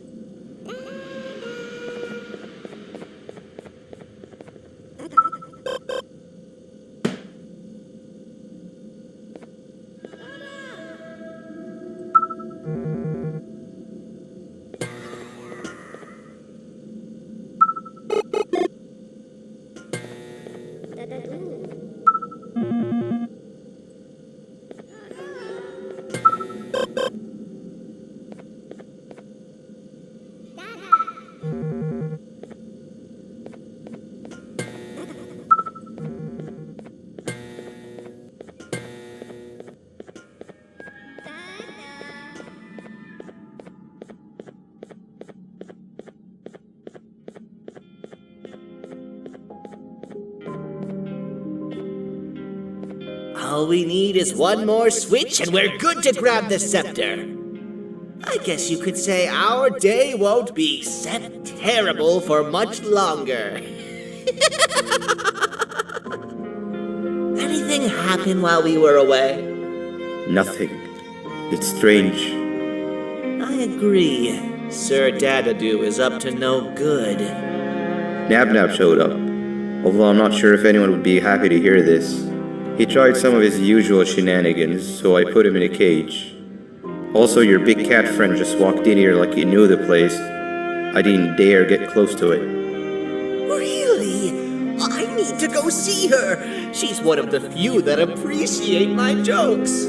All we need is one more switch and we're good to grab the scepter. I guess you could say our day won't be terrible for much longer. Anything happen while we were away? Nothing. It's strange. I agree. Sir Dadadoo is up to no good. Nab showed up, although I'm not sure if anyone would be happy to hear this. He tried some of his usual shenanigans, so I put him in a cage. Also, your big cat friend just walked in here like he knew the place. I didn't dare get close to it. Really? I need to go see her. She's one of the few that appreciate my jokes.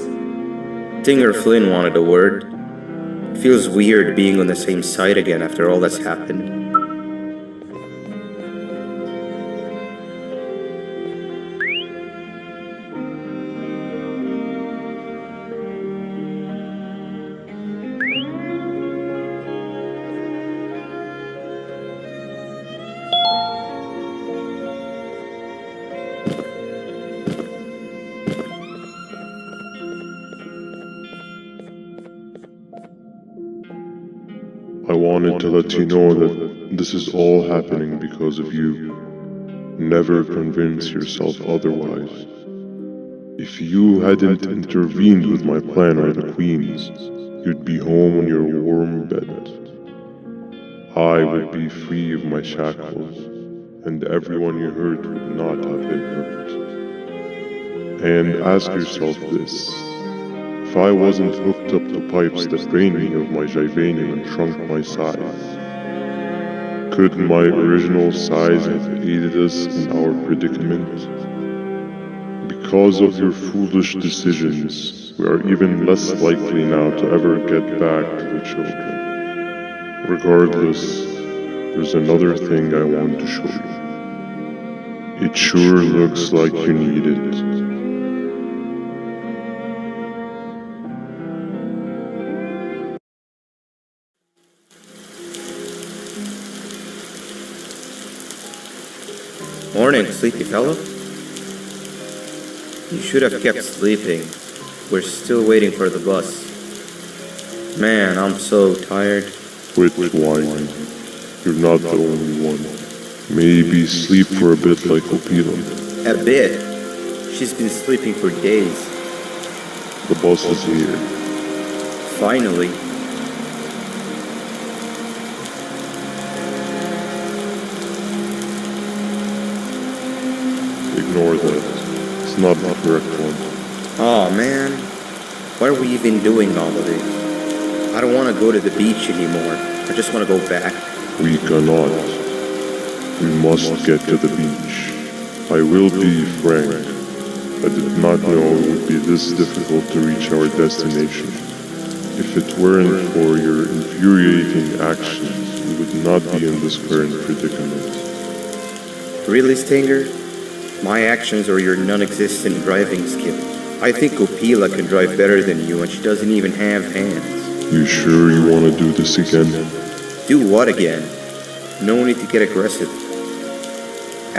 Tinger Flynn wanted a word. It feels weird being on the same side again after all that's happened. I wanted to let you know that this is all happening because of you. Never convince yourself otherwise. If you hadn't intervened with my plan or the Queen's, you'd be home on your warm bed. I would be free of my shackles, and everyone you hurt would not have been hurt. And ask yourself this. If I wasn't hooked up to pipes that drained me of my Jivanium and shrunk my size, could my original size have aided us in our predicament? Because of your foolish decisions, we are even less likely now to ever get back to the children. Regardless, there's another thing I want to show you. It sure looks like you need it. Morning, sleepy fellow. You should have kept sleeping. We're still waiting for the bus. Man, I'm so tired. Quit whining. You're not the only one. Maybe sleep for a bit like Opila. A bit? She's been sleeping for days. The bus is here. Finally. Ignore that. It's not the correct one. Aw, man. Why are we even doing all of this? I don't want to go to the beach anymore. I just want to go back. We cannot. We must get to the beach. I will be frank. I did not know it would be this difficult to reach our destination. If it weren't for your infuriating actions, we would not be in this current predicament. Really, Stinger? My actions are your non-existent driving skill. I think Opila can drive better than you and she doesn't even have hands. You sure you want to do this again? Do what again? No need to get aggressive.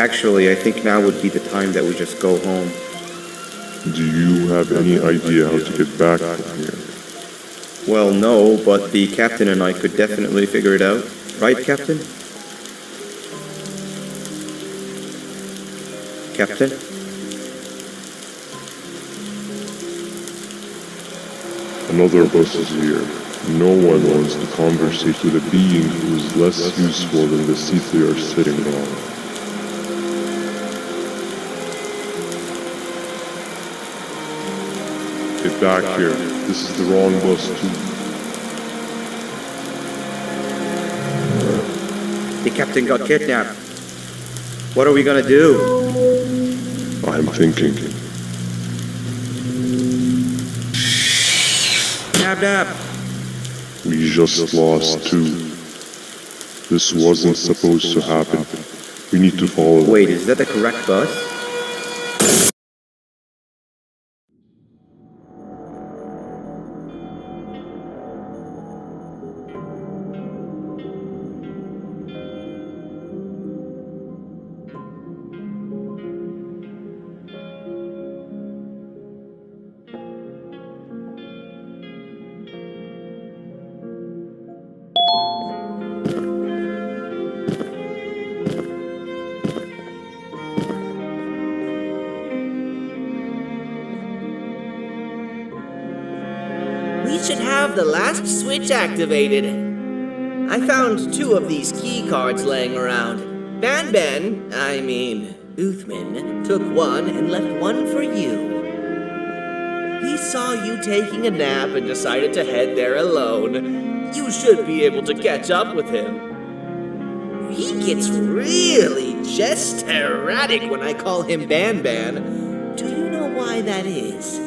Actually, I think now would be the time that we just go home. Do you have any idea how to get back from here? Well, no, but the captain and I could definitely figure it out. Right, Captain? Captain? Another bus is here. No one wants to conversate with a being who is less useful than the seat they are sitting on. Get back here. This is the wrong bus too. The captain got kidnapped. What are we gonna do? I'm thinking. Nab. We just lost two. This wasn't supposed to happen. We need to follow them. Wait, is that the correct bus? We should have the last switch activated. I found 2 of these key cards laying around. Uthman, took one and left one for you. He saw you taking a nap and decided to head there alone. You should be able to catch up with him. He gets really just erratic when I call him Banban. Do you know why that is?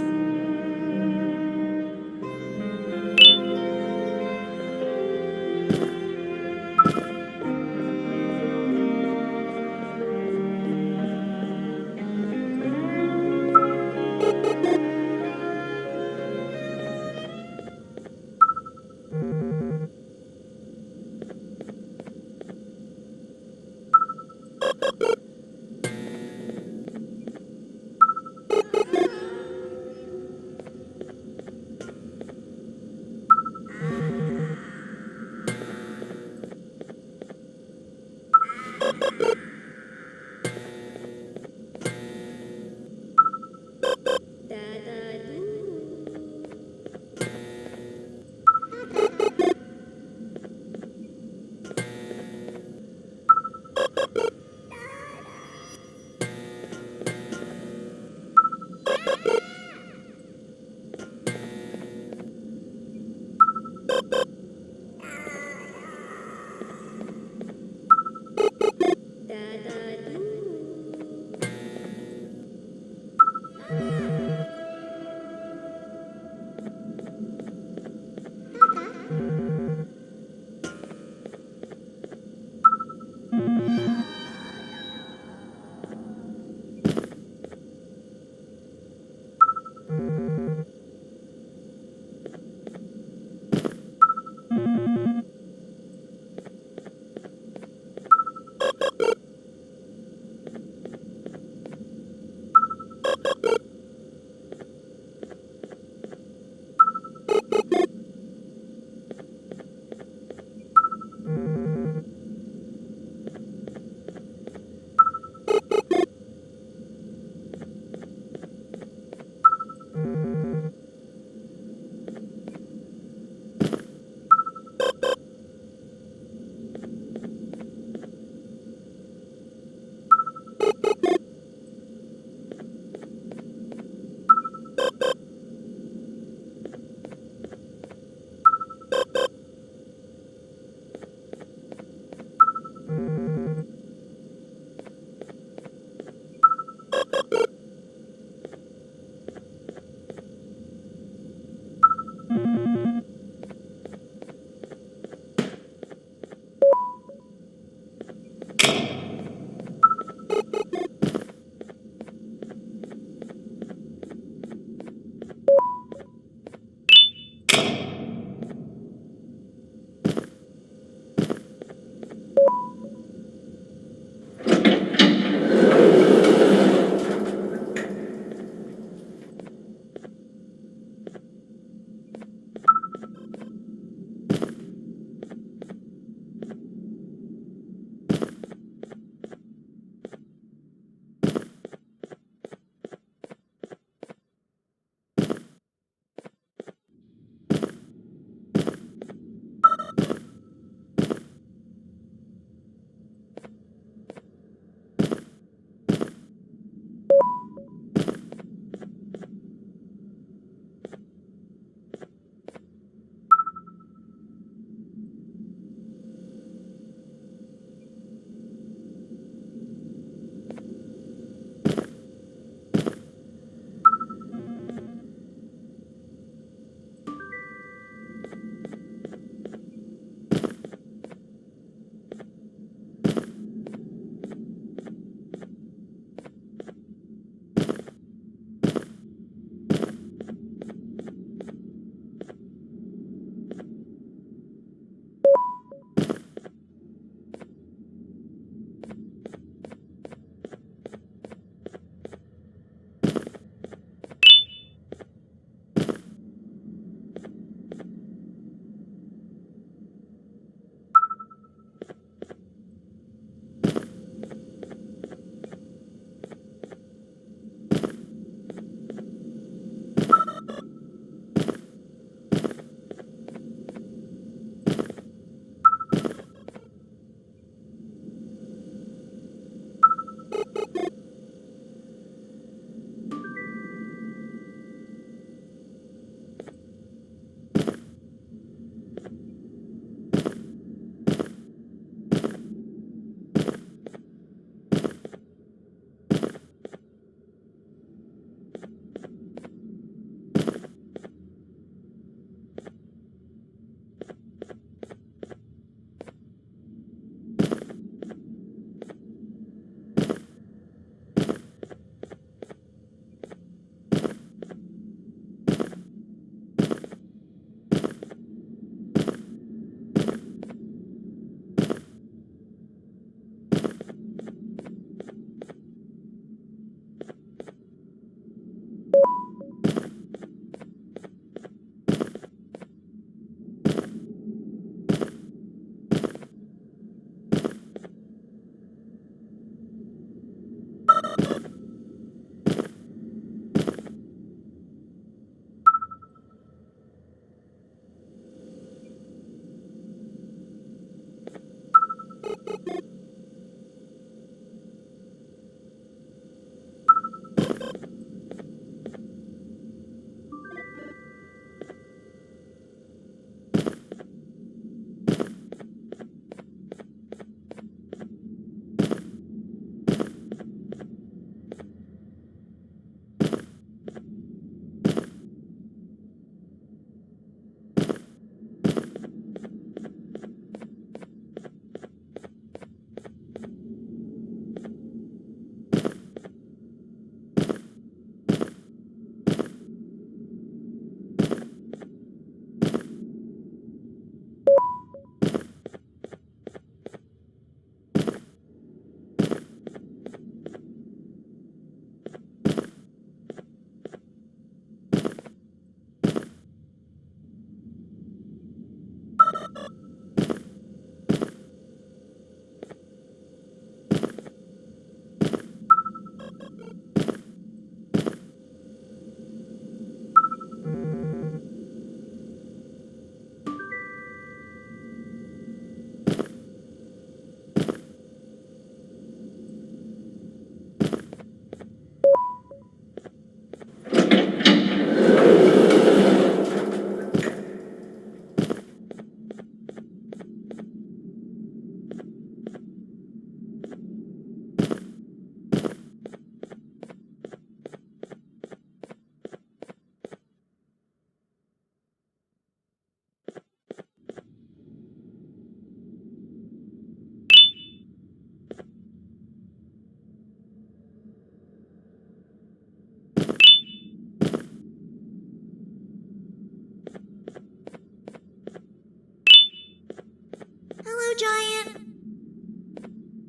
Hello, Giant.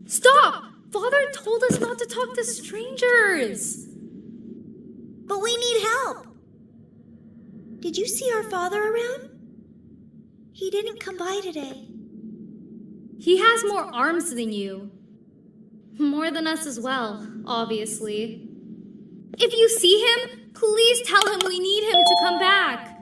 Stop! Father told us not to talk to strangers! But we need help. Did you see our father around? He didn't come by today. He has more arms than you. More than us as well, obviously. If you see him, please tell him we need him to come back.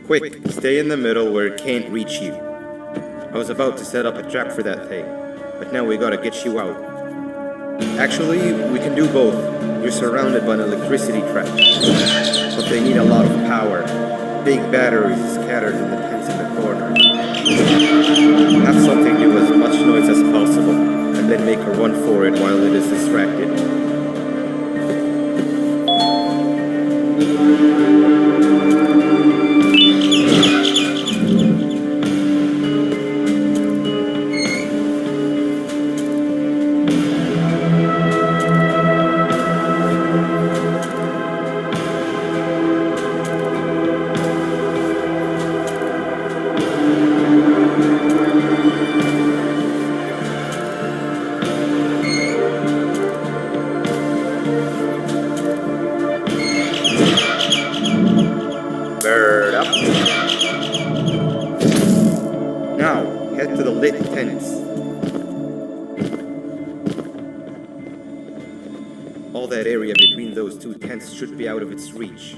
Quick, stay in the middle where it can't reach you. I was about to set up a trap for that thing, but now we gotta get you out. Actually, we can do both. You're surrounded by an electricity trap, but they need a lot of power. Big batteries scattered in the tents in the corner. Have something do as much noise as possible, and then make her run for it while it is distracted. Bird up. Now, head to the lit tents. All that area between those two tents should be out of its reach.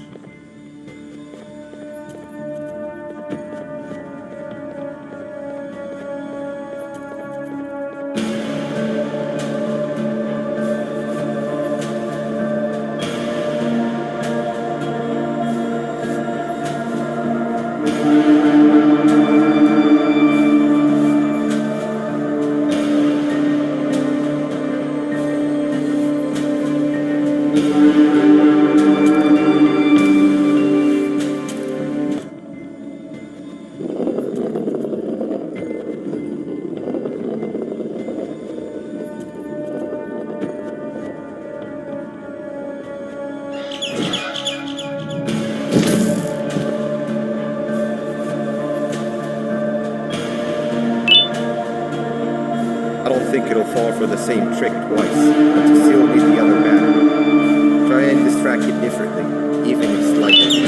I don't think it'll fall for the same trick twice, but you still need the other battery. Try and distract it differently, even if slightly.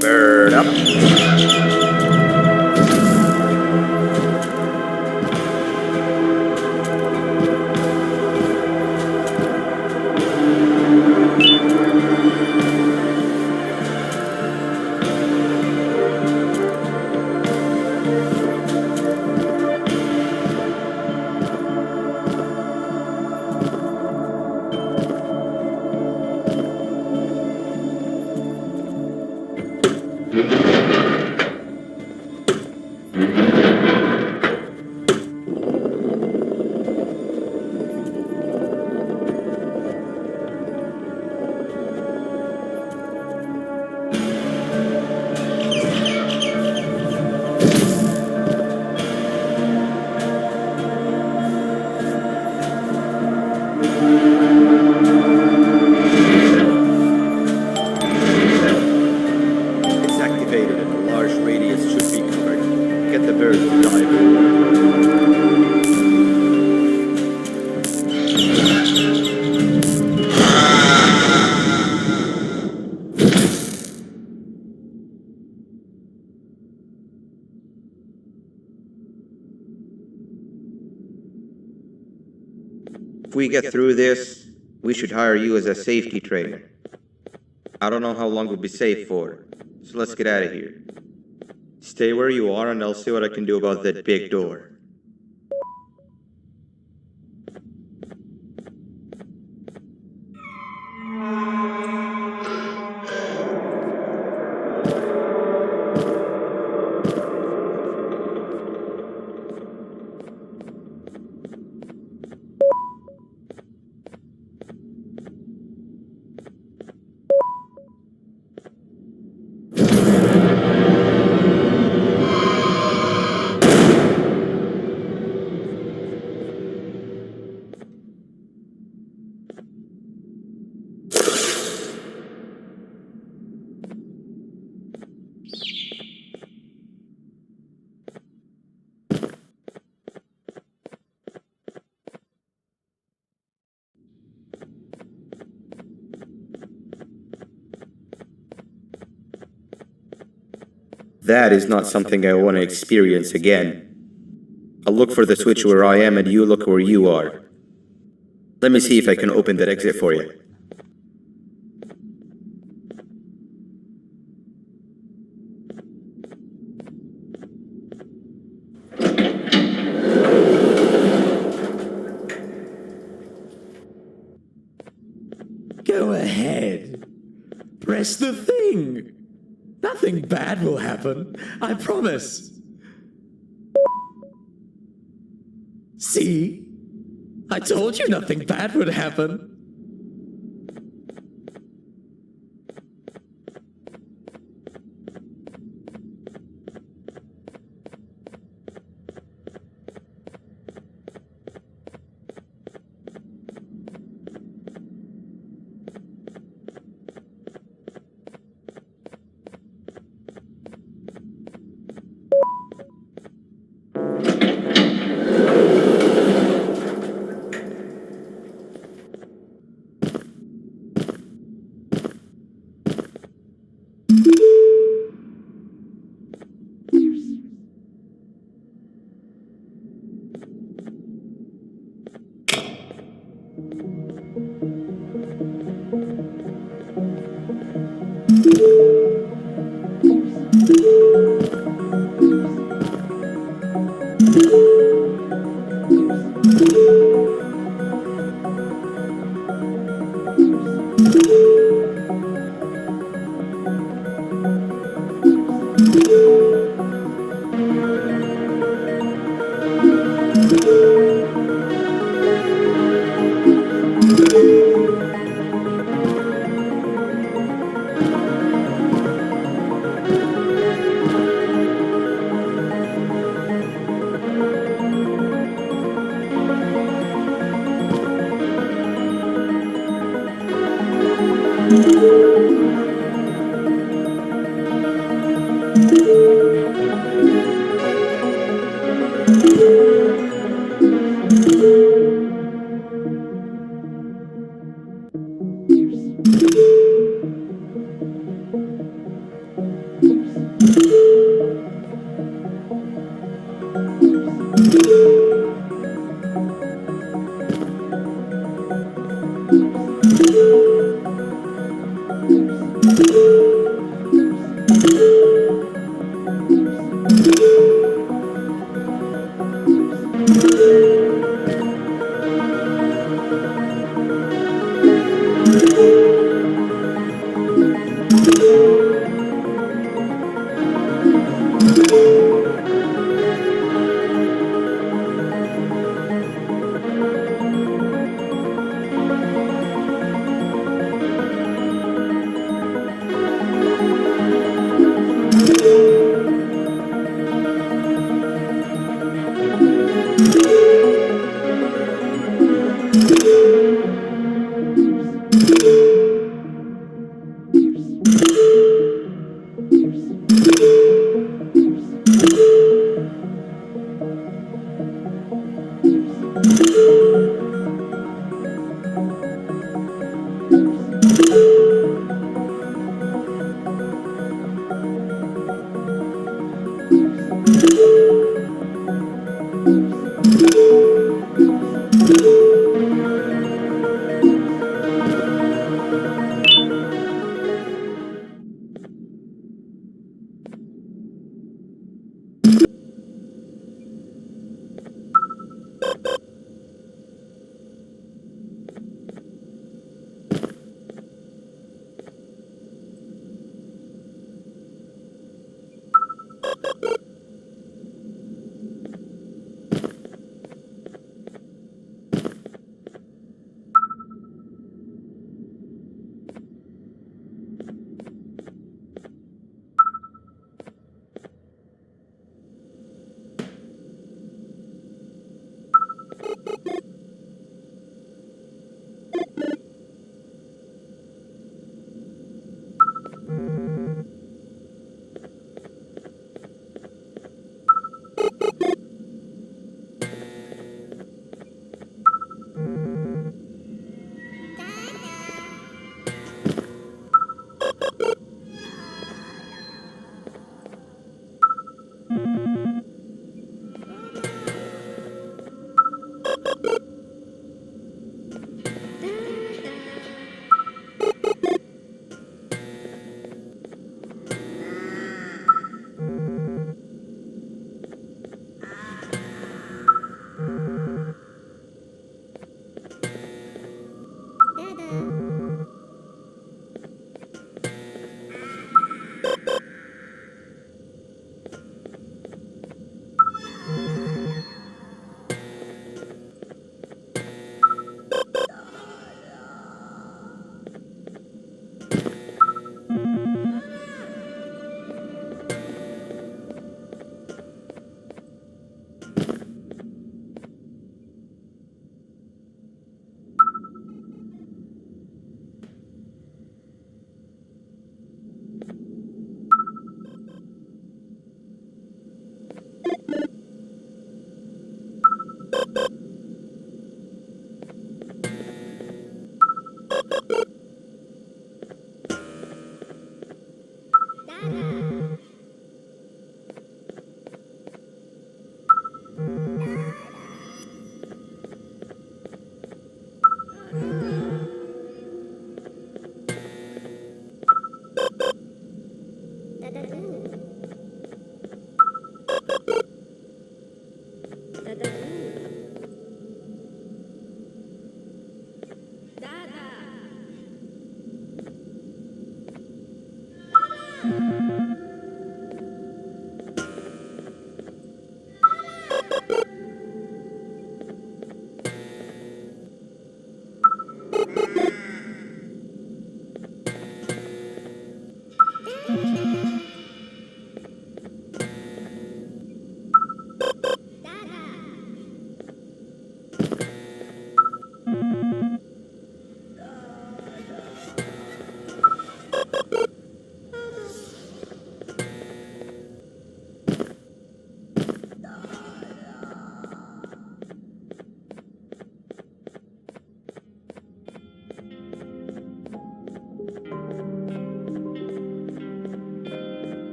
Bird up. It's activated and a large radius should be covered. Get the bird to dive. If we get through this, we should hire you as a safety trainer. I don't know how long we'll be safe for, so let's get out of here. Stay where you are and I'll see what I can do about that big door. That is not something I want to experience again. I'll look for the switch where I am and you look where you are. Let me see if I can open that exit for you. Go ahead. Press the thing. Nothing bad will happen. I promise. See? I told you nothing bad would happen.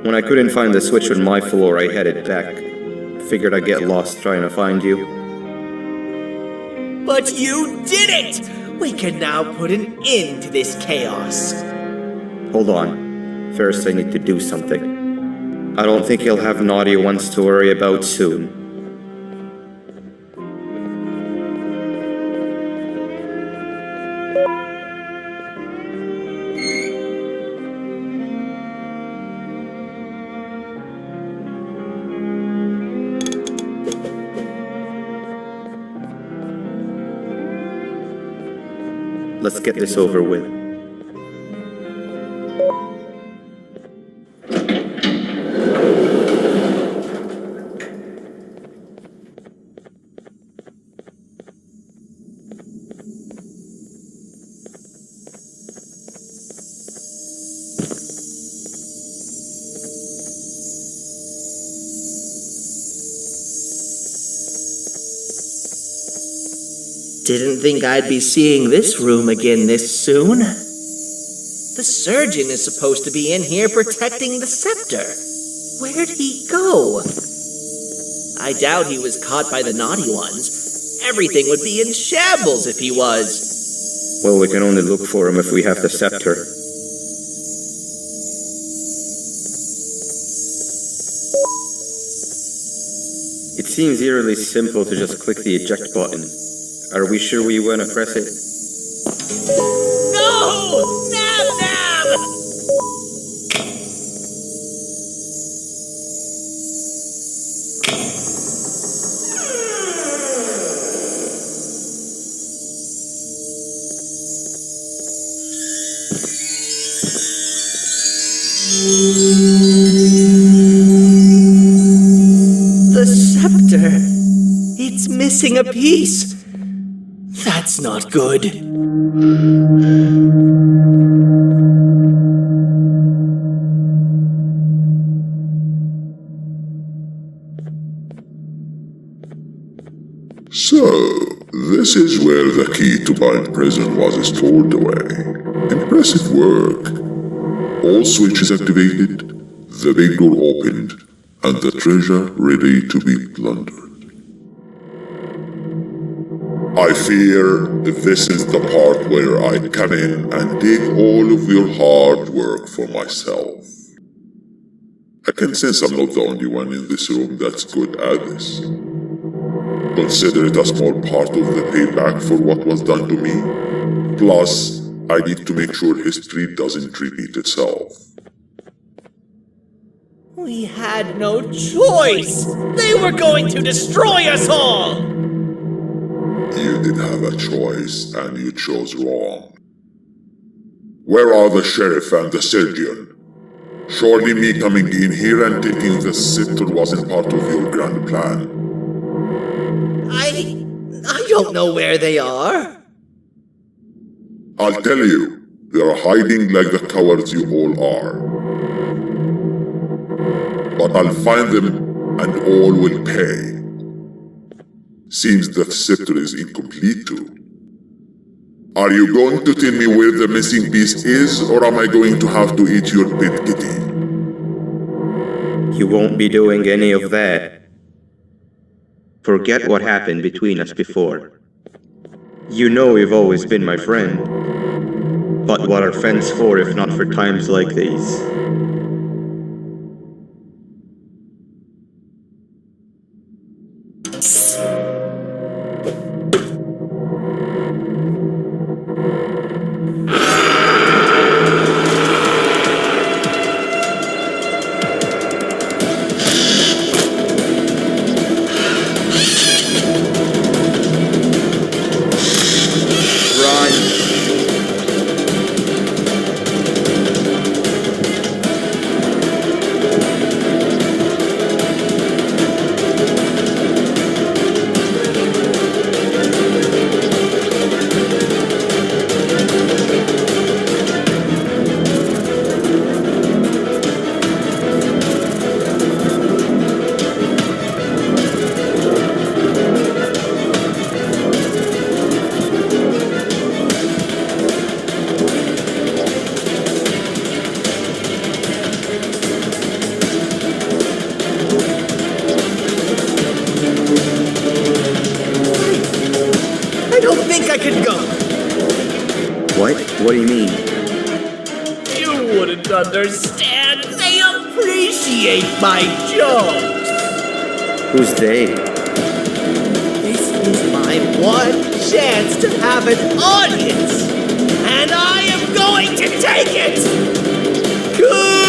When I couldn't find the switch on my floor, I headed back. Figured I'd get lost trying to find you. But you did it! We can now put an end to this chaos. Hold on. First, I need to do something. I don't think he'll have naughty ones to worry about soon. Let's get this over with. Didn't think I'd be seeing this room again this soon. The surgeon is supposed to be in here protecting the scepter. Where'd he go? I doubt he was caught by the naughty ones. Everything would be in shambles if he was. Well, we can only look for him if we have the scepter. It seems eerily simple to just click the eject button. Are we sure we want to press it? No! Nab Nab! The scepter. It's missing a piece. That's not good. So, this is where the key to my prison was stored away. Impressive work. All switches activated, the big door opened, and the treasure ready to be plundered. I fear this is the part where I come in and take all of your hard work for myself. I can sense I'm not the only one in this room that's good at this. Consider it a small part of the payback for what was done to me. Plus, I need to make sure history doesn't repeat itself. We had no choice! They were going to destroy us all! You did have a choice, and you chose wrong. Where are the sheriff and the surgeon? Surely me coming in here and taking the scepter wasn't part of your grand plan. I don't know where they are. I'll tell you, they are hiding like the cowards you all are. But I'll find them, and all will pay. Seems that scepter is incomplete too. Are you going to tell me where the missing piece is, or am I going to have to eat your pet kitty? You won't be doing any of that. Forget what happened between us before. You know you've always been my friend. But what are friends for if not for times like these? What do you mean? You wouldn't understand. They appreciate my jokes. Who's they? This is my one chance to have an audience, and I am going to take it. Goodbye.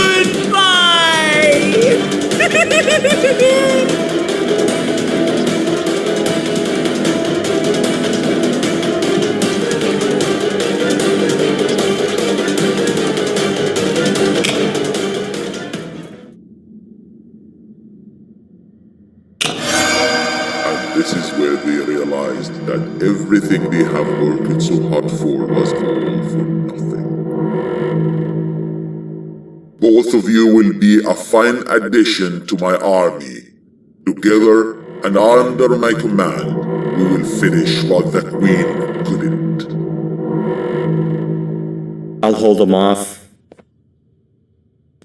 This is where they realized that everything they have worked so hard for was all for nothing. Both of you will be a fine addition to my army. Together and under my command, we will finish what the Queen couldn't. I'll hold them off.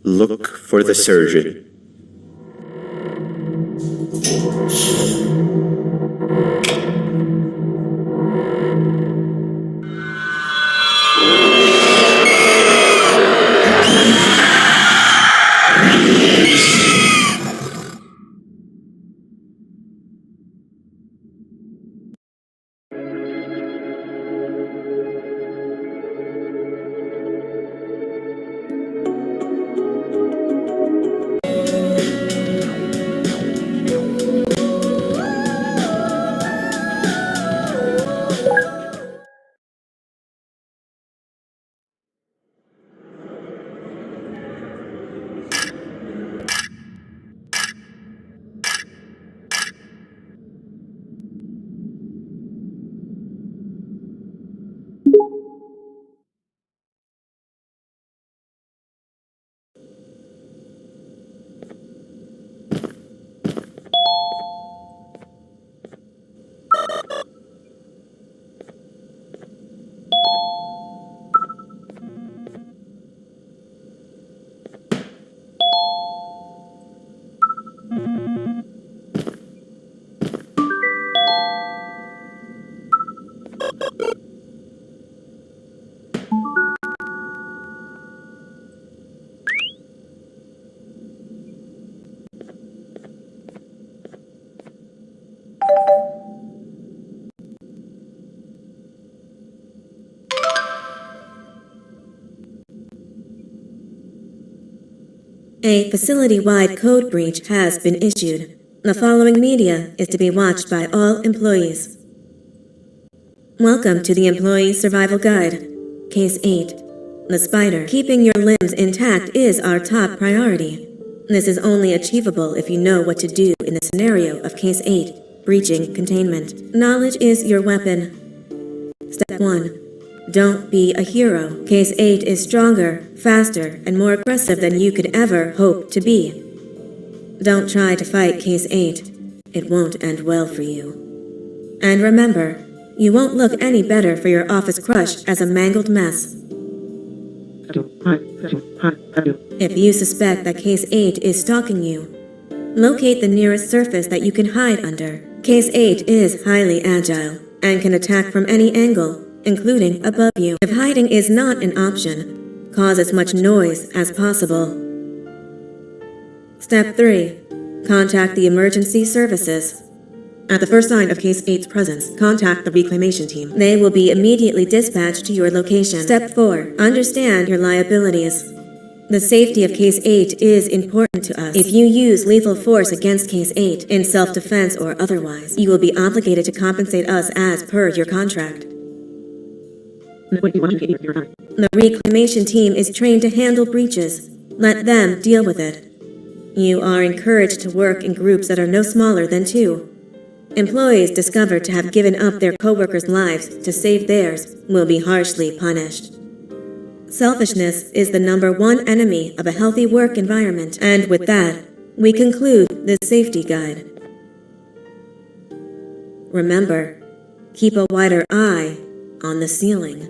Look for the surgeon. A facility-wide code breach has been issued. The following media is to be watched by all employees. Welcome to the Employee Survival Guide. Case 8. The spider. Keeping your limbs intact is our top priority. This is only achievable if you know what to do in the scenario of Case 8, breaching containment. Knowledge is your weapon. Step 1. Don't be a hero. Case 8 is stronger, faster, and more aggressive than you could ever hope to be. Don't try to fight Case 8. It won't end well for you. And remember, you won't look any better for your office crush as a mangled mess. If you suspect that Case 8 is stalking you, locate the nearest surface that you can hide under. Case 8 is highly agile and can attack from any angle, including above you. If hiding is not an option, cause as much noise as possible. Step 3. Contact the emergency services. At the first sign of Case 8's presence, contact the reclamation team. They will be immediately dispatched to your location. Step 4. Understand your liabilities. The safety of Case 8 is important to us. If you use lethal force against Case 8, in self-defense or otherwise, you will be obligated to compensate us as per your contract. The reclamation team is trained to handle breaches. Let them deal with it. You are encouraged to work in groups that are no smaller than 2. Employees discovered to have given up their co-workers' lives to save theirs will be harshly punished. Selfishness is the #1 enemy of a healthy work environment, and with that, we conclude this safety guide. Remember, keep a wider eye on the ceiling.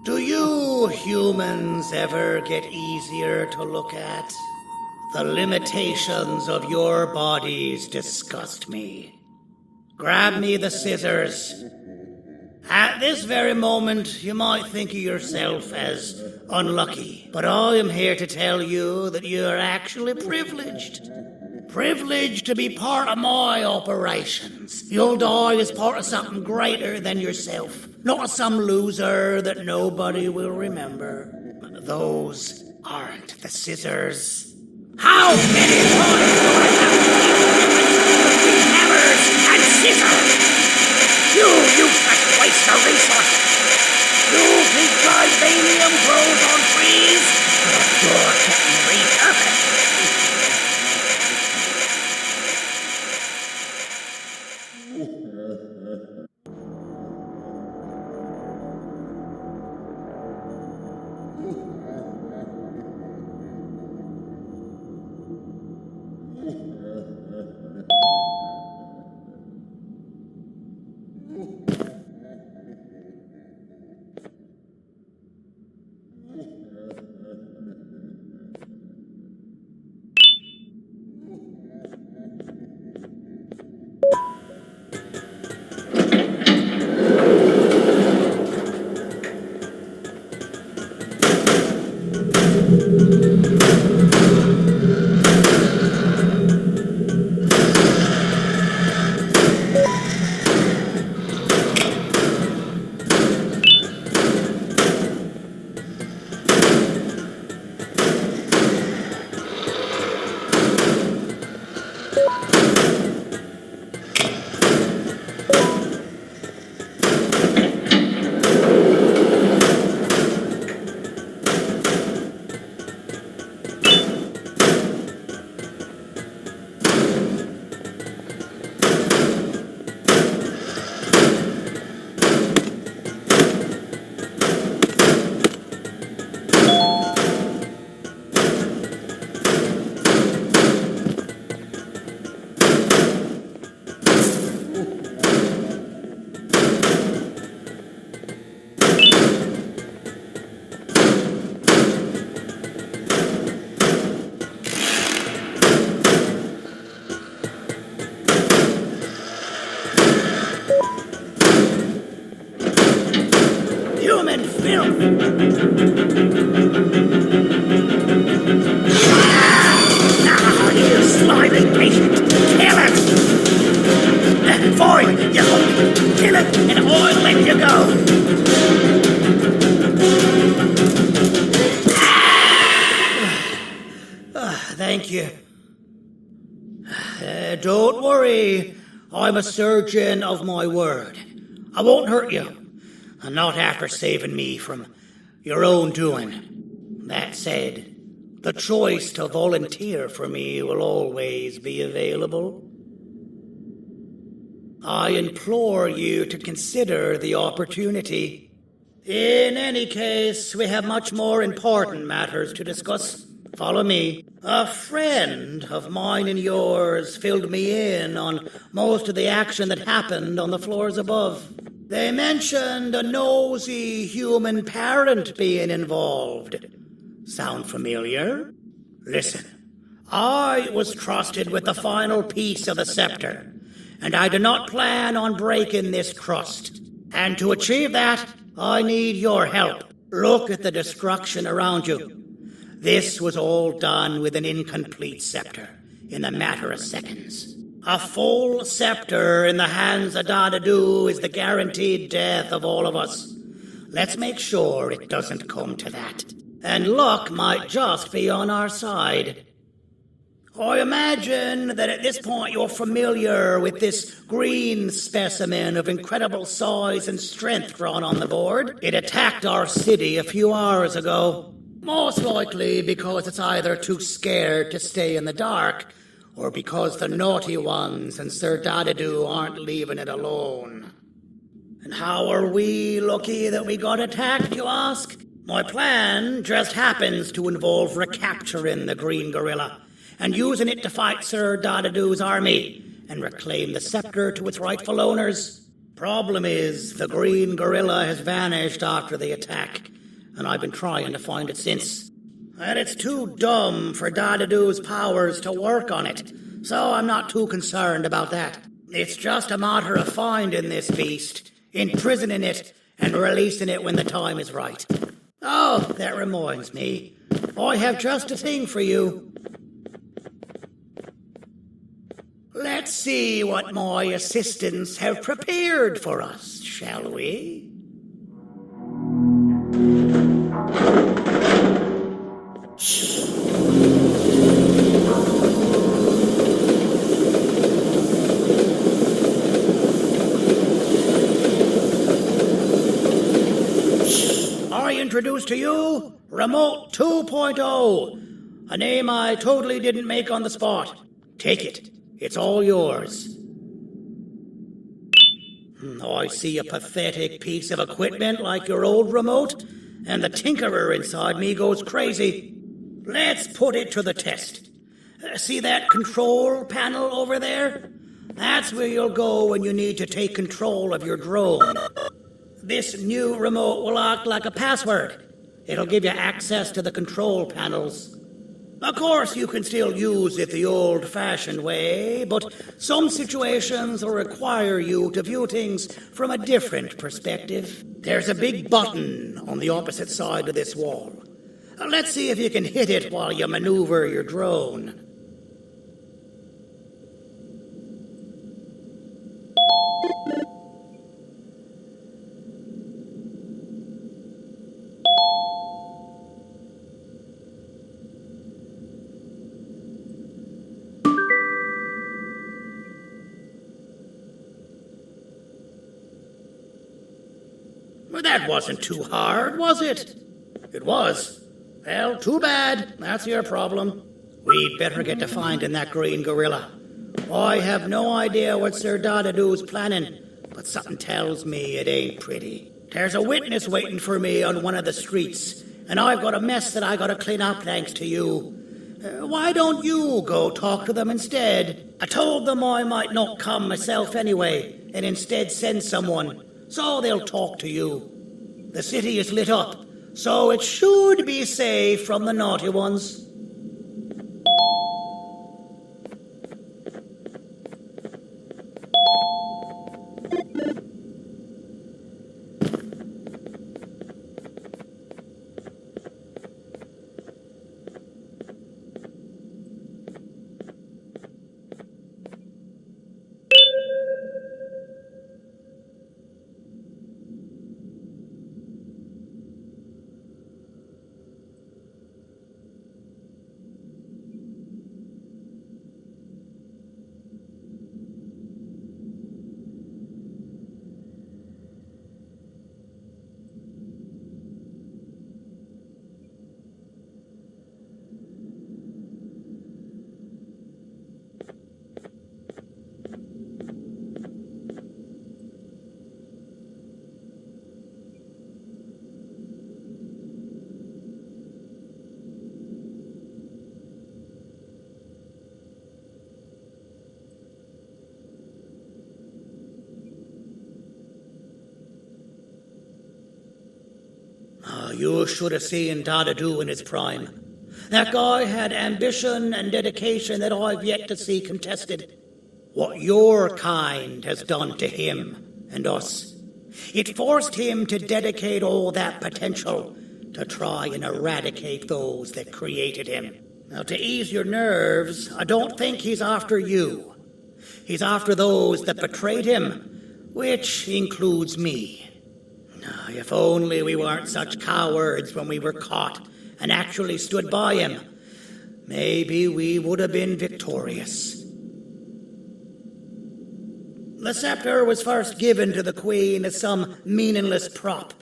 Do you humans ever get easier to look at? The limitations of your bodies disgust me. Grab me the scissors. At this very moment, you might think of yourself as unlucky, but I am here to tell you that you are actually privileged. Privileged to be part of my operations. You'll die as part of something greater than yourself, not as some loser that nobody will remember. Those aren't the scissors. How many times do I have to keep with hammers and scissors? You useless waste of resources! You think titanium grows on trees? But you're getting repurposed! Now, you slimy patient, kill it! Fine, you hope. Kill it, and I'll let you go. Thank you. Don't worry. I'm a surgeon of my word. I won't hurt you. Not after saving me from your own doing. That said, the choice to volunteer for me will always be available. I implore you to consider the opportunity. In any case, we have much more important matters to discuss. Follow me. A friend of mine and yours filled me in on most of the action that happened on the floors above. They mentioned a nosy human parent being involved. Sound familiar? Listen, I was trusted with the final piece of the scepter, and I do not plan on breaking this trust. And to achieve that, I need your help. Look at the destruction around you. This was all done with an incomplete scepter in a matter of seconds. A full scepter in the hands of Dadadu is the guaranteed death of all of us. Let's make sure it doesn't come to that. And luck might just be on our side. I imagine that at this point you're familiar with this green specimen of incredible size and strength drawn on the board. It attacked our city a few hours ago. Most likely because it's either too scared to stay in the dark, or because the naughty ones and Sir Dadadu aren't leaving it alone. And how are we lucky that we got attacked, you ask? My plan just happens to involve recapturing the green gorilla and using it to fight Sir Dadadu's army and reclaim the scepter to its rightful owners. Problem is, the green gorilla has vanished after the attack, and I've been trying to find it since. And it's too dumb for Dadadoo's powers to work on it, so I'm not too concerned about that. It's just a matter of finding this beast, imprisoning it, and releasing it when the time is right. Oh, that reminds me. I have just a thing for you. Let's see what my assistants have prepared for us, shall we? I introduce to you Remote 2.0, a name I totally didn't make on the spot. Take it. It's all yours. I see a pathetic piece of equipment like your old remote, and the tinkerer inside me goes crazy. Let's put it to the test. See that control panel over there? That's where you'll go when you need to take control of your drone. This new remote will act like a password. It'll give you access to the control panels. Of course, you can still use it the old-fashioned way, but some situations will require you to view things from a different perspective. There's a big button on the opposite side of this wall. Let's see if you can hit it while you maneuver your drone. Well, that wasn't too hard, was it? It was. Well, too bad. That's your problem. We'd better get to finding that green gorilla. I have no idea what Sir Dadadoo's planning, but something tells me it ain't pretty. There's a witness waiting for me on one of the streets, and I've got a mess that I gotta clean up thanks to you. Why don't you go talk to them instead? I told them I might not come myself anyway, and instead send someone, so they'll talk to you. The city is lit up, so it should be safe from the naughty ones. You should have seen Dadadoo in his prime. That guy had ambition and dedication that I've yet to see contested. What your kind has done to him and us. It forced him to dedicate all that potential to try and eradicate those that created him. Now, to ease your nerves, I don't think he's after you. He's after those that betrayed him, which includes me. If only we weren't such cowards when we were caught and actually stood by him, maybe we would have been victorious. The scepter was first given to the Queen as some meaningless prop,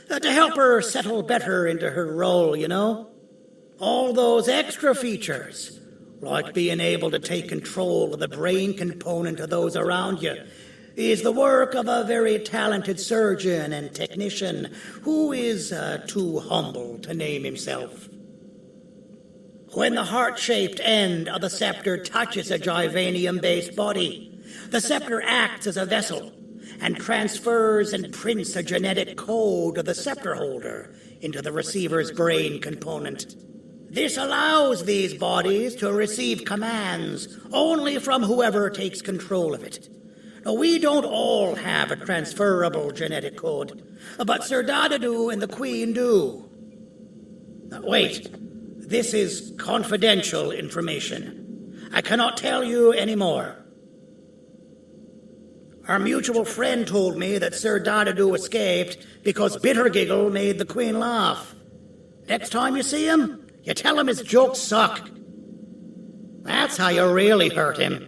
to help her settle better into her role, you know? All those extra features, like being able to take control of the brain component of those around you, is the work of a very talented surgeon and technician who is too humble to name himself. When the heart-shaped end of the scepter touches a Givanium-based body, the scepter acts as a vessel, and transfers and prints a genetic code of the scepter holder into the receiver's brain component. This allows these bodies to receive commands only from whoever takes control of it. Now, we don't all have a transferable genetic code, but Sir Dadadu and the Queen do. Now, wait, this is confidential information. I cannot tell you any more. Our mutual friend told me that Sir Dadadu escaped because Bittergiggle made the Queen laugh. Next time you see him, you tell him his jokes suck. That's how you really hurt him.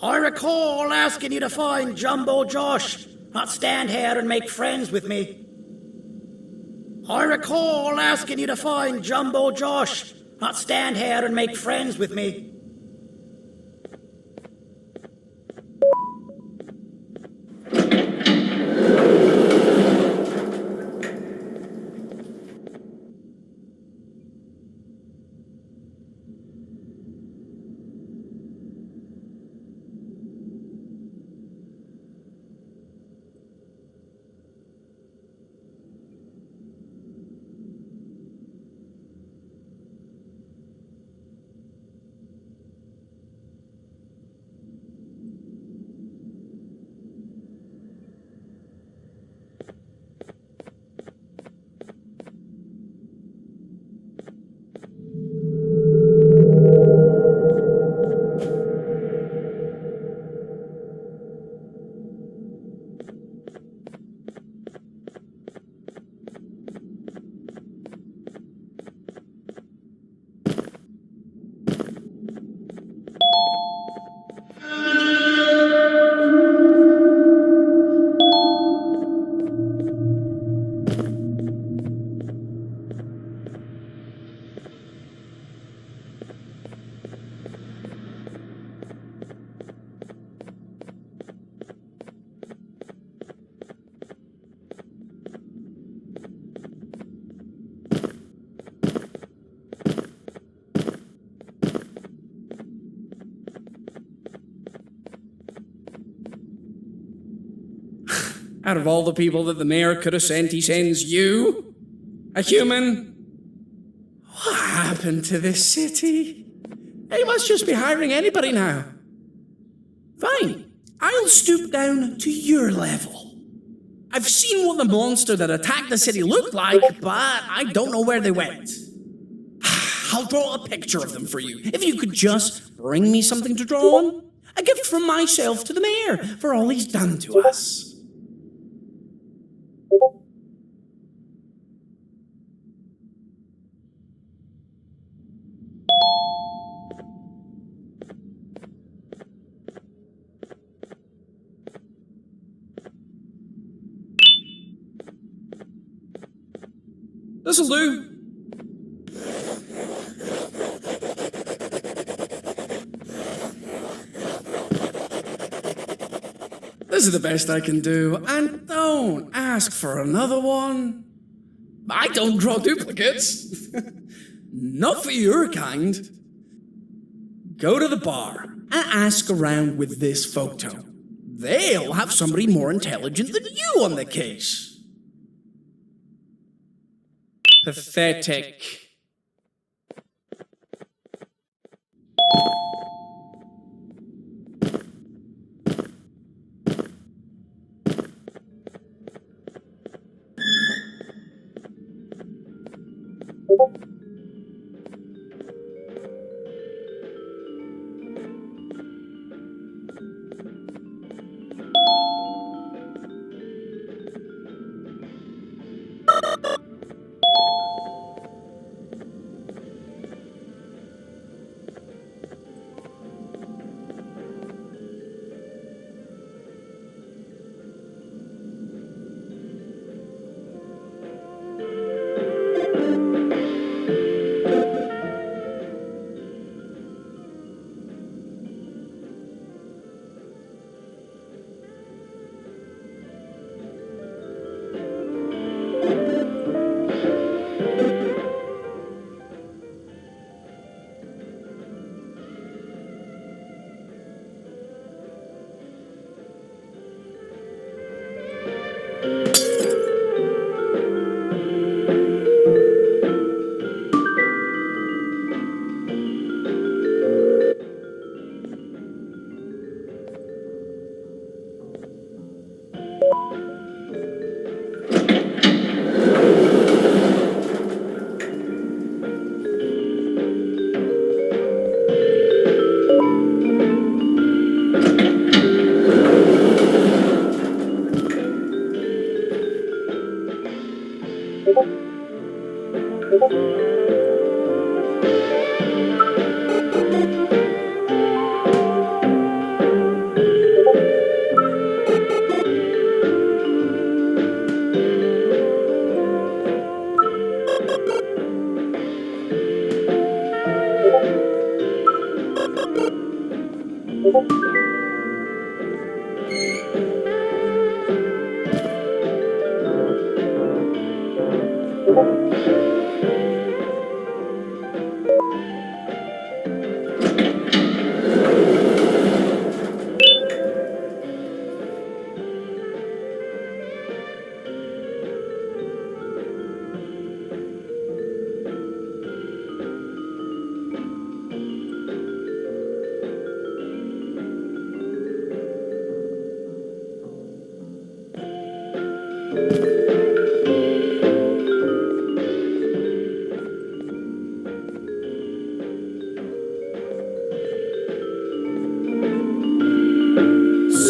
I recall asking you to find Jumbo Josh, not stand here and make friends with me. I recall asking you to find Jumbo Josh, not stand here and make friends with me. Out of all the people that the mayor could have sent, he sends you? A human? What happened to this city? He must just be hiring anybody now. Fine, I'll stoop down to your level. I've seen what the monster that attacked the city looked like, but I don't know where they went. I'll draw a picture of them for you, if you could just bring me something to draw on. A gift from myself to the mayor for all he's done to us. This'll do. This is the best I can do, and don't ask for another one. I don't draw duplicates. Not for your kind. Go to the bar and ask around with this photo. They'll have somebody more intelligent than you on the case. Pathetic.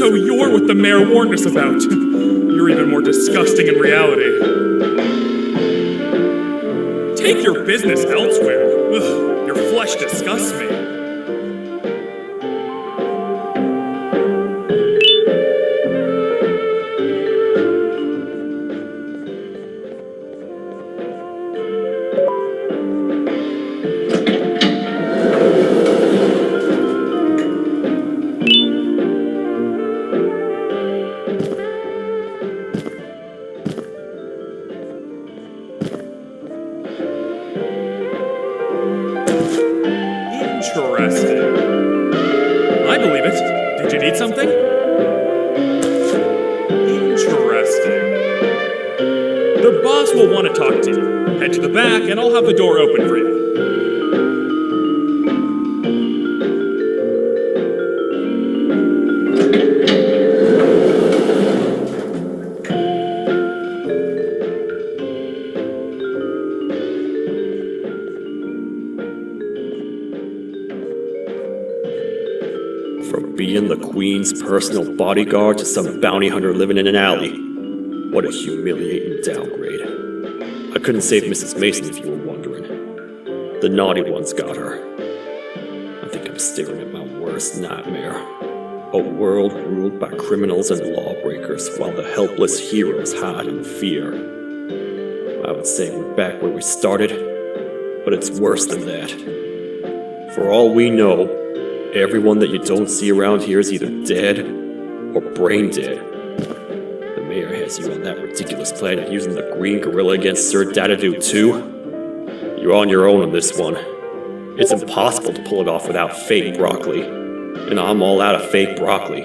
So you're what the mayor warned us about. You're even more disgusting in reality. Take your business elsewhere. Ugh, your flesh disgusts me. Interesting. I believe it. Did you need something? Interesting. The boss will want to talk to you. Head to the back and I'll have the door open for you. From being the Queen's personal bodyguard to some bounty hunter living in an alley. What a humiliating downgrade. I couldn't save Mrs. Mason if you were wondering. The naughty ones got her. I think I'm staring at my worst nightmare. A world ruled by criminals and lawbreakers while the helpless heroes hide in fear. I would say we're back where we started, but it's worse than that. For all we know, everyone that you don't see around here is either dead or brain dead. The mayor has you on that ridiculous planet using the green gorilla against Sir Dadadoo too. You're on your own on this one. It's impossible to pull it off without fake broccoli. And I'm all out of fake broccoli.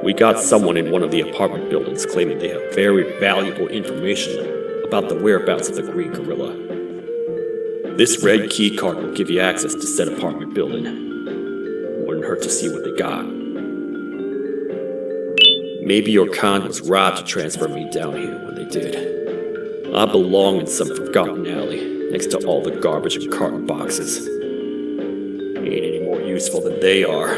We got someone in one of the apartment buildings claiming they have very valuable information about the whereabouts of the green gorilla. This red key card will give you access to said apartment building. Wouldn't hurt to see what they got. Maybe your kind was right to transfer me down here when they did. I belong in some forgotten alley, next to all the garbage and carton boxes. Ain't any more useful than they are.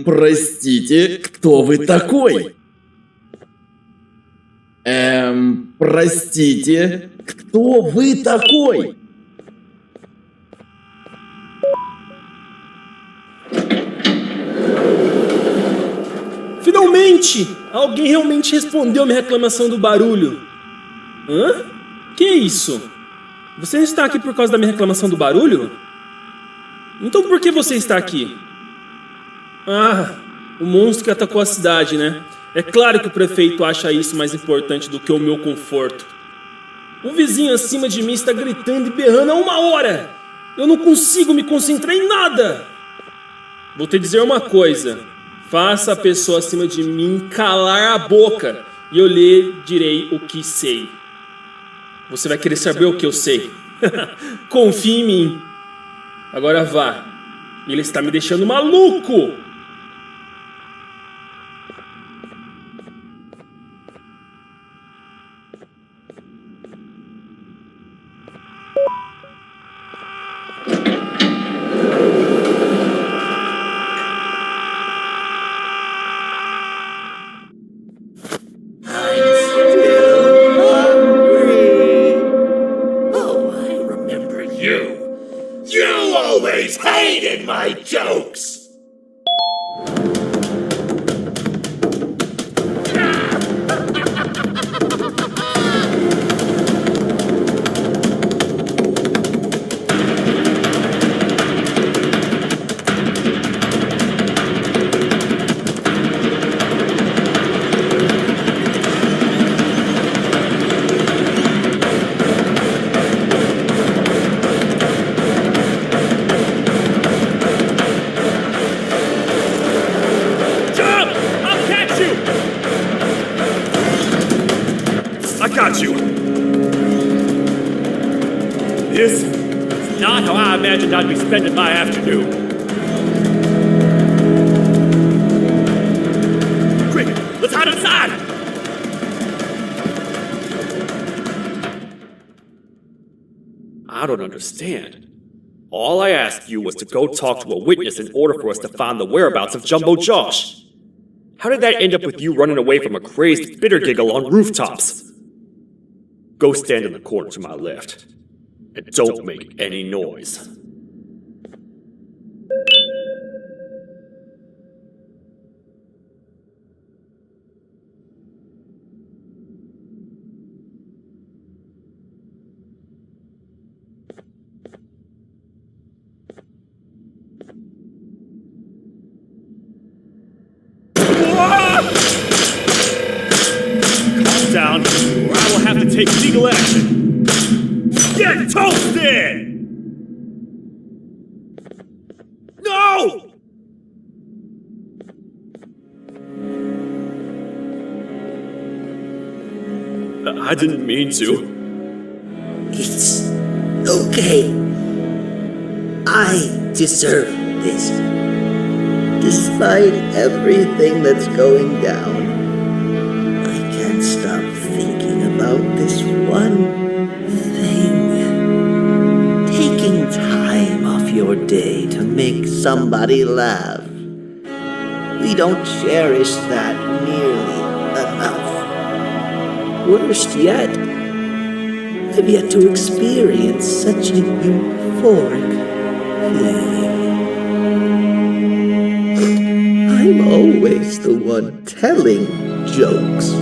Простите, кто вы такой? Простите, кто вы такой? Finalmente! Alguém realmente respondeu a minha reclamação do barulho. Hã? Que é isso? Você está aqui por causa da minha reclamação do barulho? Então por que você está aqui? Ah, o monstro que atacou a cidade, né? É claro que o prefeito acha isso mais importante do que o meu conforto. O vizinho acima de mim está gritando e berrando há 1 hora! Eu não consigo me concentrar em nada! Vou te dizer uma coisa. Faça a pessoa acima de mim calar a boca e eu lhe direi o que sei. Você vai querer saber o que eu sei. Confie em mim. Agora vá. Ele está me deixando maluco! You always hated my jokes! Got you! This is not how I imagined I'd be spending my afternoon. Quick, let's hide inside! I don't understand. All I asked you was to go talk to a witness in order for us to find the whereabouts of Jumbo Josh. How did that end up with you running away from a crazed bitter giggle on rooftops? Go stand in the corner to my left, and don't make any noise. Calm down, or I will have to take legal action. Get toasted! No! I didn't mean to. It's okay. I deserve this. Despite everything that's going down, I can't stop thinking about this one thing. Taking time off your day to make somebody laugh. We don't cherish that nearly enough. Worst yet, I've yet to experience such a euphoric feeling. I'm always the one telling jokes,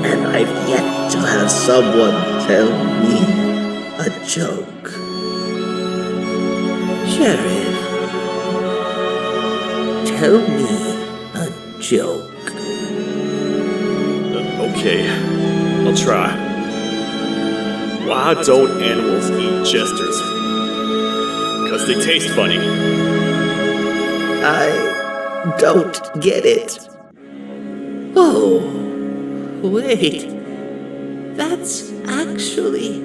and I've yet to have someone tell me a joke. Sheriff, tell me a joke. Okay, I'll try. Why don't animals eat jesters? 'Cause they taste funny. I don't get it. Oh, wait. That's actually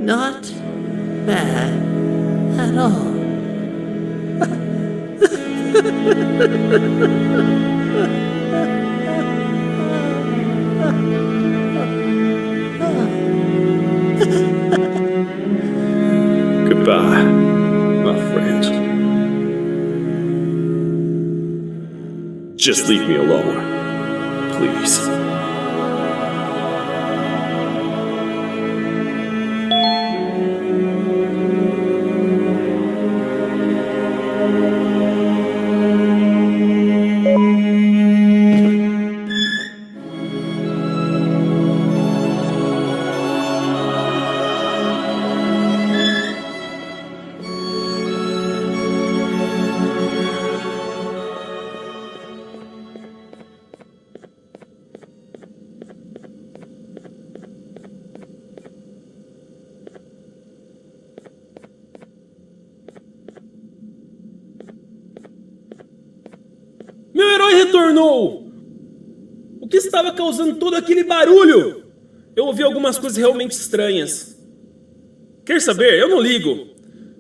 not bad at all. Goodbye, my friend. Just leave me alone, please. retornou? O que estava causando todo aquele barulho? Eu ouvi algumas coisas realmente estranhas. Quer saber? Eu não ligo.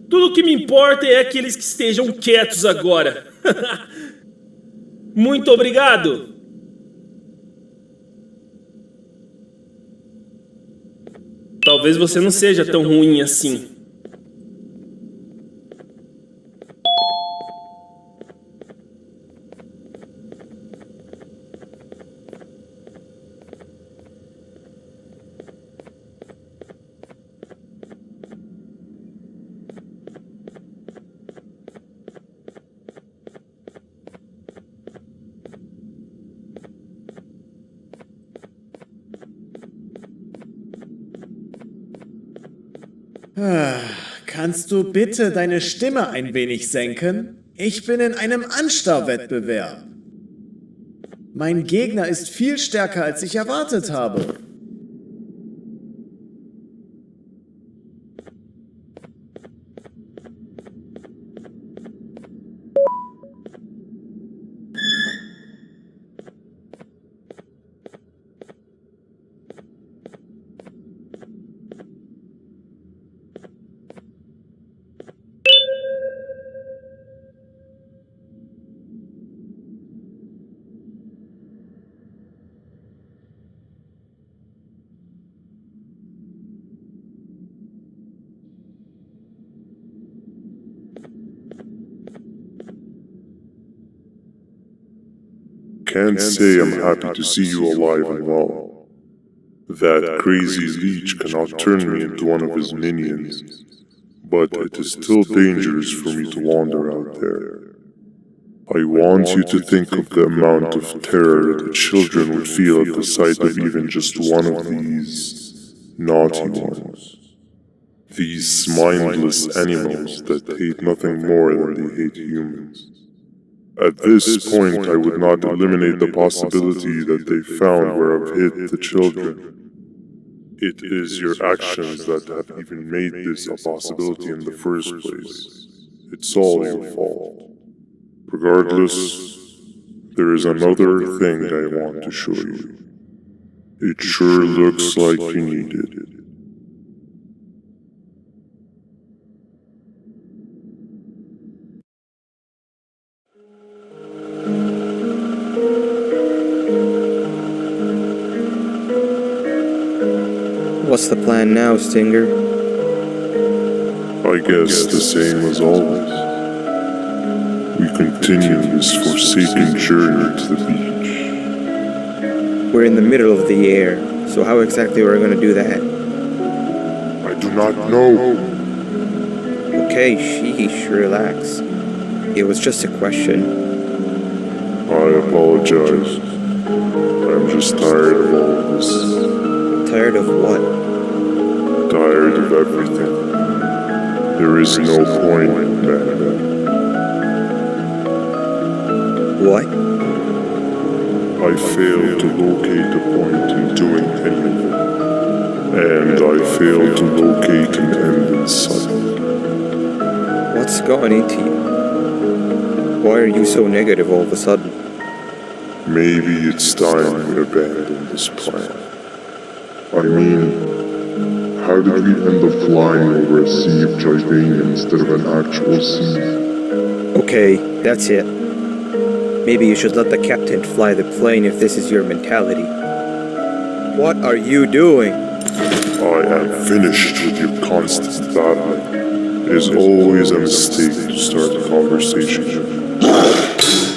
Tudo o que me importa é aqueles que estejam quietos agora. Muito obrigado. Talvez você não seja tão ruim assim. Kannst du bitte deine Stimme ein wenig senken? Ich bin in einem Anstarrwettbewerb. Mein Gegner ist viel stärker, als ich erwartet habe. Can't say I'm happy to see you alive and well. That crazy leech cannot turn me into one of his minions, but it is still dangerous for me to wander out there. I want you to think of the amount of terror the children would feel at the sight of even just one of these naughty ones. These mindless animals that hate nothing more than they hate humans. At this point, I would not eliminate the possibility that they found where I've hid the children. It is your actions that have even made this a possibility in the first place. It's all your fault. Regardless, there is another thing I want to show you. It sure looks like you need it. What's the plan now, Stinger? I guess the same as always. We continue this forsaken journey to the beach. We're in the middle of the air, so how exactly are we going to do that? I do not know. Okay, sheesh, relax. It was just a question. I apologize. I'm just tired of all of this. Tired of what? Tired of everything. There is no point, banban. What? I failed to locate a point in doing anything. And I failed to locate an end in sight. What's gone into you? Why are you so negative all of a sudden? Maybe it's time we abandon this plan. I mean, how did we end up flying over a sea of Jivania instead of an actual sea? Okay, that's it. Maybe you should let the captain fly the plane if this is your mentality. What are you doing? I am finished with your constant battling. It is always a mistake to start a conversation.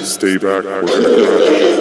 Stay back or crash.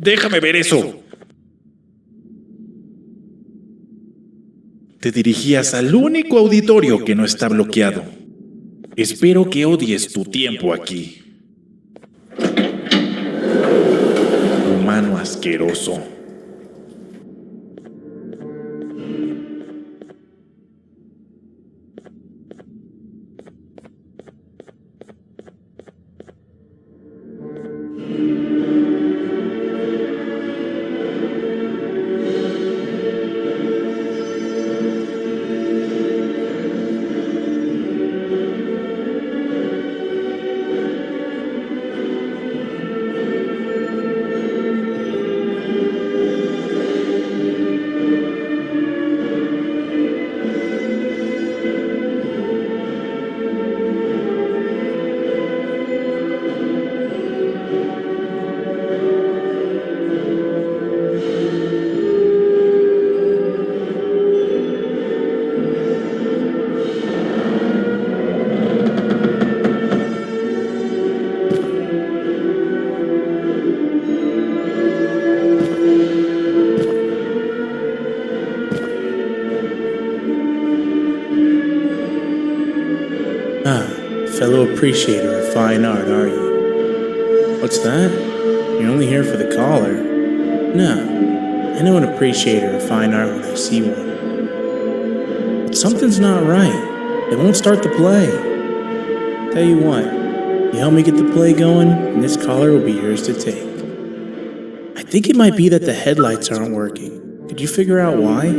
Déjame ver eso. Te dirigías al único auditorio que no está bloqueado. Espero que odies tu tiempo aquí. Humano asqueroso. Fellow appreciator of fine art, are you? What's that? You're only here for the collar? No, I know an appreciator of fine art when I see one. But something's not right. They won't start the play. Tell you what, you help me get the play going, and this collar will be yours to take. I think it might be that the headlights aren't working. Could you figure out why?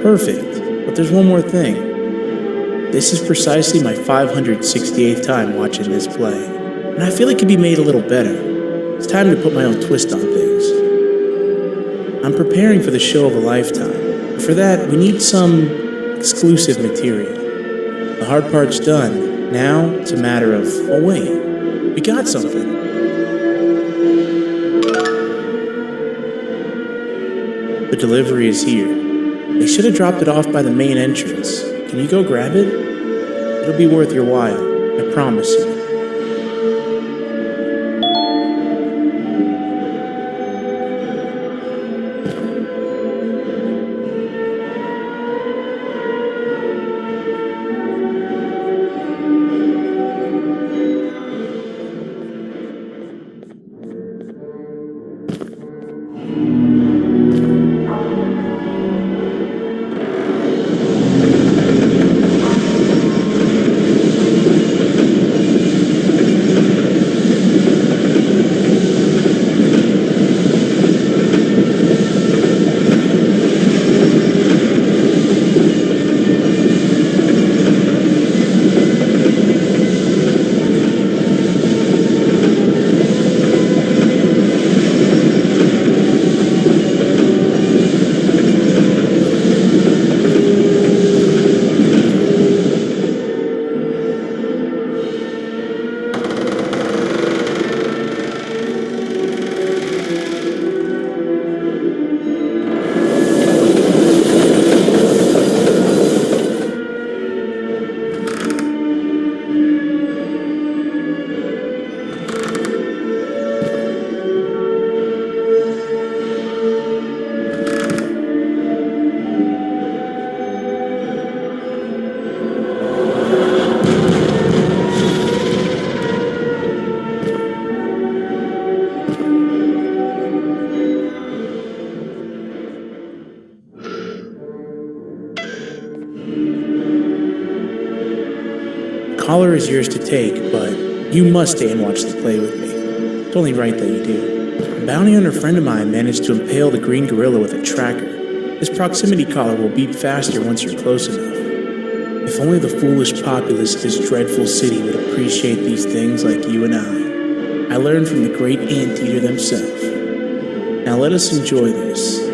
Perfect, but there's one more thing. This is precisely my 568th time watching this play, and I feel it could be made a little better. It's time to put my own twist on things. I'm preparing for the show of a lifetime, and for that we need some exclusive material. The hard part's done. Now it's a matter of, oh wait, we got something. The delivery is here. They should have dropped it off by the main entrance. Can you go grab it? It'll be worth your while, I promise you. collar is yours to take, but you must stay and watch the play with me. It's only right that you do. A bounty hunter friend of mine managed to impale the green gorilla with a tracker. This proximity collar will beep faster once you're close enough. If only the foolish populace of this dreadful city would appreciate these things like you and I. I learned from the great anteater themselves. Now let us enjoy this.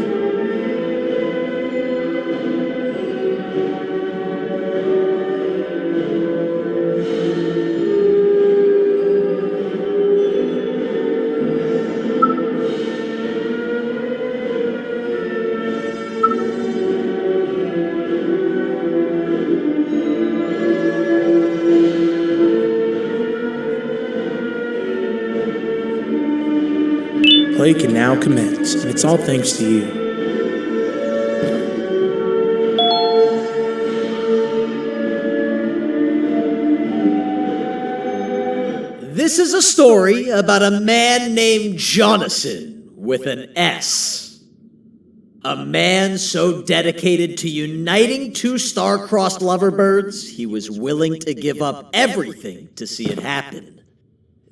Play can now commence, and it's all thanks to you. This is a story about a man named Jonathan with an S. A man so dedicated to uniting two star-crossed loverbirds, he was willing to give up everything to see it happen.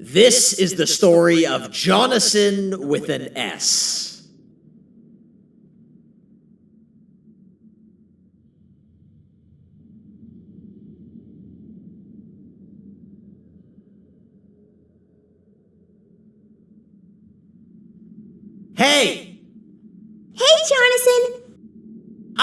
This is the story of Jonathan with an S. Hey! Hey, Jonathan!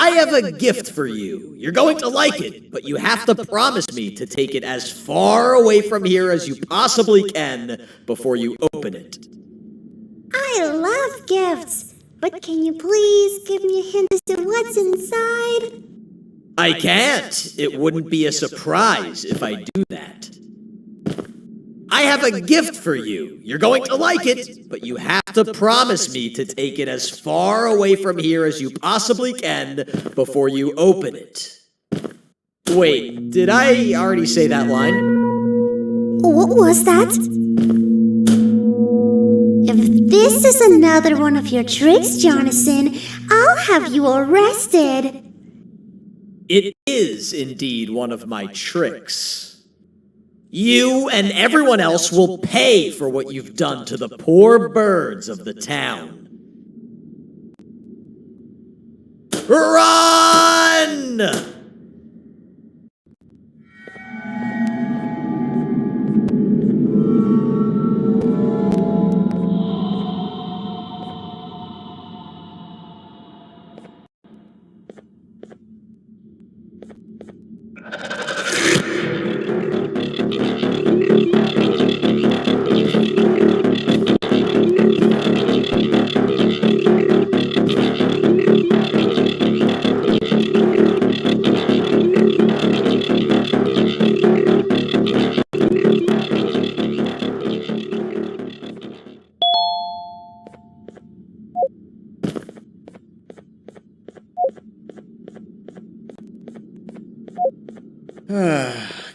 I have a gift for you. You're going to like it, but you have to promise me to take it as far away from here as you possibly can before you open it. I love gifts, but can you please give me a hint as to what's inside? I can't. It wouldn't be a surprise if I do that. I have a gift for you. You're going to like it, but you have to promise me to take it as far away from here as you possibly can before you open it. Wait, did I already say that line? What was that? If this is another one of your tricks, Jonathan, I'll have you arrested. It is indeed one of my tricks. You and everyone else will pay for what you've done to the poor birds of the town. Run!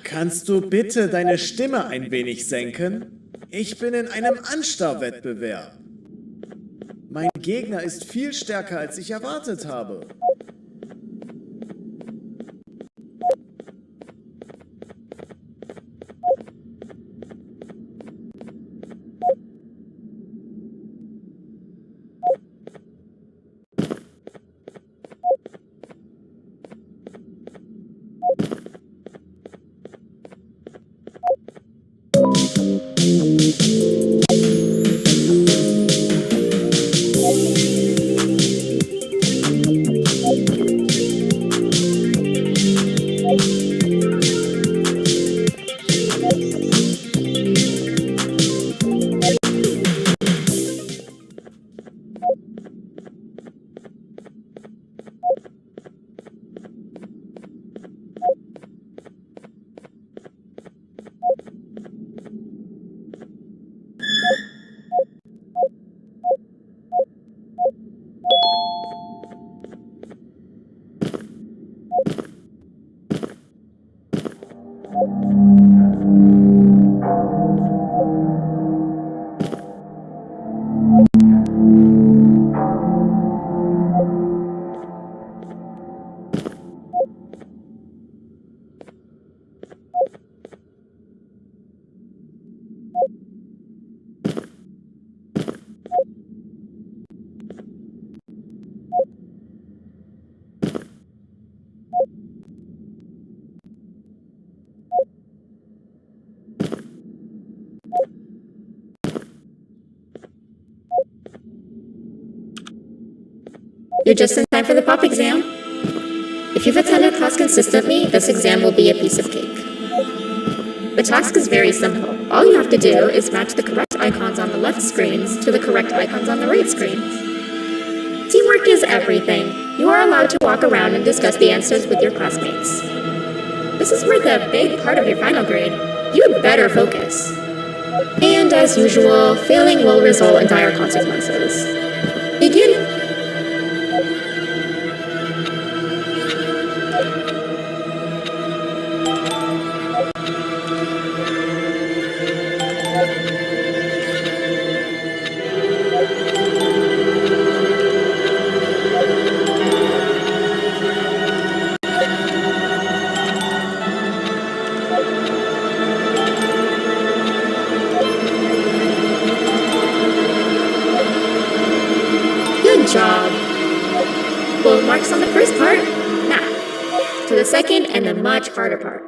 Kannst du bitte deine Stimme ein wenig senken? Ich bin in einem Anstarrwettbewerb. Mein Gegner ist viel stärker, als ich erwartet habe. You're just in time for the pop exam. If you've attended class consistently, this exam will be a piece of cake. The task is very simple. All you have to do is match the correct icons on the left screens to the correct icons on the right screens. Teamwork is everything. You are allowed to walk around and discuss the answers with your classmates. This is where the big part of your final grade. You'd better focus. And as usual, failing will result in dire consequences. Begin. Good job. Full marks on the first part. Now, to the second and the much harder part.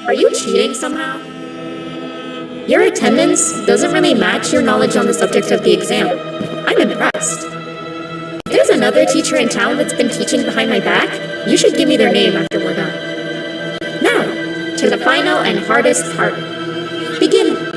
Are you cheating somehow? Your attendance doesn't really match your knowledge on the subject of the exam. I'm impressed. If there's another teacher in town that's been teaching behind my back, you should give me their name after we're done. Now, to the final and hardest part. Begin.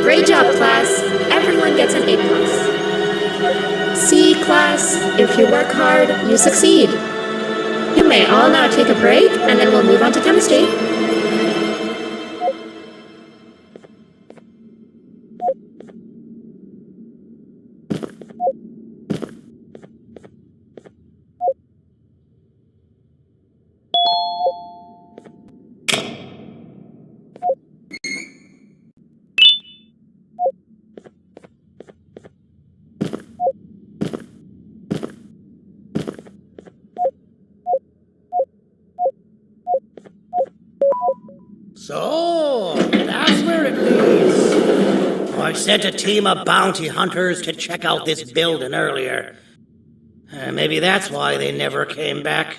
Great job, class. Everyone gets an A+. See, class, if you work hard, you succeed. You may all now take a break, and then we'll move on to chemistry. So, that's where it leads. I sent a team of bounty hunters to check out this building earlier. Maybe that's why they never came back.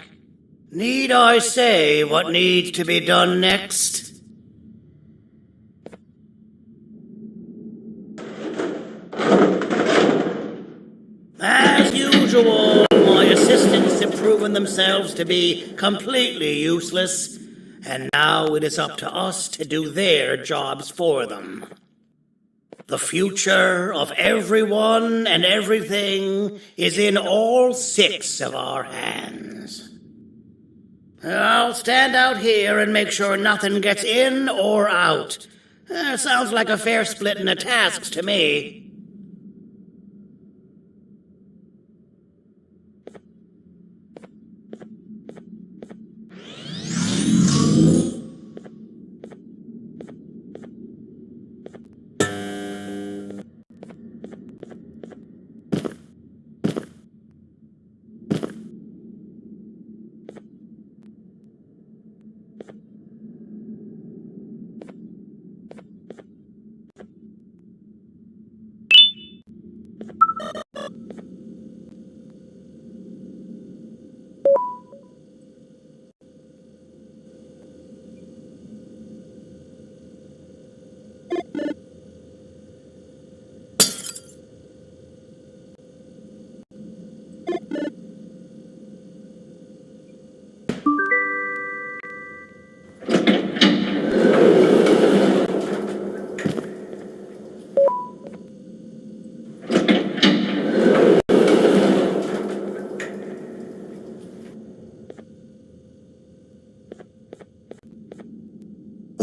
Need I say what needs to be done next? As usual, my assistants have proven themselves to be completely useless, and now it is up to us to do their jobs for them. The future of everyone and everything is in all 6 of our hands. I'll stand out here and make sure nothing gets in or out. Sounds like a fair splitting of tasks to me.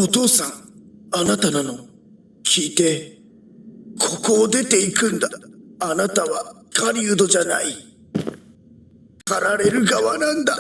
お父さん、あなたなの？聞いて。ここを出ていくんだ。あなたは狩人じゃない。狩られる側なんだ。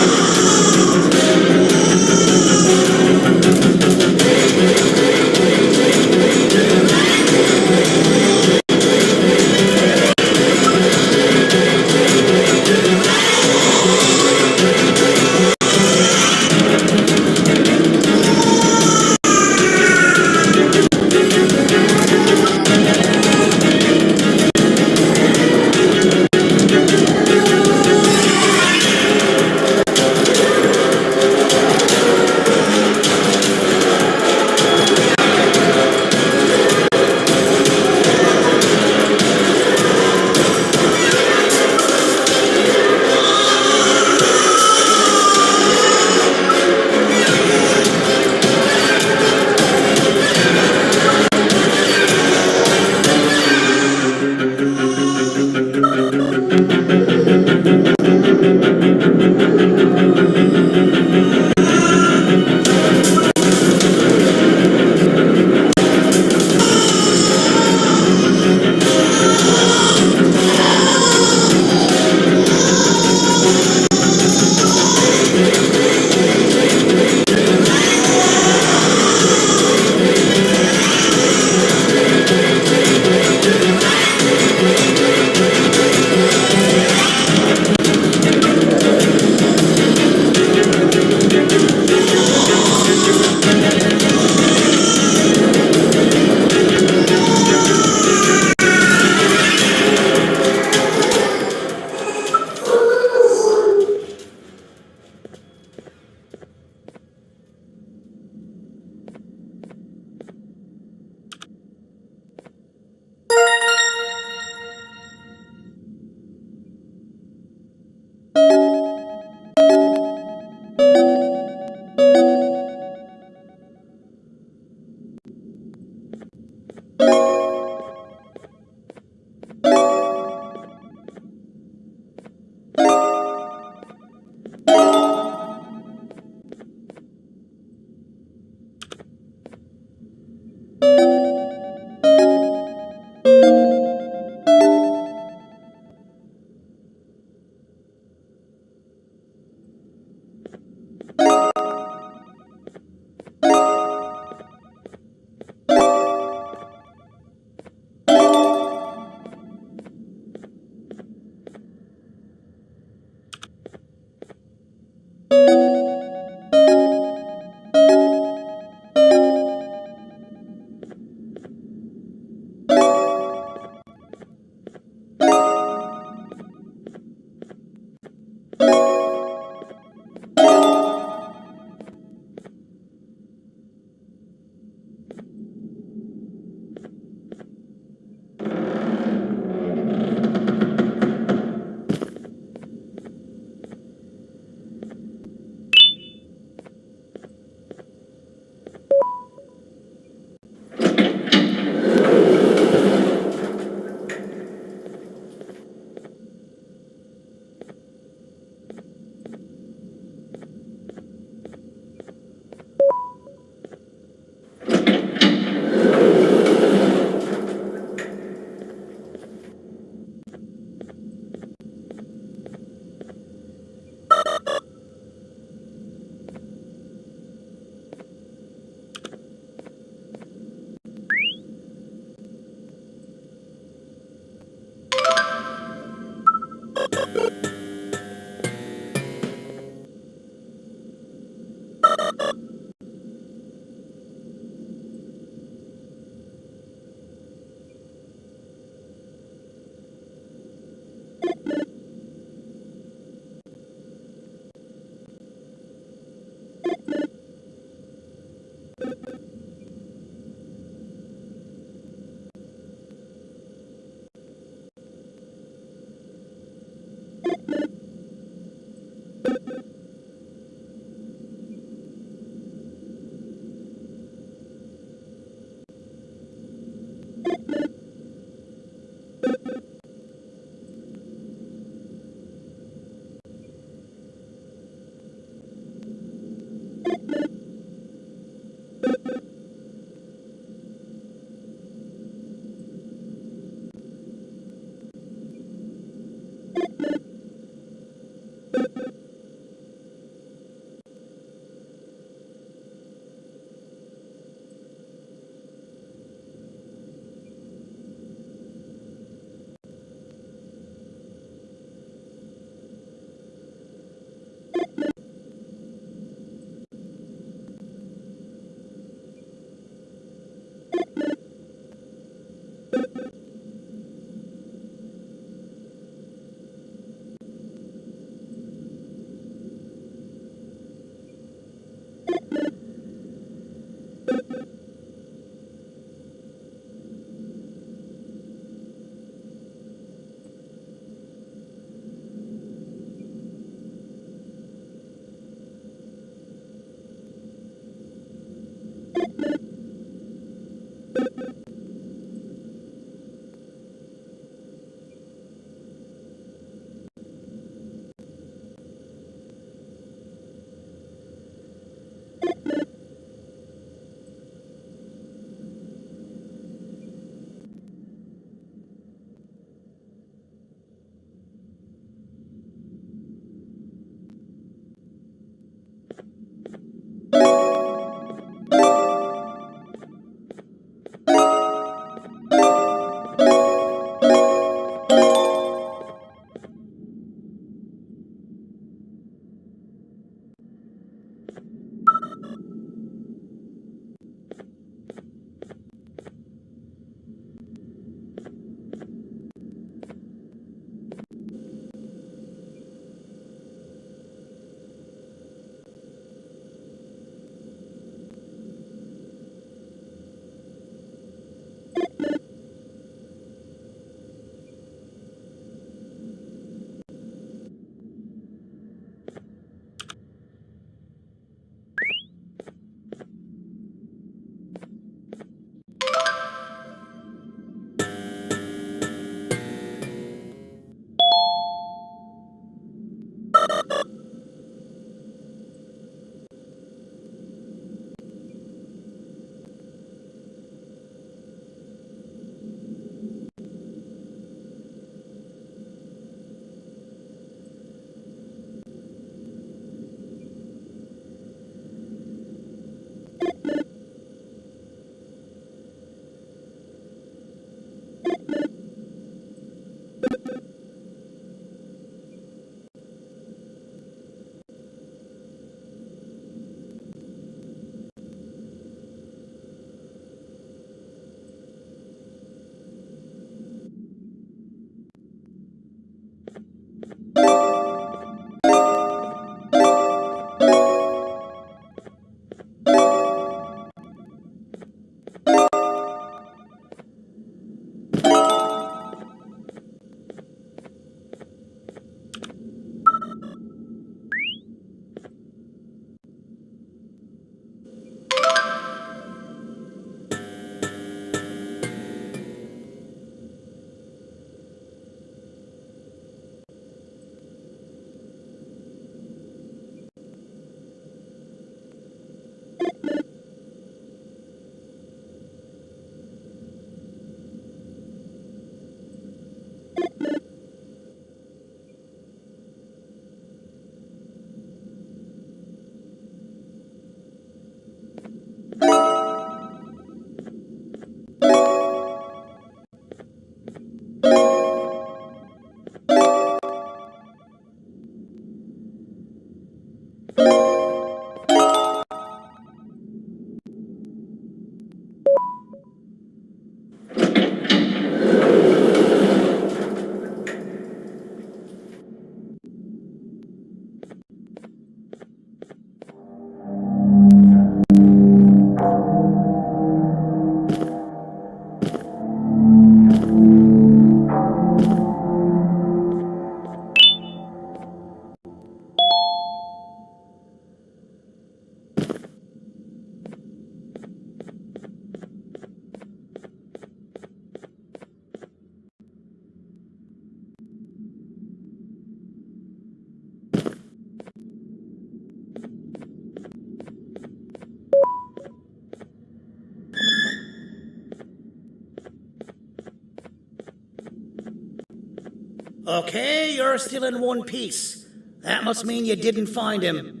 Okay, you're still in one piece. That must mean you didn't find him.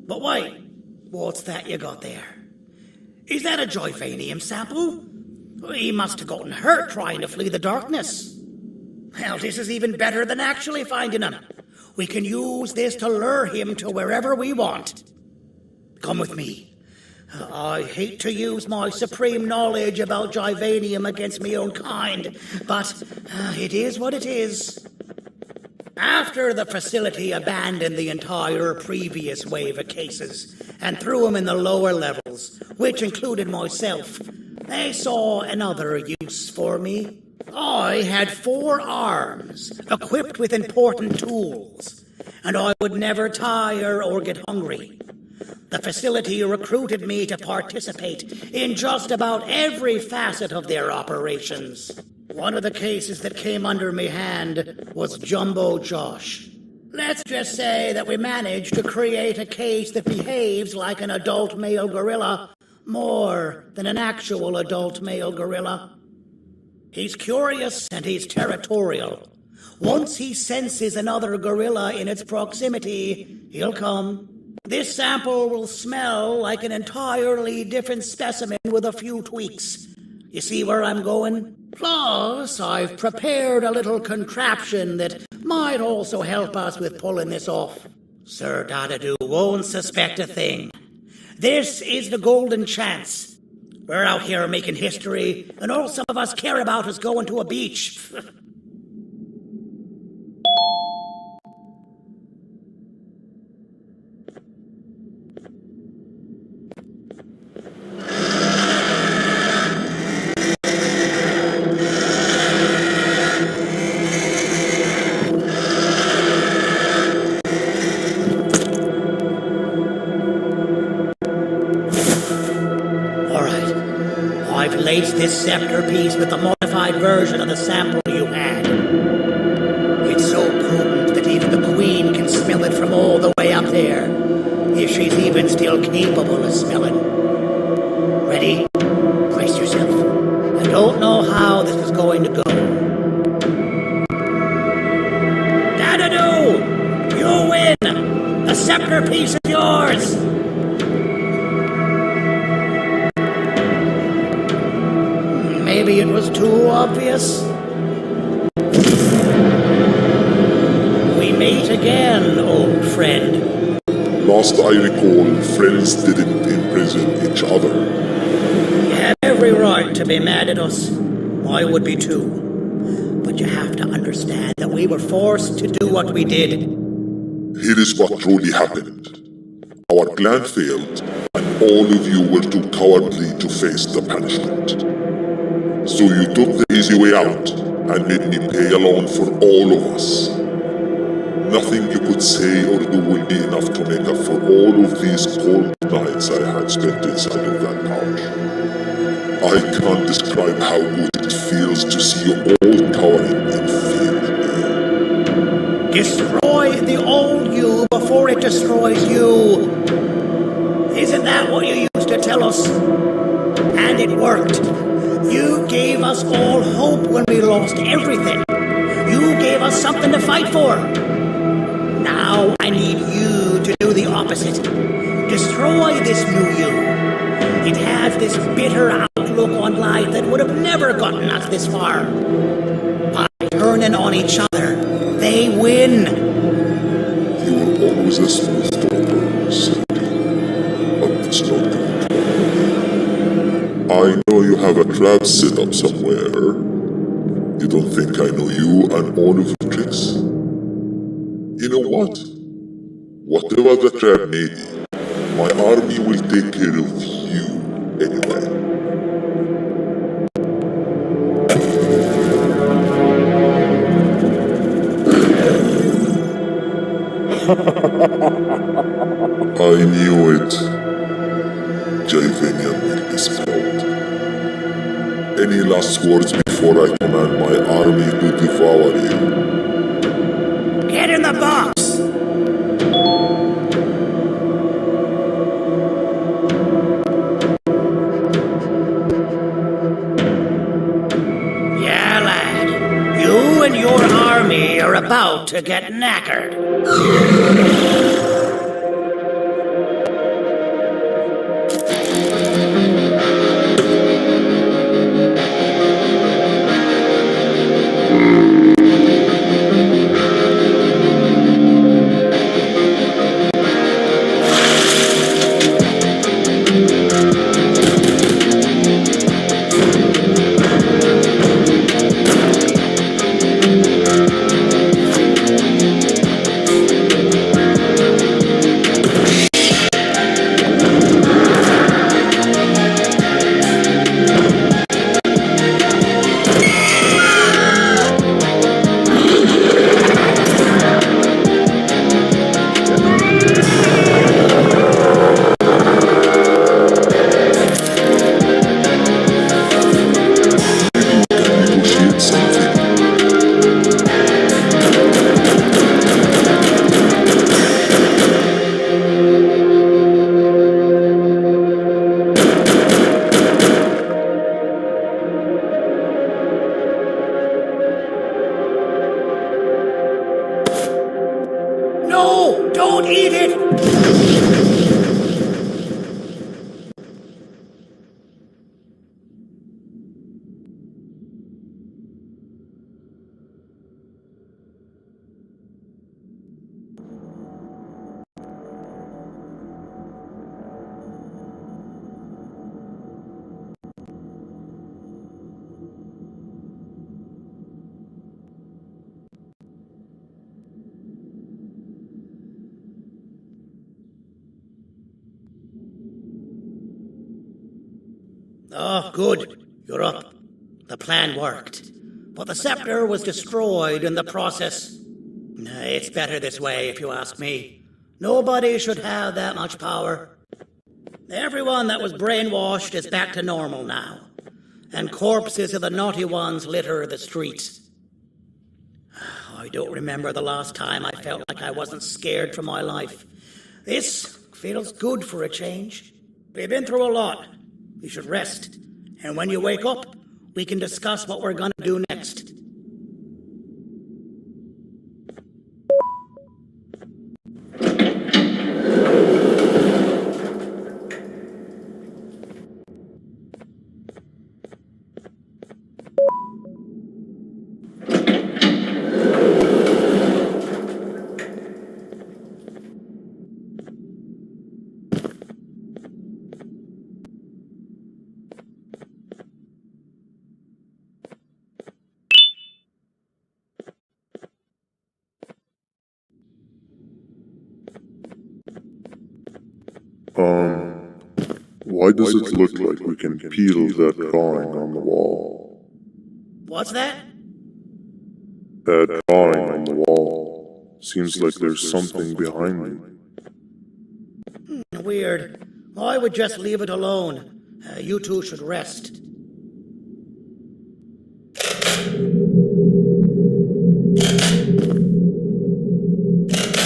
But wait, what's that you got there? Is that a Joyvanium sample? He must have gotten hurt trying to flee the darkness. Well, this is even better than actually finding him. We can use this to lure him to wherever we want. Come with me. I hate to use my supreme knowledge about Joyvanium against my own kind, but it is what it is. After the facility abandoned the entire previous wave of cases and threw them in the lower levels, which included myself, they saw another use for me. I had 4 arms, equipped with important tools, and I would never tire or get hungry. The facility recruited me to participate in just about every facet of their operations. One of the cases that came under me hand was Jumbo Josh. Let's just say that we managed to create a case that behaves like an adult male gorilla, more than an actual adult male gorilla. He's curious and he's territorial. Once he senses another gorilla in its proximity, he'll come. This sample will smell like an entirely different specimen with a few tweaks. You see where I'm going? Plus, I've prepared a little contraption that might also help us with pulling this off. Sir Dadadoo won't suspect a thing. This is the golden chance. We're out here making history, and all some of us care about is going to a beach. Laced this scepter piece with the modified version of the sample you had. It's so potent that even the Queen can smell it from all the way up there, if she's even still capable of smelling. Ready? Brace yourself. I don't know how this is going to go. Dadadoo! You win! The scepter piece is yours! Maybe it was too obvious. We meet again, old friend. Last I recall, friends didn't imprison each other. You have every right to be mad at us. I would be too. But you have to understand that we were forced to do what we did. Here is what truly happened. Our plan failed, and all of you were too cowardly to face the punishment. So you took the easy way out and made me pay alone for all of us. Nothing you could say or do will be enough to make up for all of these cold nights I had spent inside of that pouch. I can't describe how good it feels to see you all cowering in fear. Destroy the old you before it destroys you. Isn't that what you used to tell us? And it worked. You gave us all hope when we lost everything. You gave us something to fight for. Now I need you to do the opposite. Destroy this new you. It has this bitter outlook on life that would have never gotten us this far. By turning on each other, they win. You were always a smooth talker, Sandy. But it's not going to work. I know you have a trap set up somewhere. You don't think I know you and all of your tricks? You know what? Whatever the trap may be, my army will take care of you anyway. I knew it. Joyvanium will be spelled. Any last words before I command my army to devour you? Get in the box! Yeah, lad. You and your army are a about to get knackered. No! Don't eat it! Oh, good. You're up. The plan worked. But the scepter was destroyed in the process. It's better this way, if you ask me. Nobody should have that much power. Everyone that was brainwashed is back to normal now. And corpses of the naughty ones litter the streets. I don't remember the last time I felt like I wasn't scared for my life. This feels good for a change. We've been through a lot. You should rest. And when you wake up, we can discuss what we're gonna do next. Why does it look like we can peel that drawing on the wall? What's that? That drawing on the wall. Seems like there's something behind it. Weird. I would just leave it alone. You two should rest.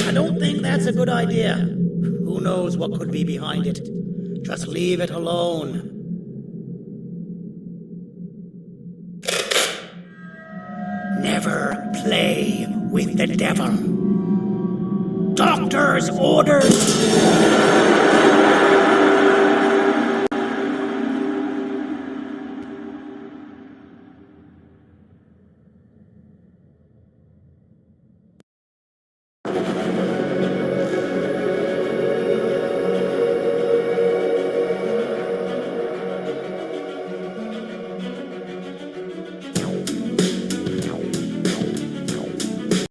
I don't think that's a good idea. Who knows what could be behind it? Just leave it alone. Never play with the devil. Doctor's orders!